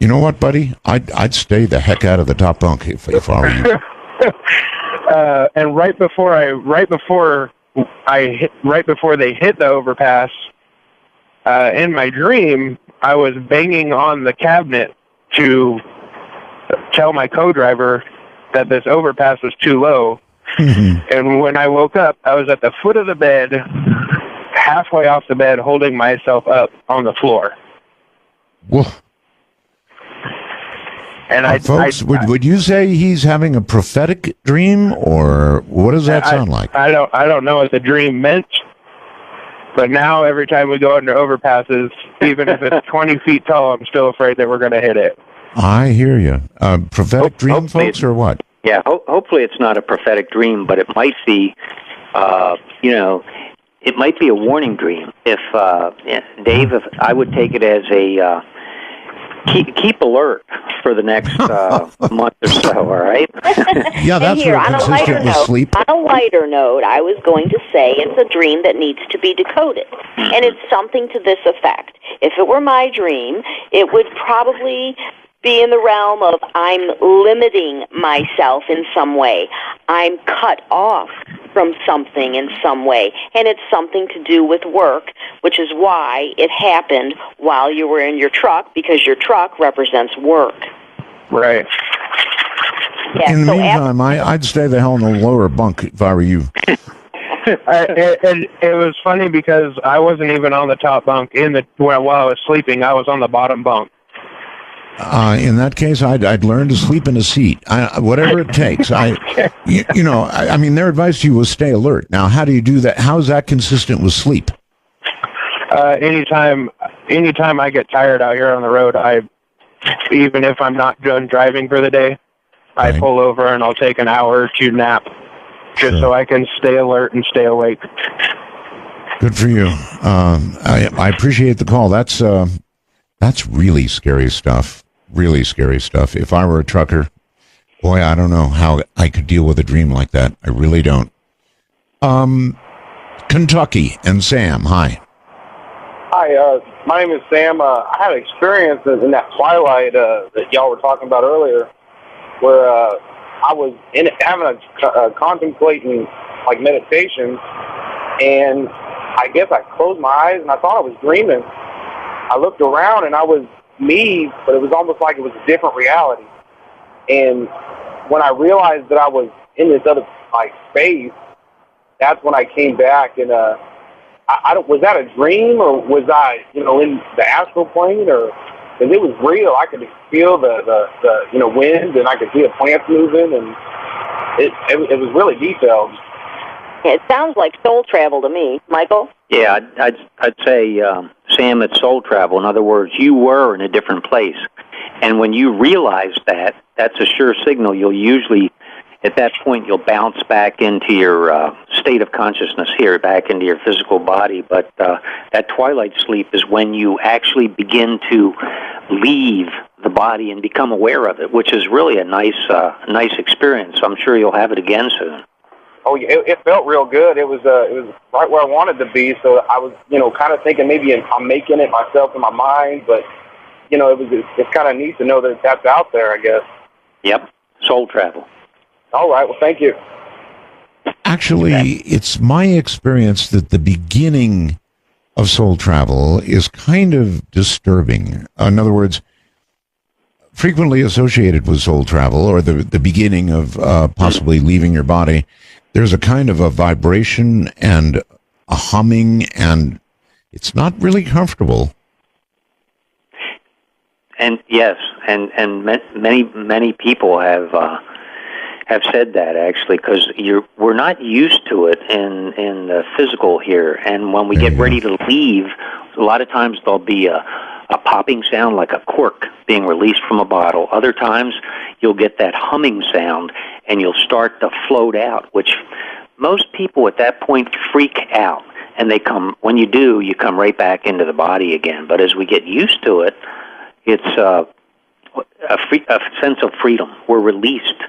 you know what, buddy? I'd stay the heck out of the top bunk if I were you.
And right before they hit the overpass, in my dream, I was banging on the cabinet to tell my co-driver that this overpass was too low. And when I woke up, I was at the foot of the bed, halfway off the bed, holding myself up on the floor.
Well,
and
folks, would you say he's having a prophetic dream, or what does that sound like?
I don't know what the dream meant, but now every time we go under overpasses, even if it's 20 feet tall, I'm still afraid that we're going to hit it.
I hear you. Prophetic dream, folks, or what?
Yeah, hopefully it's not a prophetic dream, but it might be, it might be a warning dream. If Dave, if I would take it as a keep alert for the next month or so. All right.
Yeah, that's
here,
real consistent with sleep.
On a lighter note, I was going to say it's a dream that needs to be decoded, and it's something to this effect. If it were my dream, it would probably be in the realm of I'm limiting myself in some way. I'm cut off from something in some way, and it's something to do with work, which is why it happened while you were in your truck, because your truck represents work.
Right.
Yeah,
in the meantime, I'd stay the hell in the lower bunk if I were you.
And it was funny because I wasn't even on the top bunk while I was sleeping. I was on the bottom bunk.
In that case, I'd learn to sleep in a seat, whatever it takes. I mean, their advice to you was stay alert. Now, how do you do that? How is that consistent with sleep?
Anytime I get tired out here on the road, even if I'm not done driving for the day, I pull over and I'll take an hour or two nap, just so I can stay alert and stay awake.
Good for you. I appreciate the call. That's really scary stuff. Really scary stuff. If I were a trucker, boy, I don't know how I could deal with a dream like that. I really don't. Kentucky and Sam, hi.
Hi, my name is Sam. I had experiences in that twilight that y'all were talking about earlier, where I was having a contemplating like meditation, and I guess I closed my eyes and I thought I was dreaming. I looked around and I was me, but it was almost like it was a different reality. And when I realized that I was in this other space, that's when I came back. And I don't, was that a dream, or was I in the astral plane, or because it was real? I could feel the wind, and I could see the plants moving, and it was really detailed.
It sounds like soul travel to me, Michael.
Yeah, I'd say, Sam, it's soul travel. In other words, you were in a different place. And when you realize that, that's a sure signal. You'll usually, at that point, you'll bounce back into your state of consciousness here, back into your physical body. But that twilight sleep is when you actually begin to leave the body and become aware of it, which is really a nice experience. I'm sure you'll have it again soon.
Oh, yeah, it felt real good. It was right where I wanted to be. So I was, kind of thinking maybe I'm making it myself in my mind, but it's kind of neat to know that that's out there, I guess.
Yep, soul travel.
All right, well, thank you.
Actually, it's my experience that the beginning of soul travel is kind of disturbing. In other words, frequently associated with soul travel, or the beginning of possibly leaving your body, there's a kind of a vibration and a humming, and it's not really comfortable.
And yes, and many people have said that, actually, because we're not used to it in the physical here, and when we get ready to leave, a lot of times there'll be a popping sound like a cork being released from a bottle. Other times you'll get that humming sound and you'll start to float out, which most people at that point freak out. And when you do, you come right back into the body again. But as we get used to it, it's a sense of freedom. We're released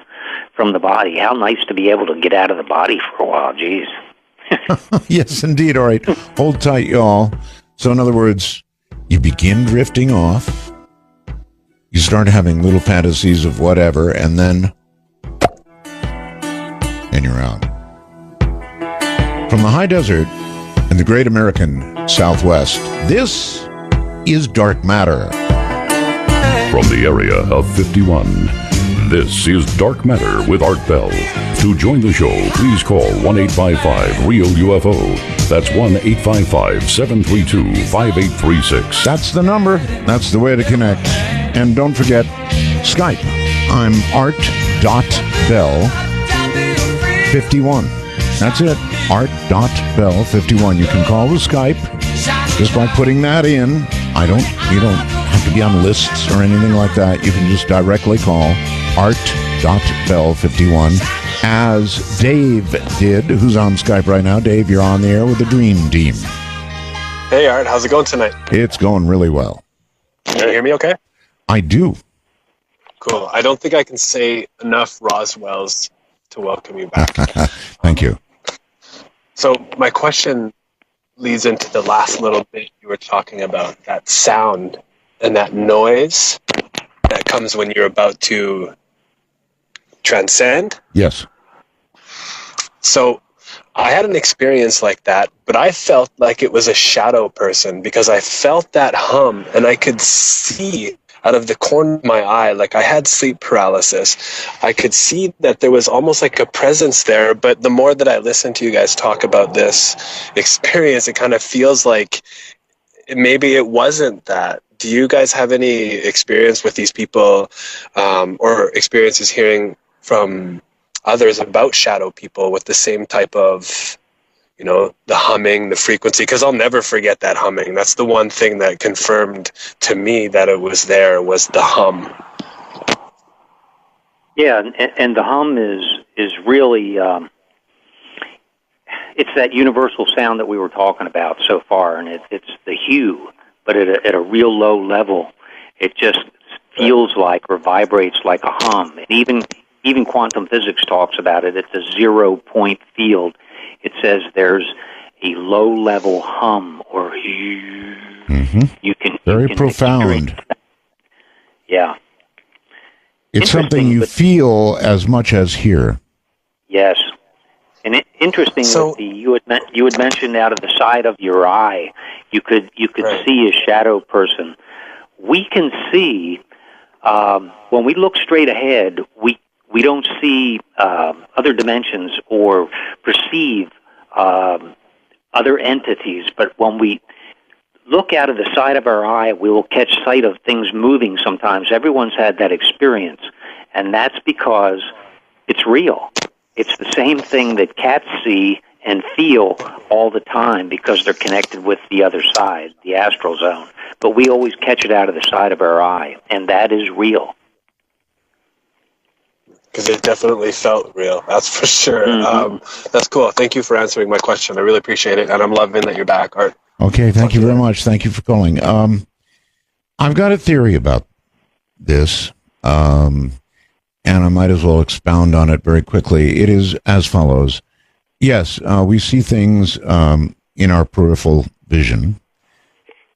from the body. How nice to be able to get out of the body for a while. Geez.
Yes, indeed. All right. Hold tight, y'all. So, in other words, you begin drifting off. You start having little fantasies of whatever, and then you're out. From the high desert in the great American Southwest, this is Dark Matter.
From the area of 51, this is Dark Matter with Art Bell. To join the show, please call 1-855-REAL-UFO. That's 1-855-732-5836.
That's the number. That's the way to connect. And don't forget Skype. I'm art.bell51. That's it. Art.bell51. You can call the Skype just by putting that in. You don't have to be on lists or anything like that. You can just directly call art.bell51, as Dave did, who's on Skype right now. Dave, you're on the air with the Dream Team.
Hey, Art. How's it going tonight?
It's going really well.
Can you hear me okay?
I do.
Cool. I don't think I can say enough Roswells to welcome you back.
Thank you.
So my question leads into the last little bit you were talking about, that sound and that noise that comes when you're about to transcend.
Yes.
So I had an experience like that, but I felt like it was a shadow person because I felt that hum and I could see out of the corner of my eye, like I had sleep paralysis. I could see that there was almost like a presence there, but the more that I listen to you guys talk about this experience, it kind of feels like maybe it wasn't that. Do you guys have any experience with these people or experiences hearing from others about shadow people with the same type of, the humming, the frequency? Because I'll never forget that humming. That's the one thing that confirmed to me that it was there, was the hum.
Yeah, and the hum is really, it's that universal sound that we were talking about so far, and it's the hue, but at a real low level, it just feels like or vibrates like a hum. And even quantum physics talks about it. It's a 0-point field. It says there's a low-level hum or you can
very profound.
Yeah,
it's something you feel as much as hear.
Yes, and interesting. So, you had mentioned out of the side of your eye, you could see a shadow person. We can see when we look straight ahead. We don't see other dimensions or perceive other entities, but when we look out of the side of our eye, we will catch sight of things moving sometimes. Everyone's had that experience, and that's because it's real. It's the same thing that cats see and feel all the time because they're connected with the other side, the astral zone. But we always catch it out of the side of our eye, and that is real.
Because it definitely felt real, that's for sure.
Mm-hmm.
That's cool. Thank you for answering my question. I really appreciate it, and I'm loving that you're back, Art.
Okay, thank you very much. Thank you for calling. I've got a theory about this, and I might as well expound on it very quickly. It is as follows. Yes, we see things in our peripheral vision,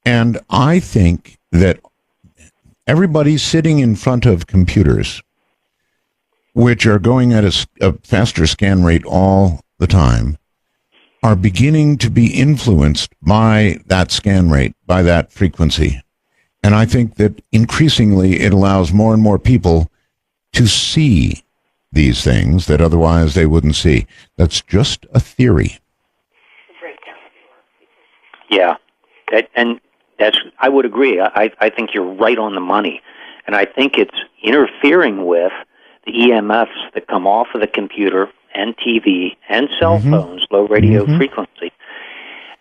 and I think that everybody sitting in front of computers, which are going at a faster scan rate all the time, are beginning to be influenced by that scan rate, by that frequency. And I think that increasingly it allows more and more people to see these things that otherwise they wouldn't see. That's just a theory.
Yeah, I would agree. I think you're right on the money. And I think it's interfering with the EMFs that come off of the computer and TV and cell phones, low radio frequency,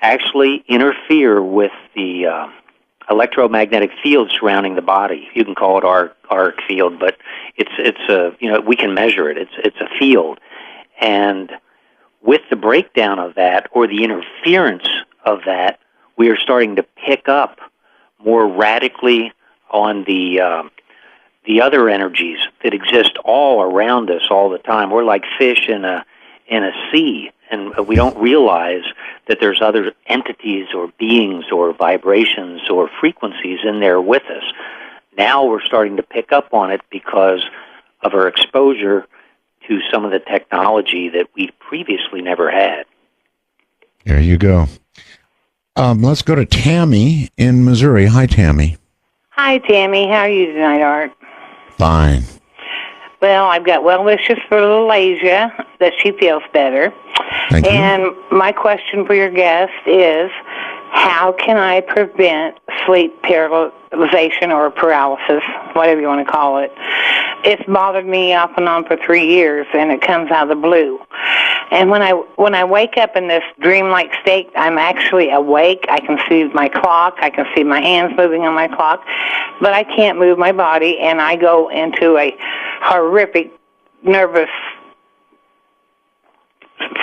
actually interfere with the electromagnetic field surrounding the body. You can call it arc field, but it's a, we can measure it. It's a field. And with the breakdown of that, or the interference of that, we are starting to pick up more radically on the the other energies that exist all around us all the time. We're like fish in a sea, and we don't realize that there's other entities or beings or vibrations or frequencies in there with us. Now we're starting to pick up on it because of our exposure to some of the technology that we previously never had.
There you go. Let's go to Tammy in Missouri. Hi, Tammy.
Hi, Tammy. How are you tonight, Art?
Fine.
Well, I've got well wishes for little Asia, that she feels better.
Thank you.
And my question for your guest is, how can I prevent sleep paralyzation or paralysis, whatever you want to call it? It's bothered me off and on for 3 years, and it comes out of the blue. And when I wake up in this dreamlike state, I'm actually awake. I can see my clock. I can see my hands moving on my clock, but I can't move my body, and I go into a horrific nervous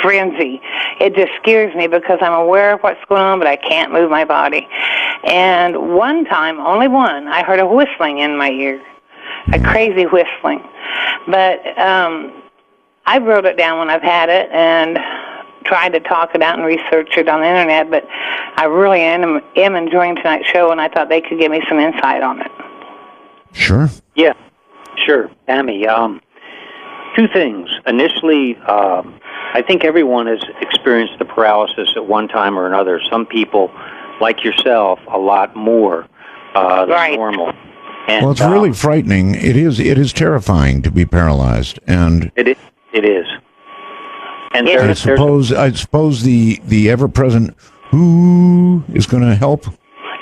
frenzy. It just scares me because I'm aware of what's going on, but I can't move my body. And one time, only one, I heard a whistling in my ear, a crazy whistling. But I wrote it down when I've had it and tried to talk it out and research it on the internet, but I really am enjoying tonight's show, and I thought they could give me some insight on it.
Sure.
Yeah, sure. Tammy, two things. Initially, I think everyone has experienced the paralysis at one time or another. Some people, like yourself, a lot more than normal. And,
well, it's really frightening. It is terrifying to be paralyzed, and
it is. And
I suppose the ever-present who is going to help.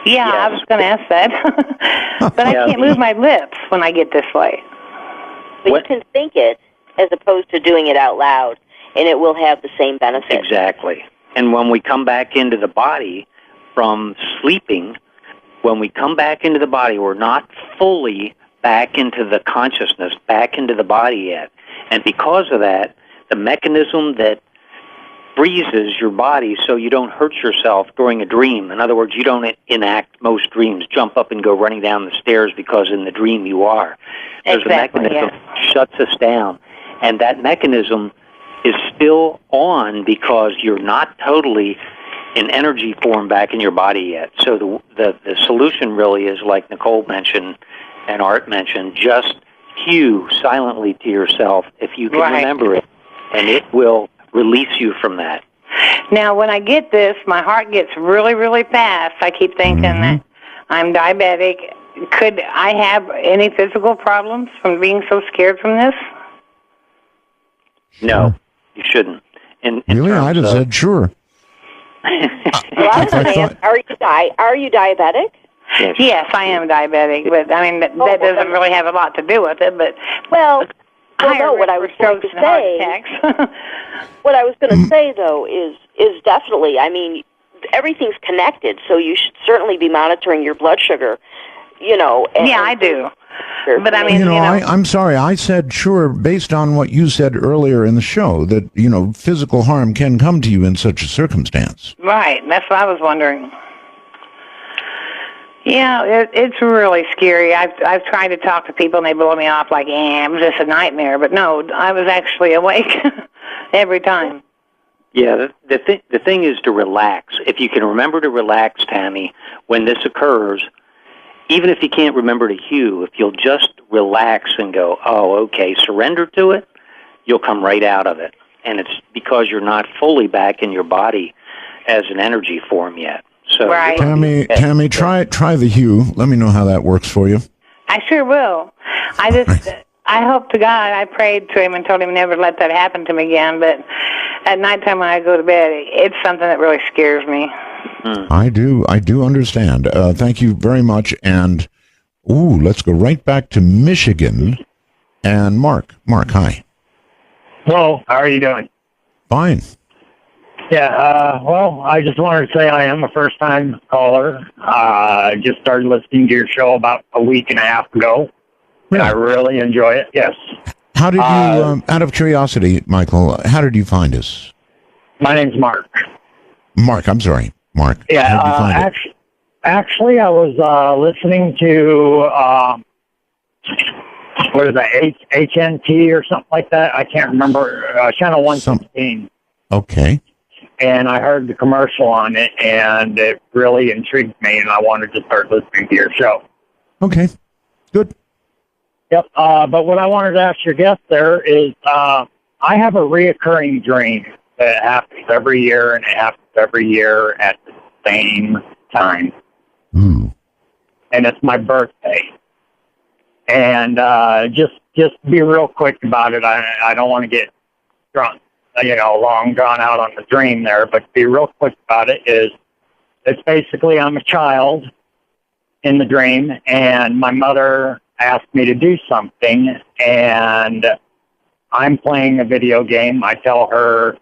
Yeah, I was going to ask that, but I can't move my lips when I get this way.
But you can think it as opposed to doing it out loud, and it will have the same benefit.
Exactly. And when we come back into the body from sleeping, when we come back into the body, we're not fully back into the consciousness, back into the body yet. And because of that, the mechanism that freezes your body so you don't hurt yourself during a dream. In other words, you don't enact most dreams, jump up and go running down the stairs because in the dream you are. There's a mechanism that shuts us down. And that mechanism is still on because you're not totally in energy form back in your body yet. So the solution really is, like Nicole mentioned and Art mentioned, just cue silently to yourself if you can remember it, and it will release you from that.
Now, when I get this, my heart gets really, really fast. I keep thinking that I'm diabetic. Could I have any physical problems from being so scared from this?
No, you shouldn't.
Really? I'd have said sure.
Well, I was going to ask, are you diabetic?
Yes, I am diabetic, but I mean that doesn't really have a lot to do with it. But
no, what I was going to say, what I was going to say though is definitely. I mean, everything's connected, so you should certainly be monitoring your blood sugar. You know.
Yeah, I do. But I mean,
I'm sorry. I said sure based on what you said earlier in the show that physical harm can come to you in such a circumstance.
Right. That's what I was wondering. Yeah, it's really scary. I've tried to talk to people and they blow me off like, it was just a nightmare. But no, I was actually awake every time.
Yeah, the thing is to relax. If you can remember to relax, Tammy, when this occurs, even if you can't remember to cue, if you'll just relax and go, oh, okay, surrender to it, you'll come right out of it. And it's because you're not fully back in your body as an energy form yet. So
Tammy, try the hue. Let me know how that works for you.
I sure will. I hope to God, I prayed to him and told him never to let that happen to me again. But at nighttime when I go to bed, it's something that really scares me.
I do understand. Thank you very much. And let's go right back to Michigan. And Mark, hi.
Hello. How are you doing?
Fine.
Yeah, well, I just wanted to say I am a first-time caller. I just started listening to your show about a week and a half ago. And I really enjoy it, yes.
How did you, out of curiosity, Michael, how did you find us?
My name's Mark.
Mark, I'm sorry. Mark.
Yeah,
how did you find it?
Actually, I was listening to what is that, HNT or something like that? I can't remember. Channel 116.
Okay.
And I heard the commercial on it, and it really intrigued me, and I wanted to start listening to your show.
Okay. Good.
Yep. But what I wanted to ask your guest there is, I have a reoccurring dream that happens every year, and it happens every year at the same time.
Ooh.
And it's my birthday. And just be real quick about it. I don't want to get drunk, long drawn out on the dream there, but to be real quick about it is, it's basically I'm a child in the dream, and my mother asked me to do something, and I'm playing a video game. I tell her,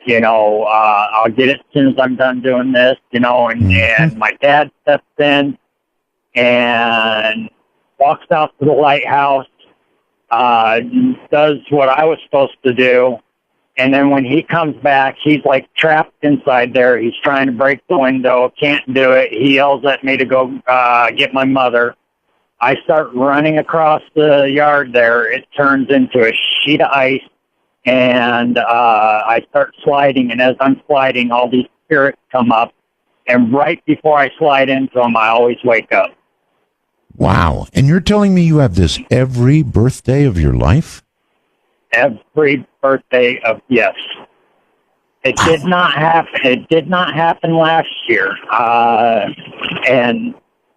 I'll get it as soon as I'm done doing this, and my dad steps in and walks out to the lighthouse, does what I was supposed to do, and then when he comes back, he's like trapped inside there. He's trying to break the window, can't do it. He yells at me to go get my mother. I start running across the yard there. It turns into a sheet of ice, and I start sliding, and as I'm sliding, all these spirits come up, and right before I slide into them, I always wake up.
Wow. And you're telling me you have this every birthday of your life?
Every birthday of, yes. It did not happen. It did not happen last year. And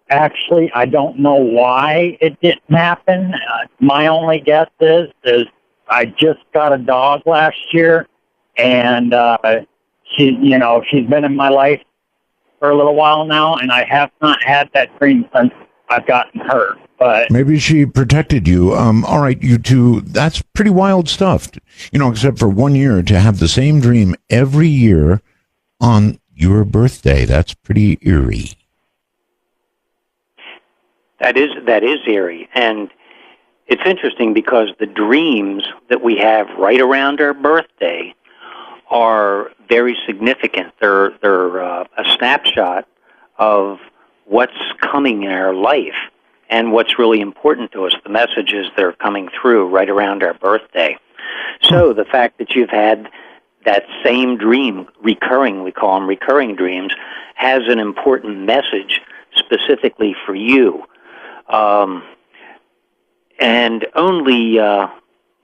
actually, I don't know why it didn't happen. My only guess is I just got a dog last year, and she's been in my life for a little while now, and I have not had that dream since I've gotten her. But
maybe she protected you. All right, you two, that's pretty wild stuff. Except for 1 year, to have the same dream every year on your birthday. That's pretty eerie.
That is eerie. And it's interesting because the dreams that we have right around our birthday are very significant. They're a snapshot of what's coming in our life and what's really important to us, the messages that are coming through right around our birthday. So the fact that you've had that same dream recurring, we call them recurring dreams, has an important message specifically for you. And only,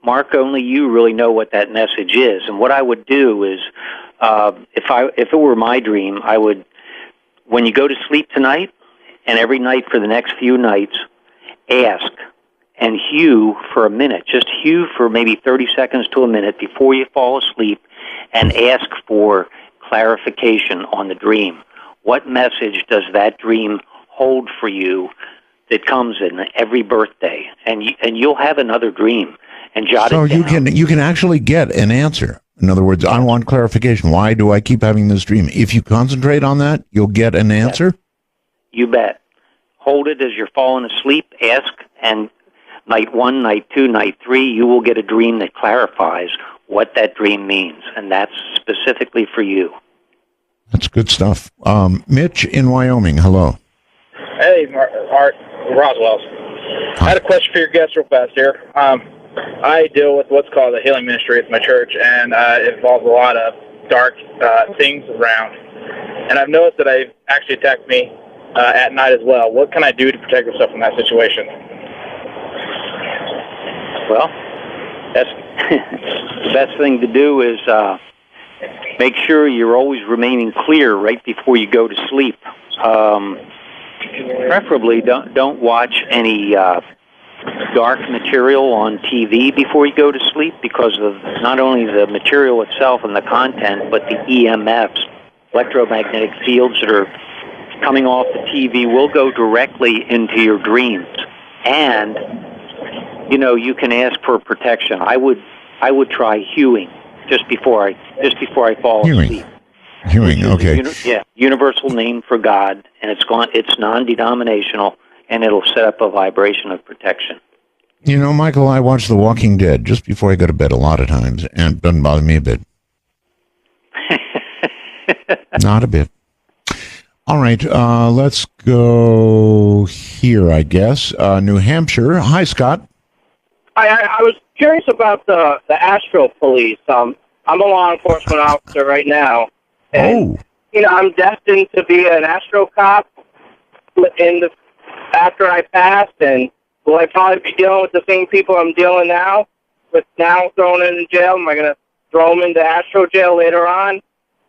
Mark, only you really know what that message is. And what I would do is, if it were my dream, I would, when you go to sleep tonight, and every night for the next few nights, ask and hew for a minute. Just hew for maybe 30 seconds to a minute before you fall asleep, and ask for clarification on the dream. What message does that dream hold for you that comes in every birthday? And you'll have another dream, and jot it down.
So you can actually get an answer. In other words, I want clarification. Why do I keep having this dream? If you concentrate on that, you'll get an answer?
You bet. Hold it as you're falling asleep. Ask, and night 1, night 2, night 3, you will get a dream that clarifies what that dream means, and that's specifically for you.
That's good stuff. Mitch in Wyoming, hello.
Hey, Art Roswell. I had a question for your guest real fast here. I deal with what's called the healing ministry at my church, and it involves a lot of dark things around. And I've noticed that they've actually attacked me at night as well. What can I do to protect myself from that situation?
Well, that's the best thing to do is make sure you're always remaining clear right before you go to sleep. Preferably, don't watch any dark material on TV before you go to sleep, because of not only the material itself and the content, but the EMFs, electromagnetic fields that are coming off the TV will go directly into your dreams. And you can ask for protection. I would try hewing just before I fall asleep.
Hewing, okay.
Universal name for God, and it's non-denominational, and it'll set up a vibration of protection.
Michael, I watch The Walking Dead just before I go to bed a lot of times, and it doesn't bother me a bit. Not a bit. All right, let's go here, I guess. New Hampshire. Hi, Scott.
I was curious about the Astro Police. I'm a law enforcement officer right now. And, I'm destined to be an Astro cop after I pass, and will I probably be dealing with the same people I'm dealing now, with now thrown in jail? Am I going to throw them into Astro jail later on?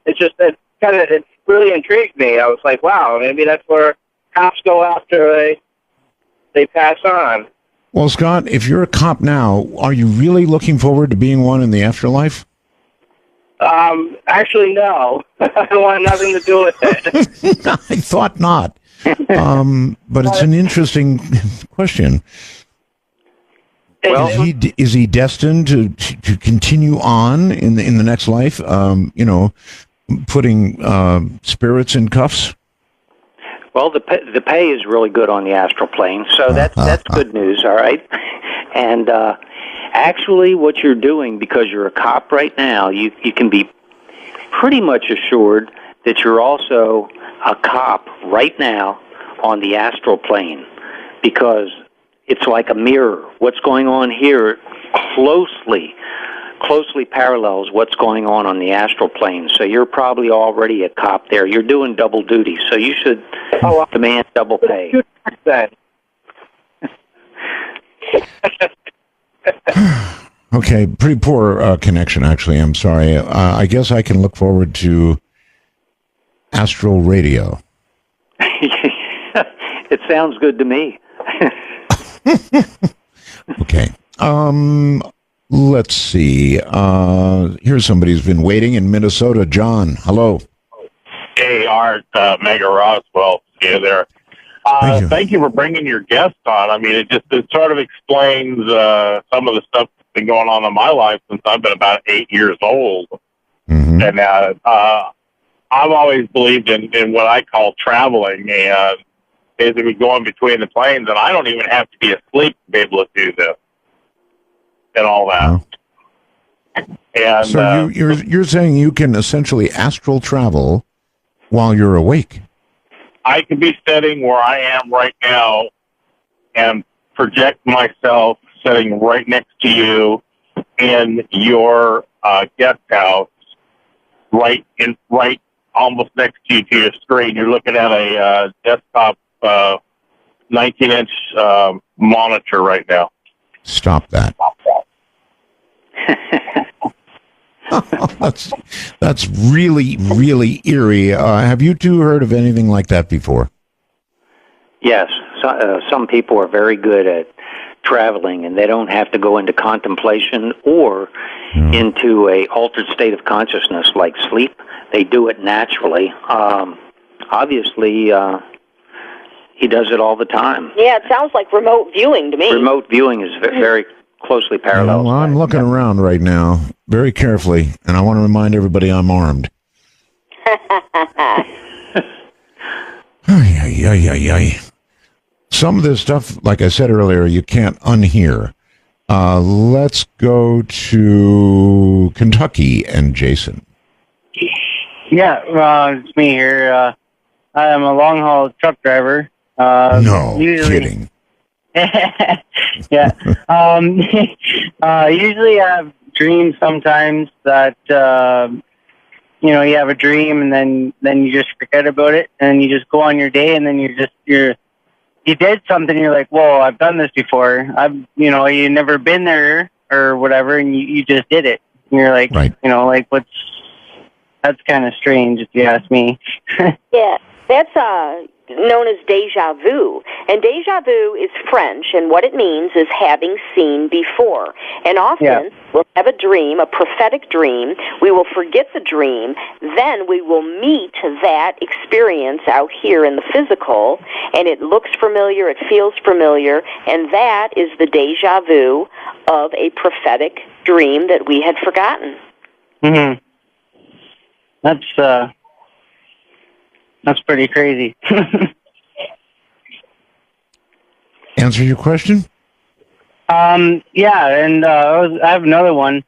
It's just that it really intrigued me. I was like, wow, maybe that's where cops go after they pass on.
Well, Scott, if you're a cop now, are you really looking forward to being one in the afterlife?
Actually, no. I want nothing to do with it.
I thought not. But it's an interesting question.
Well,
is he destined to continue on in the next life? Putting spirits in cuffs.
Well, the pay is really good on the astral plane, so that's good news. All right, and actually, what you're doing, because you're a cop right now, you can be pretty much assured that you're also a cop right now on the astral plane, because it's like a mirror. What's going on here closely parallels what's going on the astral plane. So you're probably already a cop there. You're doing double duty, so you should demand double pay.
Okay, pretty poor connection, actually. I'm sorry. I guess I can look forward to Astral Radio.
It sounds good to me.
Okay. Let's see. Here's somebody who's been waiting in Minnesota. John, hello.
Hey, Art, Mega Roswell, there. Thank you for bringing your guest on. I mean, it sort of explains some of the stuff that's been going on in my life since I've been about 8 years old.
Mm-hmm.
And I've always believed in what I call traveling, and basically going between the planes, and I don't even have to be asleep to be able to do this and all that. And
so you're saying you can essentially astral travel while you're awake?
I could be sitting where I am right now and project myself sitting right next to you in your guest house, right almost next to you to your screen. You're looking at a desktop 19-inch monitor right now.
Stop that. That's really, really eerie. Have you two heard of anything like that before?
Yes. Some people are very good at traveling, and they don't have to go into contemplation or into a altered state of consciousness like sleep. They do it naturally. Obviously, he does it all the time.
Yeah, it sounds like remote viewing to me.
Remote viewing is very closely parallel.
Well, I'm looking around right now very carefully, and I want to remind everybody I'm armed. Some of this stuff, like I said earlier, you can't unhear. Let's go to Kentucky and Jason.
Yeah, it's me here. I am a long-haul truck driver.
No kidding.
Yeah. Usually I have dreams sometimes that, you have a dream and then you just forget about it and you just go on your day and then you did something. You're like, whoa, I've done this before. You've never been there or whatever, and you just did it. And you're like,
right.
That's kind of strange if you ask me.
Yeah, that's known as déjà vu. And déjà vu is French, and what it means is having seen before. And often we'll have a dream, a prophetic dream. We will forget the dream. Then we will meet that experience out here in the physical, and it looks familiar, it feels familiar, and that is the déjà vu of a prophetic dream that we had forgotten.
Mm-hmm. That's pretty crazy.
Answer your question?
Yeah, and I have another one.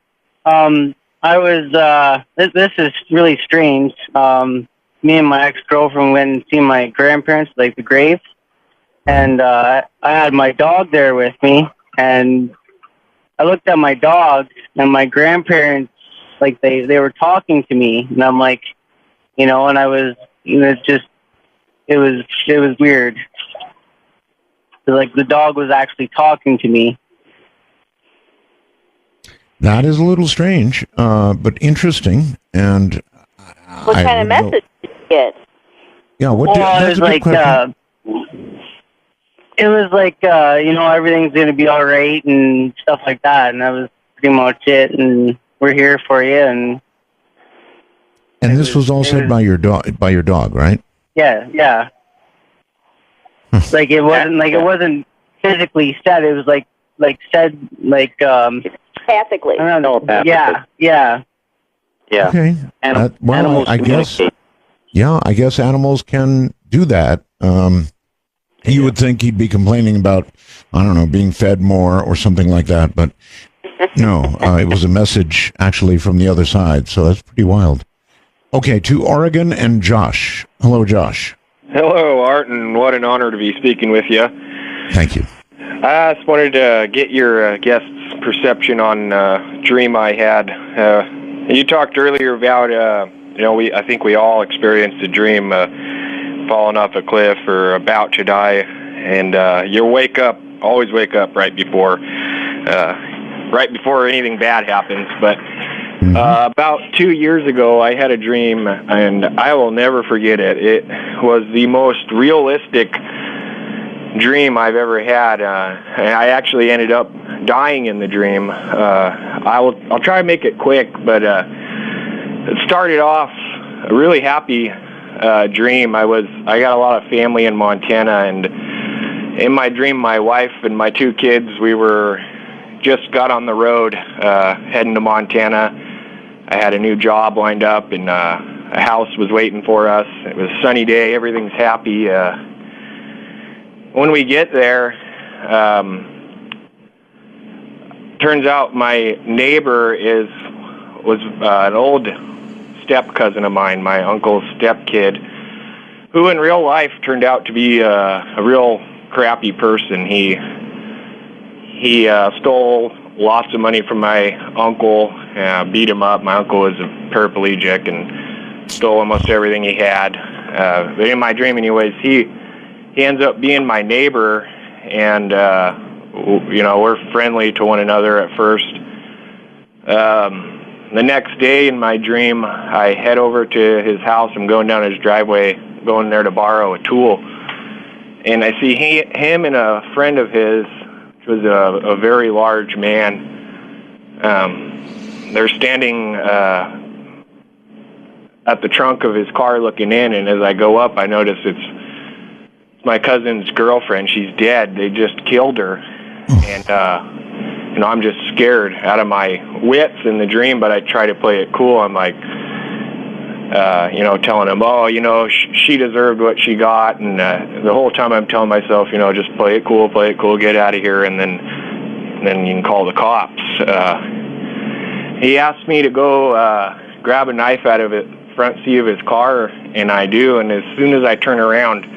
This is really strange. Me and my ex-girlfriend went and seen my grandparents, like the grave, and I had my dog there with me, and I looked at my dog, and my grandparents, like they were talking to me, and I'm like, and I was, it was weird. Like the dog was actually talking to me.
That is a little strange, but interesting. And
what kind of message did you get?
Yeah, that's a good question.
It was like, everything's going to be all right and stuff like that. And that was pretty much it. And we're here for you. And
this was all said by your dog, right?
Yeah. Like it wasn't physically said. It was said
Pathically.
I don't know. Yeah.
Okay. I guess. Yeah, I guess animals can do that. You would think he'd be complaining about, I don't know, being fed more or something like that, but no, it was a message actually from the other side, so that's pretty wild. Okay, to Oregon and Josh. Hello, Josh.
Hello, Art, and what an honor to be speaking with you.
Thank you.
I just wanted to get your guest's perception on a dream I had. You talked earlier about, I think we all experienced a dream falling off a cliff or about to die, and you always wake up right before anything bad happens. But about 2 years ago, I had a dream, and I will never forget it. It was the most realistic dream I've ever had, and I actually ended up dying in the dream. I'll try to make it quick, but it started off a really happy dream. I got a lot of family in Montana, and in my dream, my wife and my 2 kids, we just got on the road heading to Montana. I had a new job lined up, and a house was waiting for us. It was a sunny day. Everything's happy. When we get there, turns out my neighbor was an old step cousin of mine, my uncle's step kid, who in real life turned out to be a real crappy person. He stole lots of money from my uncle, beat him up. My uncle was a paraplegic and stole almost everything he had. But in my dream, anyways, he ends up being my neighbor, and we're friendly to one another at first. The next day in my dream, I head over to his house. I'm going down his driveway, going there to borrow a tool. And I see him and a friend of his, which was a very large man. They're standing at the trunk of his car looking in, and as I go up, I notice it's my cousin's girlfriend. She's dead. They just killed her. And I'm just scared out of my wits in the dream, but I try to play it cool. I'm like, telling him, she deserved what she got. And the whole time I'm telling myself, just play it cool, get out of here, and then you can call the cops. He asked me to go grab a knife out of the front seat of his car, and I do. And as soon as I turn around,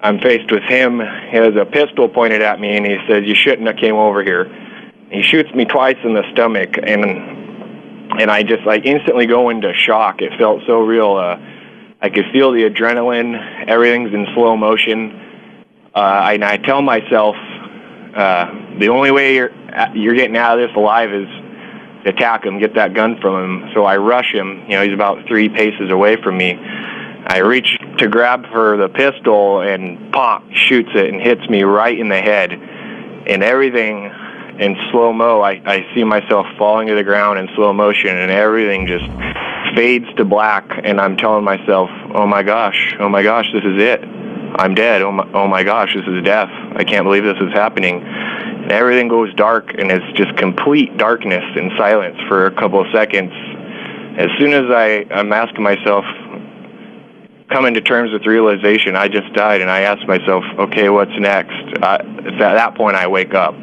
I'm faced with him. He has a pistol pointed at me, and he says, "You shouldn't have came over here." He shoots me twice in the stomach, and I just instantly go into shock. It felt so real. I could feel the adrenaline. Everything's in slow motion. And I tell myself, the only way you're getting out of this alive is to attack him, get that gun from him. So I rush him. He's about 3 paces away from me. I reach to grab for the pistol, and pop, shoots it and hits me right in the head. And everything in slow-mo, I see myself falling to the ground in slow motion, and everything just fades to black. And I'm telling myself, oh my gosh, this is it. I'm dead. Oh my gosh, this is death. I can't believe this is happening. And everything goes dark, and it's just complete darkness and silence for a couple of seconds. As soon as I'm asking myself, coming to terms with the realization I just died, and I ask myself, okay, what's next? At that point, I wake up.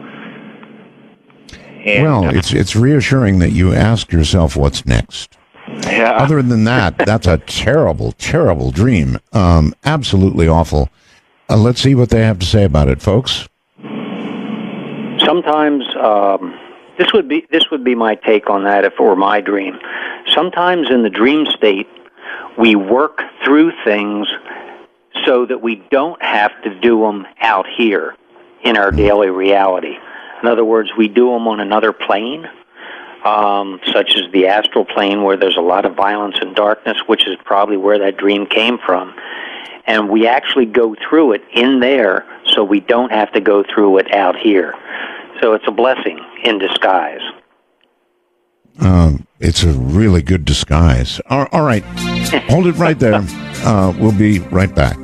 And,
it's reassuring that you ask yourself what's next.
Yeah.
Other than that, that's a terrible, terrible dream. Absolutely awful. Let's see what they have to say about it, folks.
Sometimes This would be my take on that if it were my dream. Sometimes in the dream state, we work through things so that we don't have to do them out here in our daily reality. In other words, we do them on another plane, such as the astral plane, where there's a lot of violence and darkness, which is probably where that dream came from. And we actually go through it in there so we don't have to go through it out here. So it's a blessing in disguise.
It's a really good disguise. All right. Hold it right there. We'll be right back.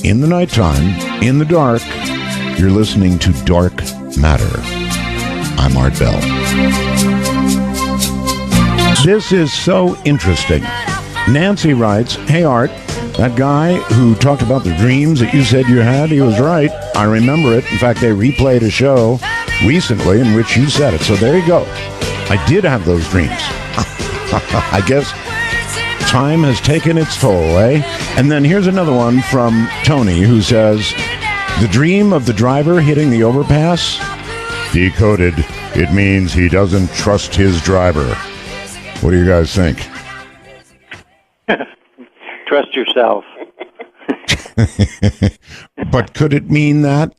In the nighttime, in the dark, you're listening to Dark Matter. I'm Art Bell. This is so interesting. Nancy writes, "Hey, Art, that guy who talked about the dreams that you said you had, he was right. I remember it. In fact, they replayed a show recently in which you said it. So there you go. I did have those dreams." I guess time has taken its toll, eh? And then here's another one from Tony who says, "The dream of the driver hitting the overpass? Decoded. It means he doesn't trust his driver." What do you guys think?
Trust yourself.
But could it mean that?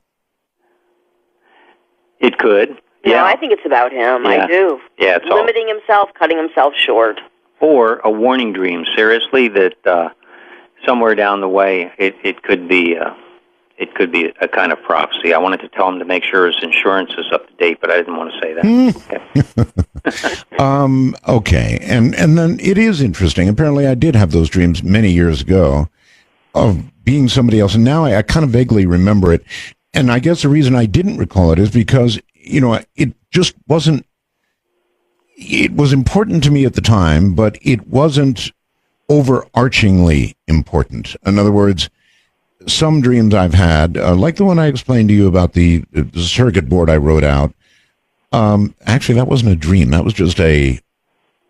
It could.
No, I think it's about him.
Yeah.
I do.
Yeah, it's all.
Limiting himself, cutting himself short.
Or a warning dream, seriously, that somewhere down the way it could be a kind of prophecy. I wanted to tell him to make sure his insurance is up to date, but I didn't want to say that.
Okay. And then it is interesting. Apparently I did have those dreams many years ago of being somebody else, and now I kind of vaguely remember it. And I guess the reason I didn't recall it is because, you know, it just wasn't. It was important to me at the time, but it wasn't overarchingly important. In other words, some dreams I've had, like the one I explained to you about the circuit board I wrote out, actually, that wasn't a dream. That was just a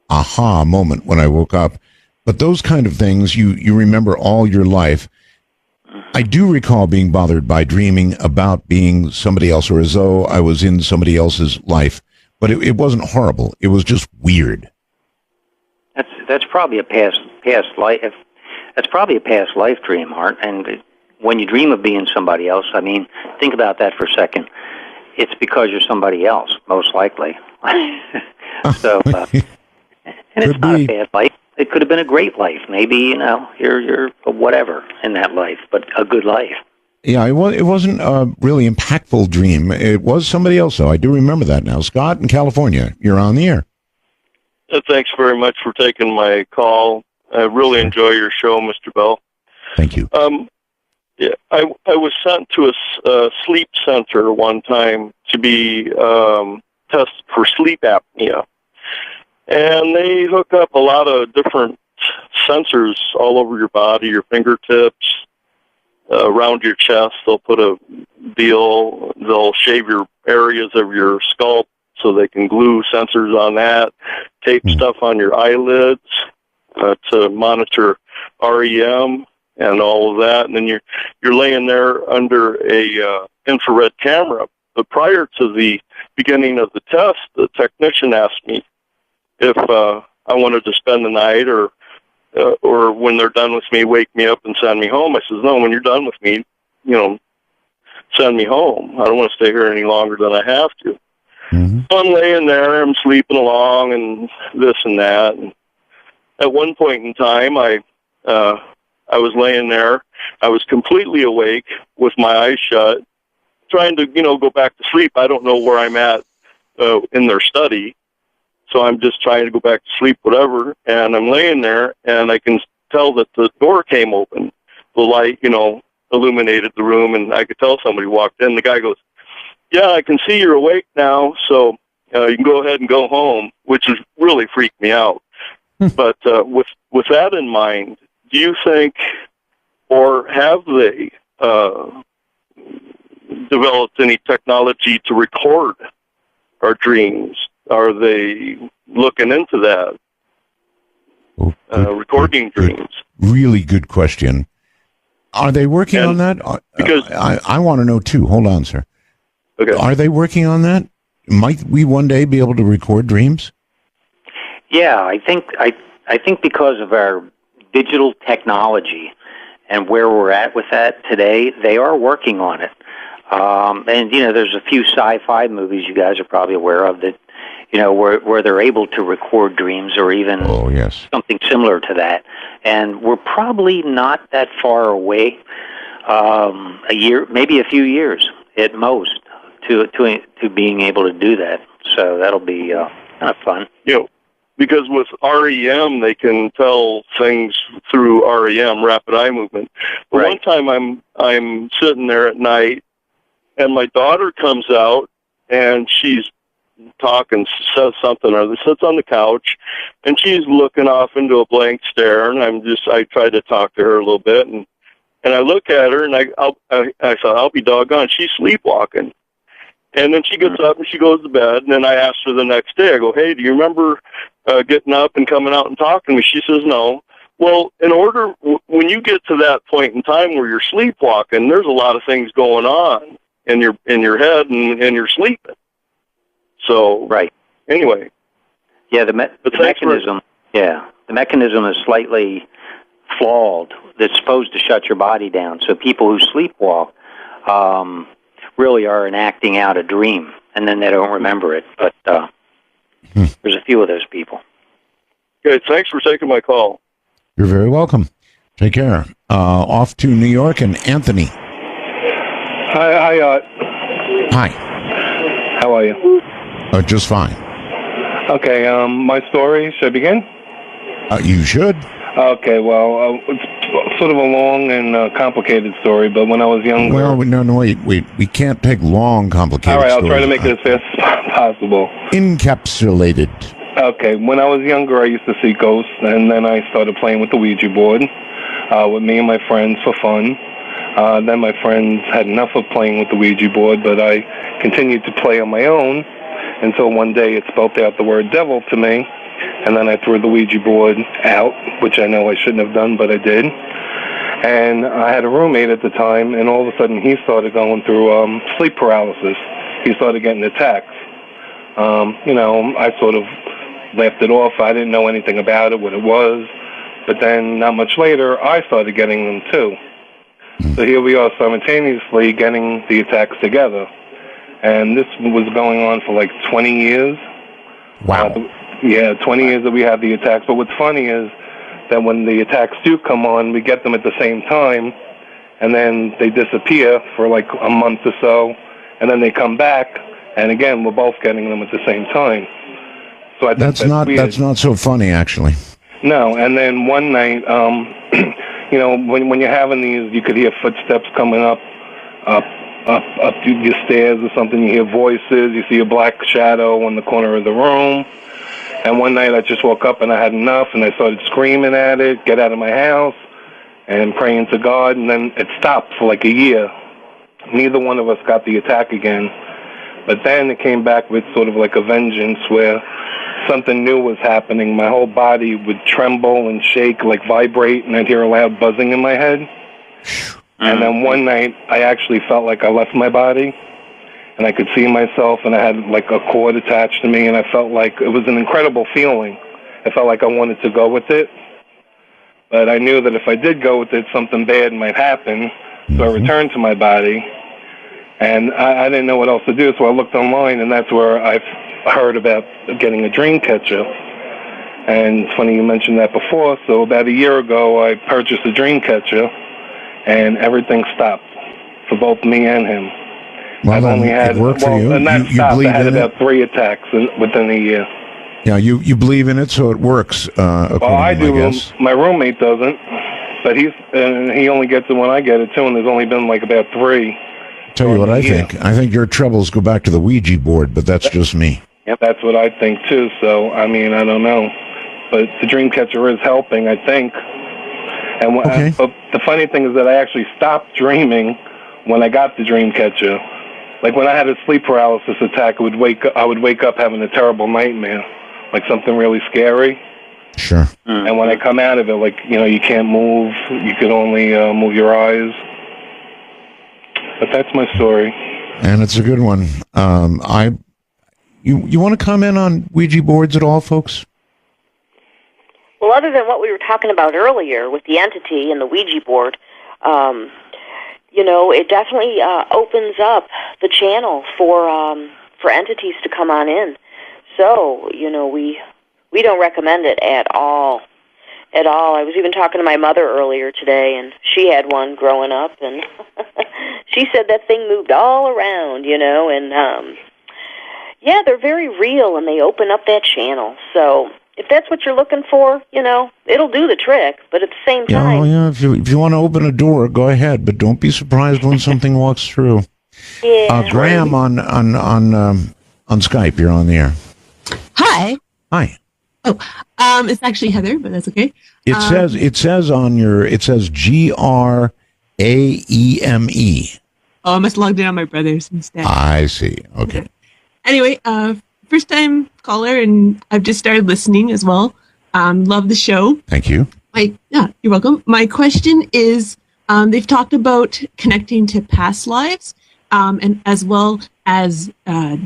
aha moment when I woke up. But those kind of things you remember all your life. I do recall being bothered by dreaming about being somebody else, or as though I was in somebody else's life. But it wasn't horrible. It was just weird.
That's probably a past life. That's probably a past life dream, Art. And when you dream of being somebody else, I mean, think about that for a second. It's because you're somebody else, most likely. So, and it's not a bad life. It could have been a great life. Maybe, you know, you're whatever in that life, but a good life.
Yeah, it wasn't a really impactful dream. It was somebody else, though. I do remember that now. Scott in California, you're on the air.
Thanks very much for taking my call. I really enjoy your show, Mr. Bell.
Thank you.
Yeah, I was sent to a sleep center one time to be tested for sleep apnea. And they hook up a lot of different sensors all over your body, your fingertips, around your chest. They'll put they'll shave your areas of your scalp so they can glue sensors on that, tape stuff on your eyelids to monitor REM and all of that. And then you're laying there under a infrared camera. But prior to the beginning of the test, the technician asked me if I wanted to spend the night or when they're done with me, wake me up and send me home. I says, no, when you're done with me, you know, send me home. I don't want to stay here any longer than I have to. Mm-hmm. So I'm laying there, I'm sleeping along and this and that. And at one point in time, I was laying there. I was completely awake with my eyes shut, trying to, you know, go back to sleep. I don't know where I'm at in their study. So I'm just trying to go back to sleep, whatever. And I'm laying there, and I can tell that the door came open. The light, you know, illuminated the room, and I could tell somebody walked in. The guy goes, yeah, I can see you're awake now, so you can go ahead and go home, which has really freaked me out. But with that in mind, do you think, or have they developed any technology to record our dreams? Are they looking into that? Recording dreams.
Really good question. Are they working on that?
Because
I want to know too. Hold on, sir.
Okay.
Are they working on that? might we one day be able to record dreams?
Yeah, I think because of our digital technology and where we're at with that today, they are working on it. And there's a few sci-fi movies you guys are probably aware of that, where they're able to record dreams or even something similar to that. And we're probably not that far away, a year, maybe a few years at most, to being able to do that. So that'll be kind of fun.
Because with REM, they can tell things through REM, rapid eye movement. But one time I'm sitting there at night, and my daughter comes out, and she's talking, says something, or sits on the couch, and she's looking off into a blank stare, and I try to talk to her a little bit, and I look at her, and I thought, I'll be doggone, she's sleepwalking. And then she gets up and she goes to bed, and then I asked her the next day, I go, hey, do you remember getting up and coming out and talking to me? She says, no. Well, when you get to that point in time where you're sleepwalking, there's a lot of things going on in your head and you're sleeping. So, anyway.
Yeah, the mechanism, the mechanism is slightly flawed. That's supposed to shut your body down. So people who sleepwalk, really are enacting out a dream, and then they don't remember it. But there's a few of those people.
Good. Thanks for taking my call.
You're very welcome. Take care. Off to New York, and Anthony.
Hi,
Hi.
How are you?
Just fine.
Okay, my story, should I begin?
You should.
Okay, well, it's sort of a long and complicated story, but when I was younger...
Well, no, wait. We can't take long, complicated stories.
All right, I'll try to make it as fast as possible.
Encapsulated.
Okay, when I was younger, I used to see ghosts, and then I started playing with the Ouija board with me and my friends for fun. Then my friends had enough of playing with the Ouija board, but I continued to play on my own until one day it spelled out the word devil to me. And then I threw the Ouija board out, which I know I shouldn't have done, but I did. And I had a roommate at the time, and all of a sudden he started going through sleep paralysis. He started getting attacks. I sort of laughed it off. I didn't know anything about it, what it was. But then not much later, I started getting them too. So here we are simultaneously getting the attacks together. And this was going on for like 20 years.
Wow.
20 years that we have the attacks. But what's funny is that when the attacks do come on, we get them at the same time, and then they disappear for like a month or so, and then they come back, and again, we're both getting them at the same time. So I think
that's not so funny, actually.
No, and then one night, when you're having these, you could hear footsteps coming up your stairs or something. You hear voices. You see a black shadow in the corner of the room. And one night I just woke up and I had enough, and I started screaming at it, get out of my house, and praying to God, and then it stopped for like a year. Neither one of us got the attack again. But then it came back with sort of like a vengeance where something new was happening. My whole body would tremble and shake, like vibrate, and I'd hear a loud buzzing in my head. And then one night I actually felt like I left my body. And I could see myself, and I had like a cord attached to me, and I felt like it was an incredible feeling. I felt like I wanted to go with it, but I knew that if I did go with it, something bad might happen. So I returned to my body, and I didn't know what else to do, so I looked online, and that's where I heard about getting a dream catcher. And it's funny you mentioned that before. So about a year ago, I purchased a dream catcher, and everything stopped for both me and him.
Well, I've only had,
it worked for you. And that stopped. I had about 3 attacks within a year.
Yeah, you believe in it, so it works.
Well, I do. My roommate doesn't, but he only gets it when I get it too. And there's only been like about 3.
Tell you what I think. I think your troubles go back to the Ouija board, but that's just me.
Yep, that's what I think too. So I mean, I don't know, but the dream catcher is helping, I think. And but the funny thing is that I actually stopped dreaming when I got the dream catcher. Like when I had a sleep paralysis attack, I would wake up having a terrible nightmare, like something really scary.
Sure.
And when I come out of it, like, you can't move. You can only move your eyes. But that's my story.
And it's a good one. You want to comment on Ouija boards at all, folks?
Well, other than what we were talking about earlier with the entity and the Ouija board, it definitely opens up the channel for entities to come on in. So, we don't recommend it at all. At all. I was even talking to my mother earlier today, and she had one growing up, and she said that thing moved all around, and they're very real, and they open up that channel. So if that's what you're looking for, it'll do the trick. But at the same time,
if you want to open a door, go ahead, but don't be surprised when something walks through.
Yeah.
Graham on Skype, you're on the air.
Hi.
Hi.
Oh, it's actually Heather, but that's okay.
It says GRAEME.
Oh, I must have logged in on my brother's instead.
I see. Okay.
Anyway, first time caller, and I've just started listening as well. Love the show.
Thank you.
You're welcome. My question is, they've talked about connecting to past lives, and as well as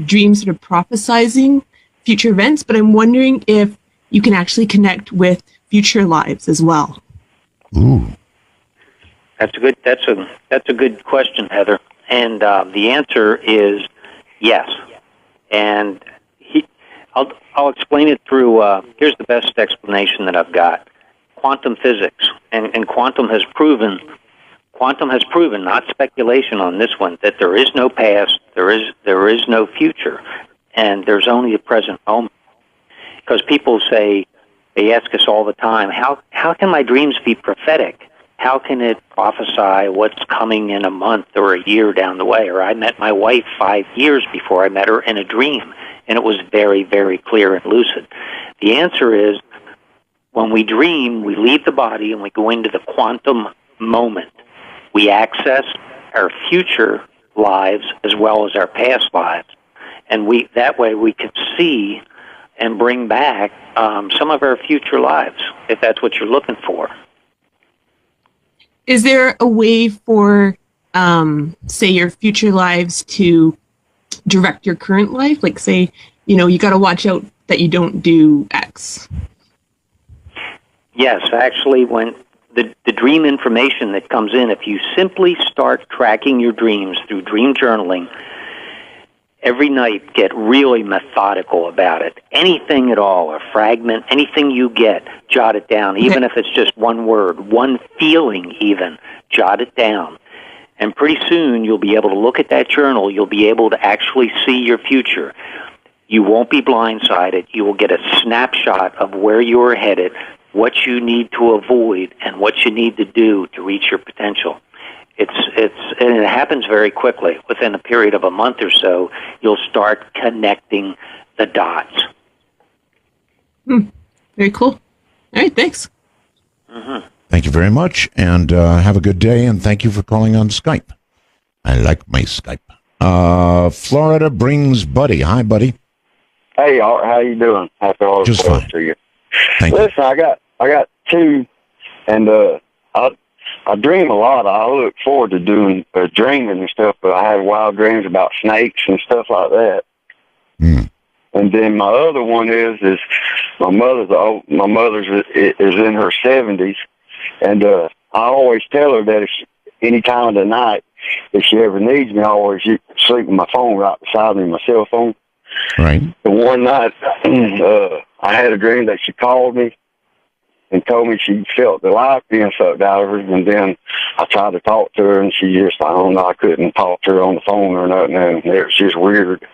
dreams that are prophesizing future events. But I'm wondering if you can actually connect with future lives as well.
Ooh,
that's a good question, Heather. And the answer is yes. And I'll explain it through. Here's the best explanation that I've got: quantum physics, and quantum has proven, not speculation on this one, that there is no past, there is no future, and there's only the present moment. Because people say, they ask us all the time, how can my dreams be prophetic? How can it prophesy what's coming in a month or a year down the way? Or I met my wife 5 years before I met her in a dream, and it was very, very clear and lucid. The answer is, when we dream, we leave the body and we go into the quantum moment. We access our future lives as well as our past lives. And that way we can see and bring back some of our future lives, if that's what you're looking for.
Is there a way for, say, your future lives to direct your current life? Like, say, you got to watch out that you don't do X.
Yes, actually, when the dream information that comes in, if you simply start tracking your dreams through dream journaling, every night get really methodical about it. Anything at all, a fragment, anything you get, jot it down. Even if it's just one word, one feeling even, jot it down. And pretty soon you'll be able to look at that journal. You'll be able to actually see your future. You won't be blindsided. You will get a snapshot of where you're headed, what you need to avoid, and what you need to do to reach your potential. And it happens very quickly. Within a period of a month or so, you'll start connecting the dots.
Very cool. All right, thanks.
Mm-hmm.
Thank you very much, and have a good day, and thank you for calling on Skype. I like my Skype. Florida brings Buddy. Hi, Buddy.
Hey, Art, how you doing? Happy all
just fine.
To you.
Listen,
I got two, and I dream a lot. I look forward to doing dreaming and stuff, but I have wild dreams about snakes and stuff like that. And then my other one is my mother's is in her 70s, and I always tell her that any time of the night, if she ever needs me, I always sleep with my phone right beside me, my cell phone.
Right.
And one night, I had a dream that she called me and told me she felt the life being sucked out of her, and then I tried to talk to her, and she just, I don't know, I couldn't talk to her on the phone or nothing, and it was just weird.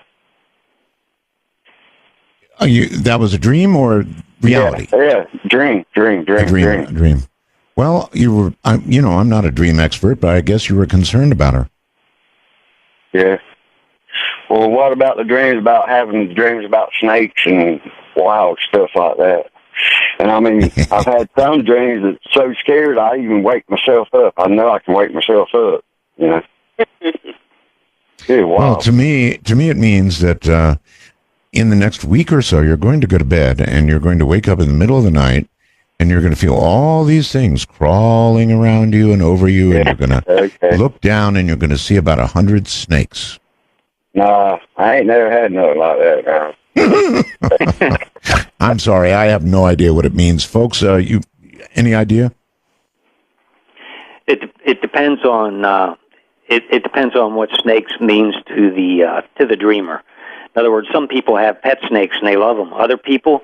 That was a dream or reality?
Yeah, dream.
A dream. Well, you were, I'm not a dream expert, but I guess you were concerned about her.
Yeah. Well, what about the dreams about having dreams about snakes and wild stuff like that? And I mean, I've had some dreams that so scared I even wake myself up. I know I can wake myself up, Yeah, wow.
Well, to me, it means that in the next week or so, you're going to go to bed and you're going to wake up in the middle of the night and you're going to feel all these things crawling around you and over you, and you're going to look down and you're going to see about 100 snakes.
Nah, I ain't never had nothing like that.
I'm sorry, I have no idea what it means, folks. You any idea?
It depends on it depends on what snakes means to the dreamer. In other words, some people have pet snakes and they love them. Other people,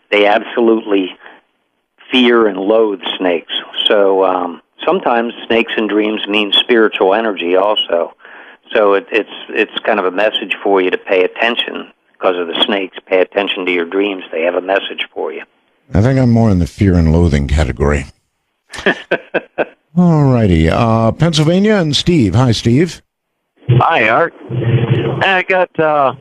they absolutely fear and loathe snakes. So sometimes snakes in dreams mean spiritual energy also. So it's kind of a message for you to pay attention because of the snakes. Pay attention to your dreams. They have a message for you.
I think I'm more in the fear and loathing category. All righty. Pennsylvania and Steve. Hi, Steve.
Hi, Art. I got a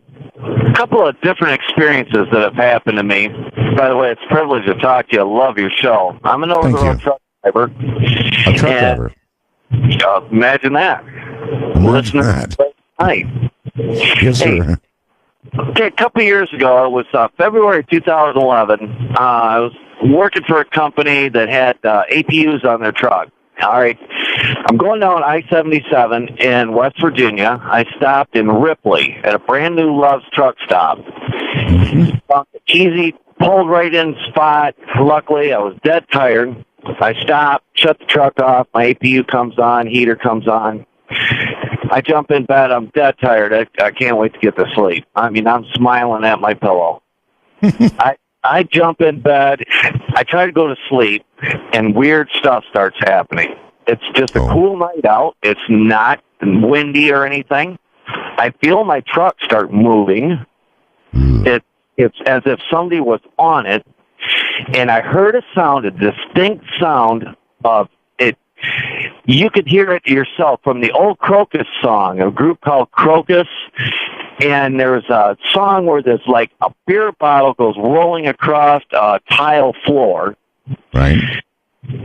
couple of different experiences that have happened to me. By the way, it's a privilege to talk to you. I love your show. I'm an over-the-road truck driver.
A truck driver?
Imagine that.
Imagine that.
Night.
Yes, sir.
Okay, a couple of years ago, it was February 2011. I was working for a company that had APUs on their truck. All right. I'm going down I-77 in West Virginia. I stopped in Ripley at a brand new Love's truck stop. Easy, pulled right in spot. Luckily, I was dead tired. I stopped, shut the truck off. My APU comes on, heater comes on. I jump in bed. I'm dead tired. I can't wait to get to sleep. I mean, I'm smiling at my pillow. I jump in bed. I try to go to sleep, and weird stuff starts happening. It's just a cool night out. It's not windy or anything. I feel my truck start moving. It's as if somebody was on it, and I heard a sound, a distinct sound of it. You could hear it yourself from the old Crocus song, a group called Crocus. And there's a song where there's like a beer bottle goes rolling across a tile floor.
Right.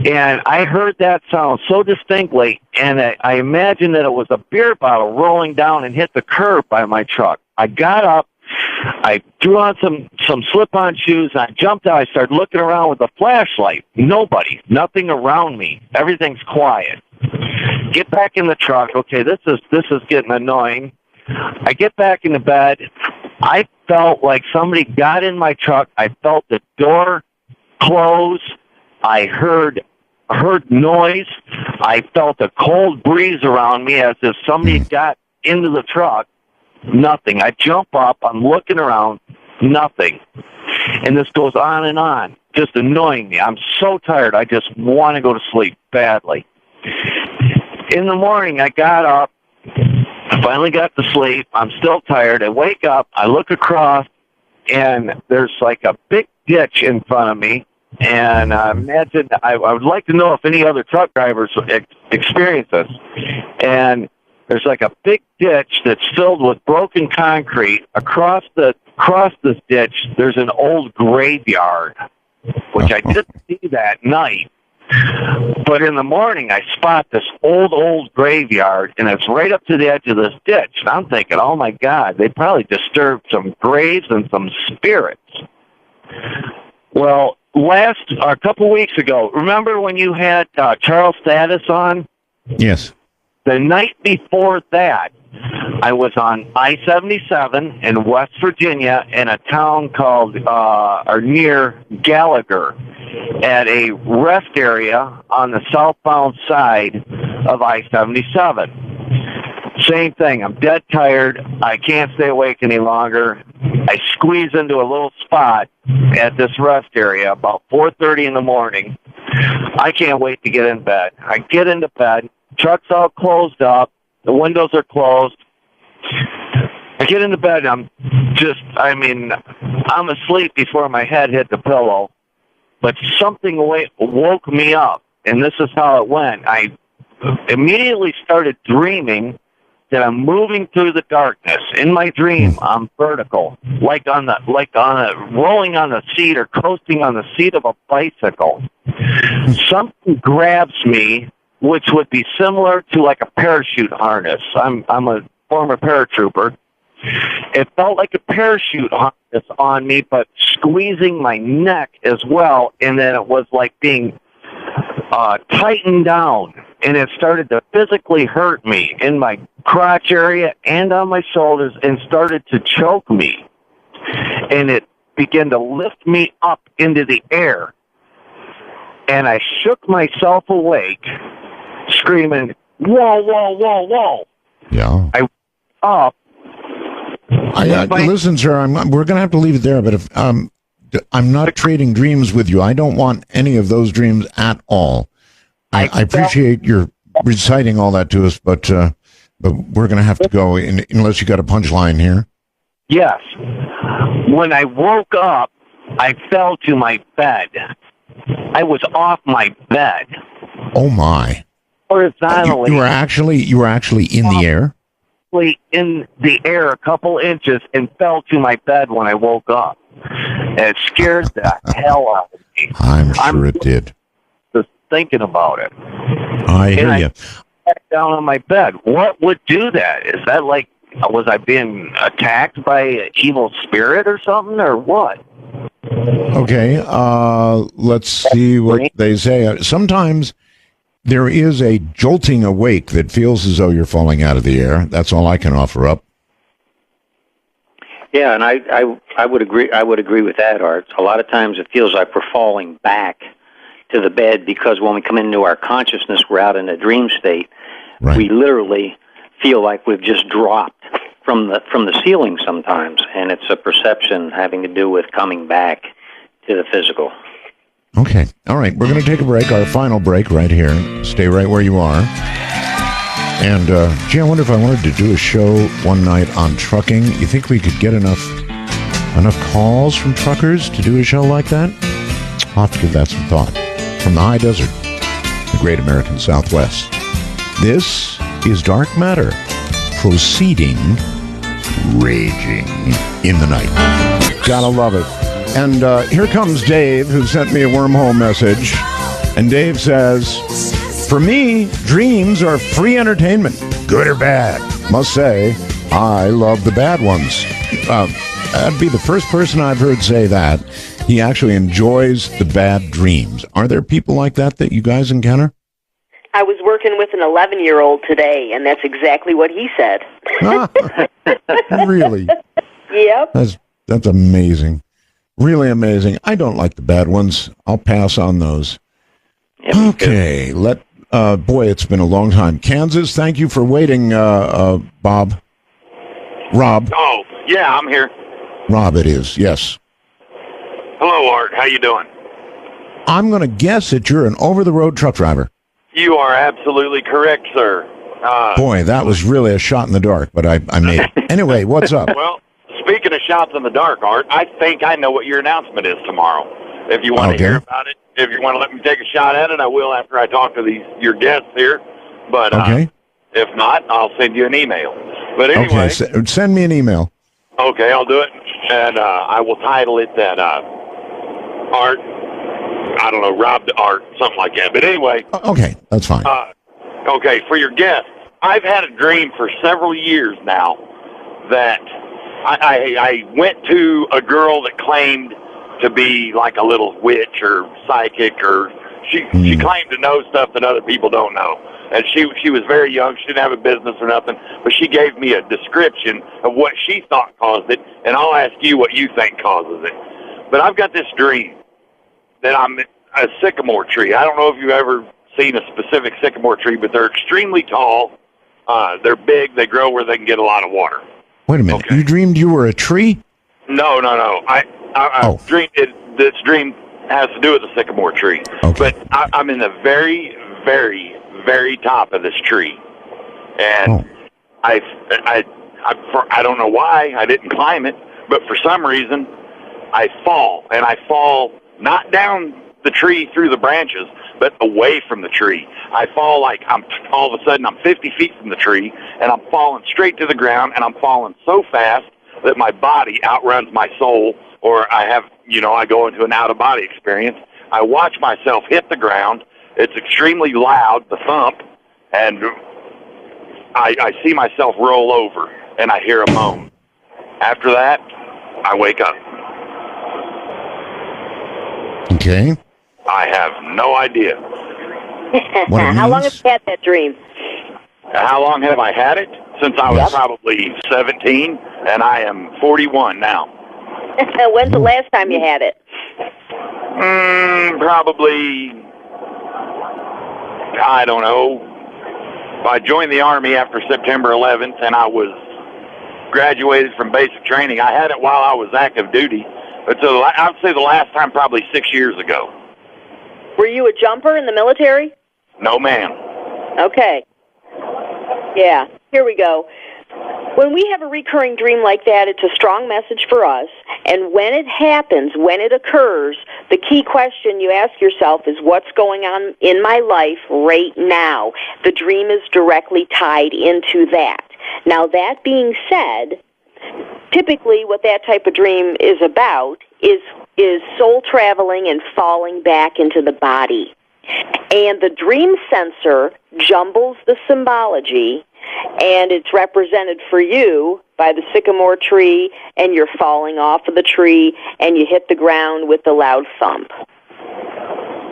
And I heard that sound so distinctly, and I imagined that it was a beer bottle rolling down and hit the curb by my truck. I got up, I threw on some slip-on shoes, and I jumped out. I started looking around with a flashlight. Nobody, nothing around me. Everything's quiet. Get back in the truck. Okay, this is getting annoying. I get back into bed. I felt like somebody got in my truck. I felt the door close. I heard noise. I felt a cold breeze around me as if somebody got into the truck. Nothing. I jump up. I'm looking around. Nothing. And this goes on, just annoying me. I'm so tired. I just want to go to sleep badly. In the morning, I got up. I finally got to sleep. I'm still tired. I wake up. I look across, and there's like a big ditch in front of me. And imagine, I would like to know if any other truck drivers experience this. And there's like a big ditch that's filled with broken concrete. Across this ditch, there's an old graveyard, which I didn't see that night. But in the morning, I spot this old graveyard, and it's right up to the edge of this ditch. And I'm thinking, oh, my God, they probably disturbed some graves and some spirits. Well, a couple weeks ago, remember when you had Charles Status on?
Yes.
The night before that, I was on I-77 in West Virginia in a town called, or near Gallagher, at a rest area on the southbound side of I-77. Same thing. I'm dead tired. I can't stay awake any longer. I squeeze into a little spot at this rest area about 4:30 in the morning. I can't wait to get in bed. I get into bed. Truck's all closed up. The windows are closed. I get into bed. I'm asleep before my head hit the pillow. But something woke me up, and this is how it went. I immediately started dreaming that I'm moving through the darkness. In my dream, I'm vertical, rolling on the seat or coasting on the seat of a bicycle. Something grabs me, which would be similar to like a parachute harness. I'm a former paratrooper. It felt like a parachute harness on me, but squeezing my neck as well, and then it was like being tightened down. and it started to physically hurt me in my crotch area and on my shoulders and started to choke me. And it began to lift me up into the air. And I shook myself awake, screaming, "Whoa, whoa, whoa, whoa."
Yeah.
I up.
Listen, sir, we're going to have to leave it there, but if I'm not trading dreams with you. I don't want any of those dreams at all. I appreciate your reciting all that to us, but we're going to have to go unless you got a punchline here.
Yes. When I woke up, I fell to my bed. I was off my bed.
Oh my!
Horizontally.
You were actually in the air.
In the air a couple inches and fell to my bed when I woke up. And it scared the hell out of me.
I'm sure it did.
Just thinking about it.
I hear you.
Back down on my bed. What would do that? Is that like, was I being attacked by an evil spirit or something, or what?
Okay, let's see what they say. Sometimes there is a jolting awake that feels as though you're falling out of the air. That's all I can offer up.
Yeah, and I would agree. I would agree with that, Art. A lot of times it feels like we're falling back to the bed because when we come into our consciousness, we're out in a dream state.
Right.
We literally feel like we've just dropped from the ceiling sometimes, and it's a perception having to do with coming back to the physical.
Okay. All right. We're going to take a break, our final break right here. Stay right where you are. And, gee, I wonder if I wanted to do a show one night on trucking. You think we could get enough calls from truckers to do a show like that? I'll have to give that some thought. From the high desert, the great American Southwest. This is Dark Matter, proceeding, raging in the night. Gotta love it. And here comes Dave, who sent me a wormhole message. And Dave says, "For me, dreams are free entertainment, good or bad. Must say, I love the bad ones." That'd be the first person I've heard say that. He actually enjoys the bad dreams. Are there people like that you guys encounter?
I was working with an 11-year-old today, and that's exactly what he said.
Really?
Yep.
That's amazing. Really amazing. I don't like the bad ones. I'll pass on those. Okay. Boy, it's been a long time. Kansas, thank you for waiting, Bob. Rob.
Oh, yeah, I'm here.
Rob, it is, yes.
Hello, Art. How you doing?
I'm going to guess that you're an over-the-road truck driver.
You are absolutely correct, sir.
Boy, that was really a shot in the dark, but I made it. Anyway, what's up?
Well, speaking of shots in the dark, Art, I think I know what your announcement is tomorrow. If you want to hear about it, if you want to let me take a shot at it, I will after I talk to your guests here. But if not, I'll send you an email. But anyway,
okay, send me an email.
Okay, I'll do it, and I will title it that Art. I don't know, Rob the Art, something like that. But anyway.
Okay, that's fine.
Okay, for your guest, I've had a dream for several years now that I went to a girl that claimed to be like a little witch or psychic, or she claimed to know stuff that other people don't know. And she was very young. She didn't have a business or nothing, but she gave me a description of what she thought caused it, and I'll ask you what you think causes it. But I've got this dream that I'm a sycamore tree. I don't know if you've ever seen a specific sycamore tree, but they're extremely tall. They're big. They grow where they can get a lot of water.
Wait a minute. Okay. You dreamed you were a tree?
No. I dreamed this dream has to do with the sycamore tree.
Okay.
But I'm in the very, very, very top of this tree. And I don't know why I didn't climb it, but for some reason I fall. And I fall not down the tree through the branches, but away from the tree. I fall like all of a sudden I'm 50 feet from the tree, and I'm falling straight to the ground, and I'm falling so fast that my body outruns my soul, or I go into an out-of-body experience. I watch myself hit the ground. It's extremely loud, the thump, and I see myself roll over, and I hear a moan. After that, I wake up.
Okay.
I have no idea.
what it
How long
means?
have you had that dream?
How long have I had it? Since I was probably 17, and I am 41 now.
When's the last time you had it?
Probably, I don't know. I joined the Army after September 11th, and I was graduated from basic training. I had it while I was active duty. But so I'd say the last time probably 6 years ago.
Were you a jumper in the military?
No, ma'am.
Okay. Yeah, here we go. When we have a recurring dream like that, it's a strong message for us. And when it happens, when it occurs, the key question you ask yourself is, what's going on in my life right now? The dream is directly tied into that. Now, that being said, typically what that type of dream is about is soul traveling and falling back into the body. And the dream sensor jumbles the symbology, and it's represented for you by the sycamore tree, and you're falling off of the tree, and you hit the ground with a loud thump.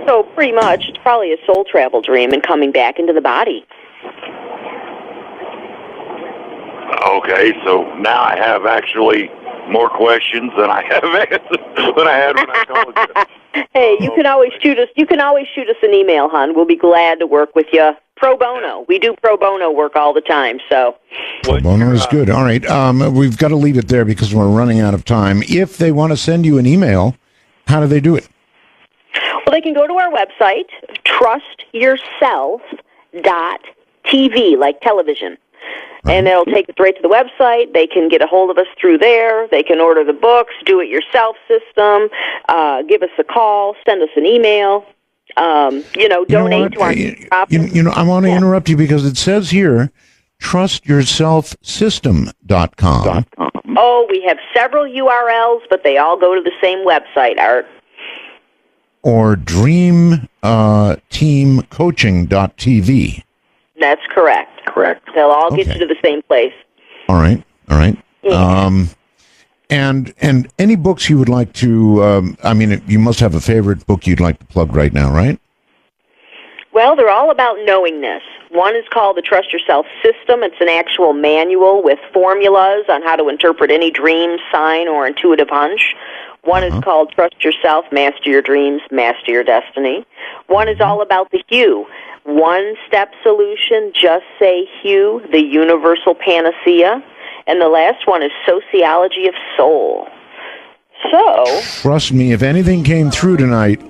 So pretty much, it's probably a soul travel dream and coming back into the body.
Okay, so now I have actually more questions than I have answers than I had when I called you.
Hey, you can always shoot us. You can always shoot us an email, hon. We'll be glad to work with you. Pro bono. We do pro bono work all the time. So.
Pro bono is good. All right, we've got to leave it there because we're running out of time. If they want to send you an email, how do they do it?
Well, they can go to our website, trustyourself.tv, like television. And it'll take us right to the website. They can get a hold of us through there. They can order the books, do-it-yourself system, give us a call, send us an email, donate to our nonprofit.
I want to interrupt you because it says here, trustyourselfsystem.com.
Oh, we have several URLs, but they all go to the same website, Art.
Or dreamteamcoaching.tv.
That's correct.
Correct.
They'll all get you to the same place.
All right.
Yeah.
And any books you would like to, you must have a favorite book you'd like to plug right now, right?
Well, they're all about knowingness. One is called the Trust Yourself System. It's an actual manual with formulas on how to interpret any dream, sign, or intuitive hunch. One is called Trust Yourself, Master Your Dreams, Master Your Destiny. One is all about the HUE. One-step solution, just say HUE, the universal panacea. And the last one is Sociology of Soul. So...
Trust me, if anything came through tonight,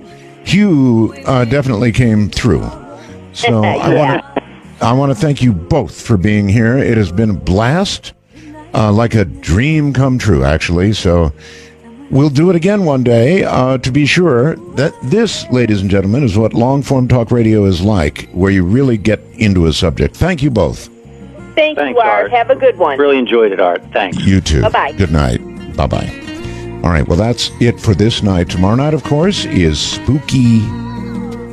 HUE definitely came through. So I want to thank you both for being here. It has been a blast, like a dream come true, actually. So we'll do it again one day to be sure that this, ladies and gentlemen, is what long-form talk radio is like, where you really get into a subject. Thank you both.
Thanks, you, Art. Have a good one.
Really enjoyed it, Art. Thanks.
You too.
Bye-bye.
Good night. Bye-bye. All right, well, that's it for this night. Tomorrow night, of course, is Spooky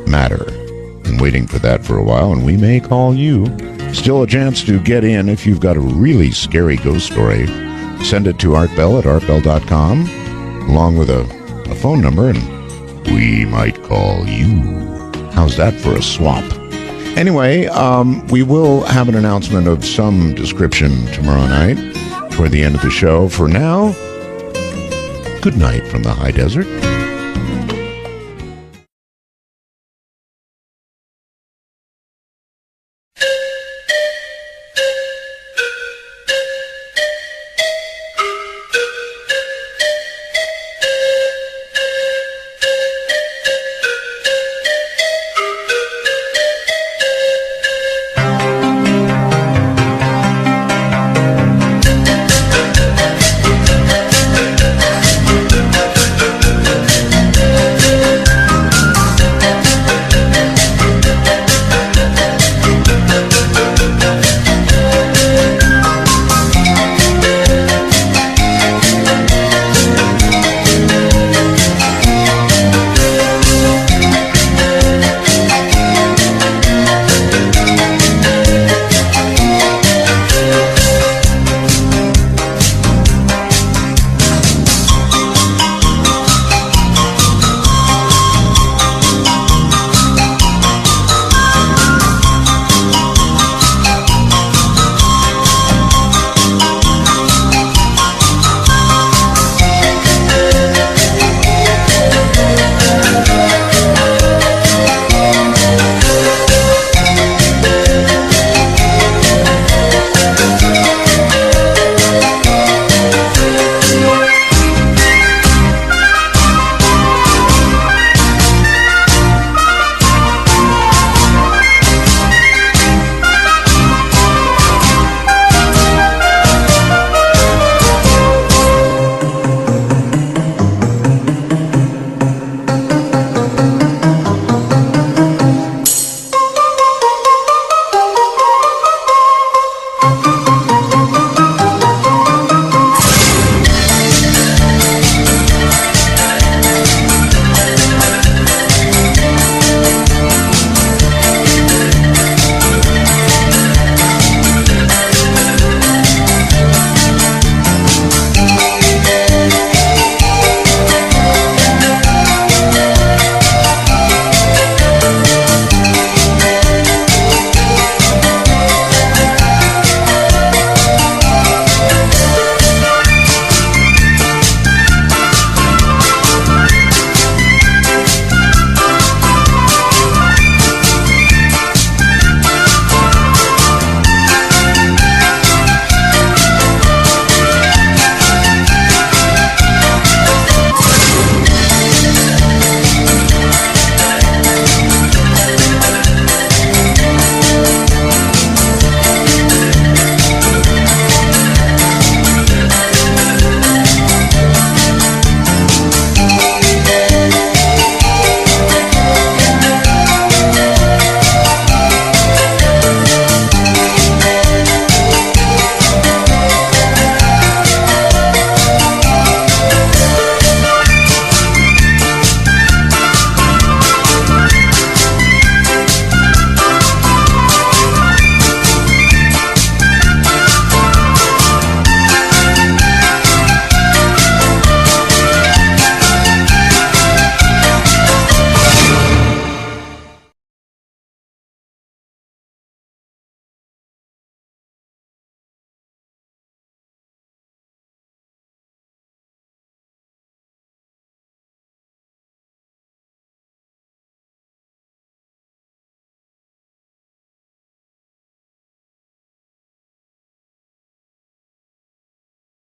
Matter. Been waiting for that for a while, and we may call you. Still a chance to get in if you've got a really scary ghost story. Send it to artbell at artbell.com, along with a phone number, and we might call you. How's that for a swap? Anyway, we will have an announcement of some description tomorrow night toward the end of the show. For now, good night from the high desert.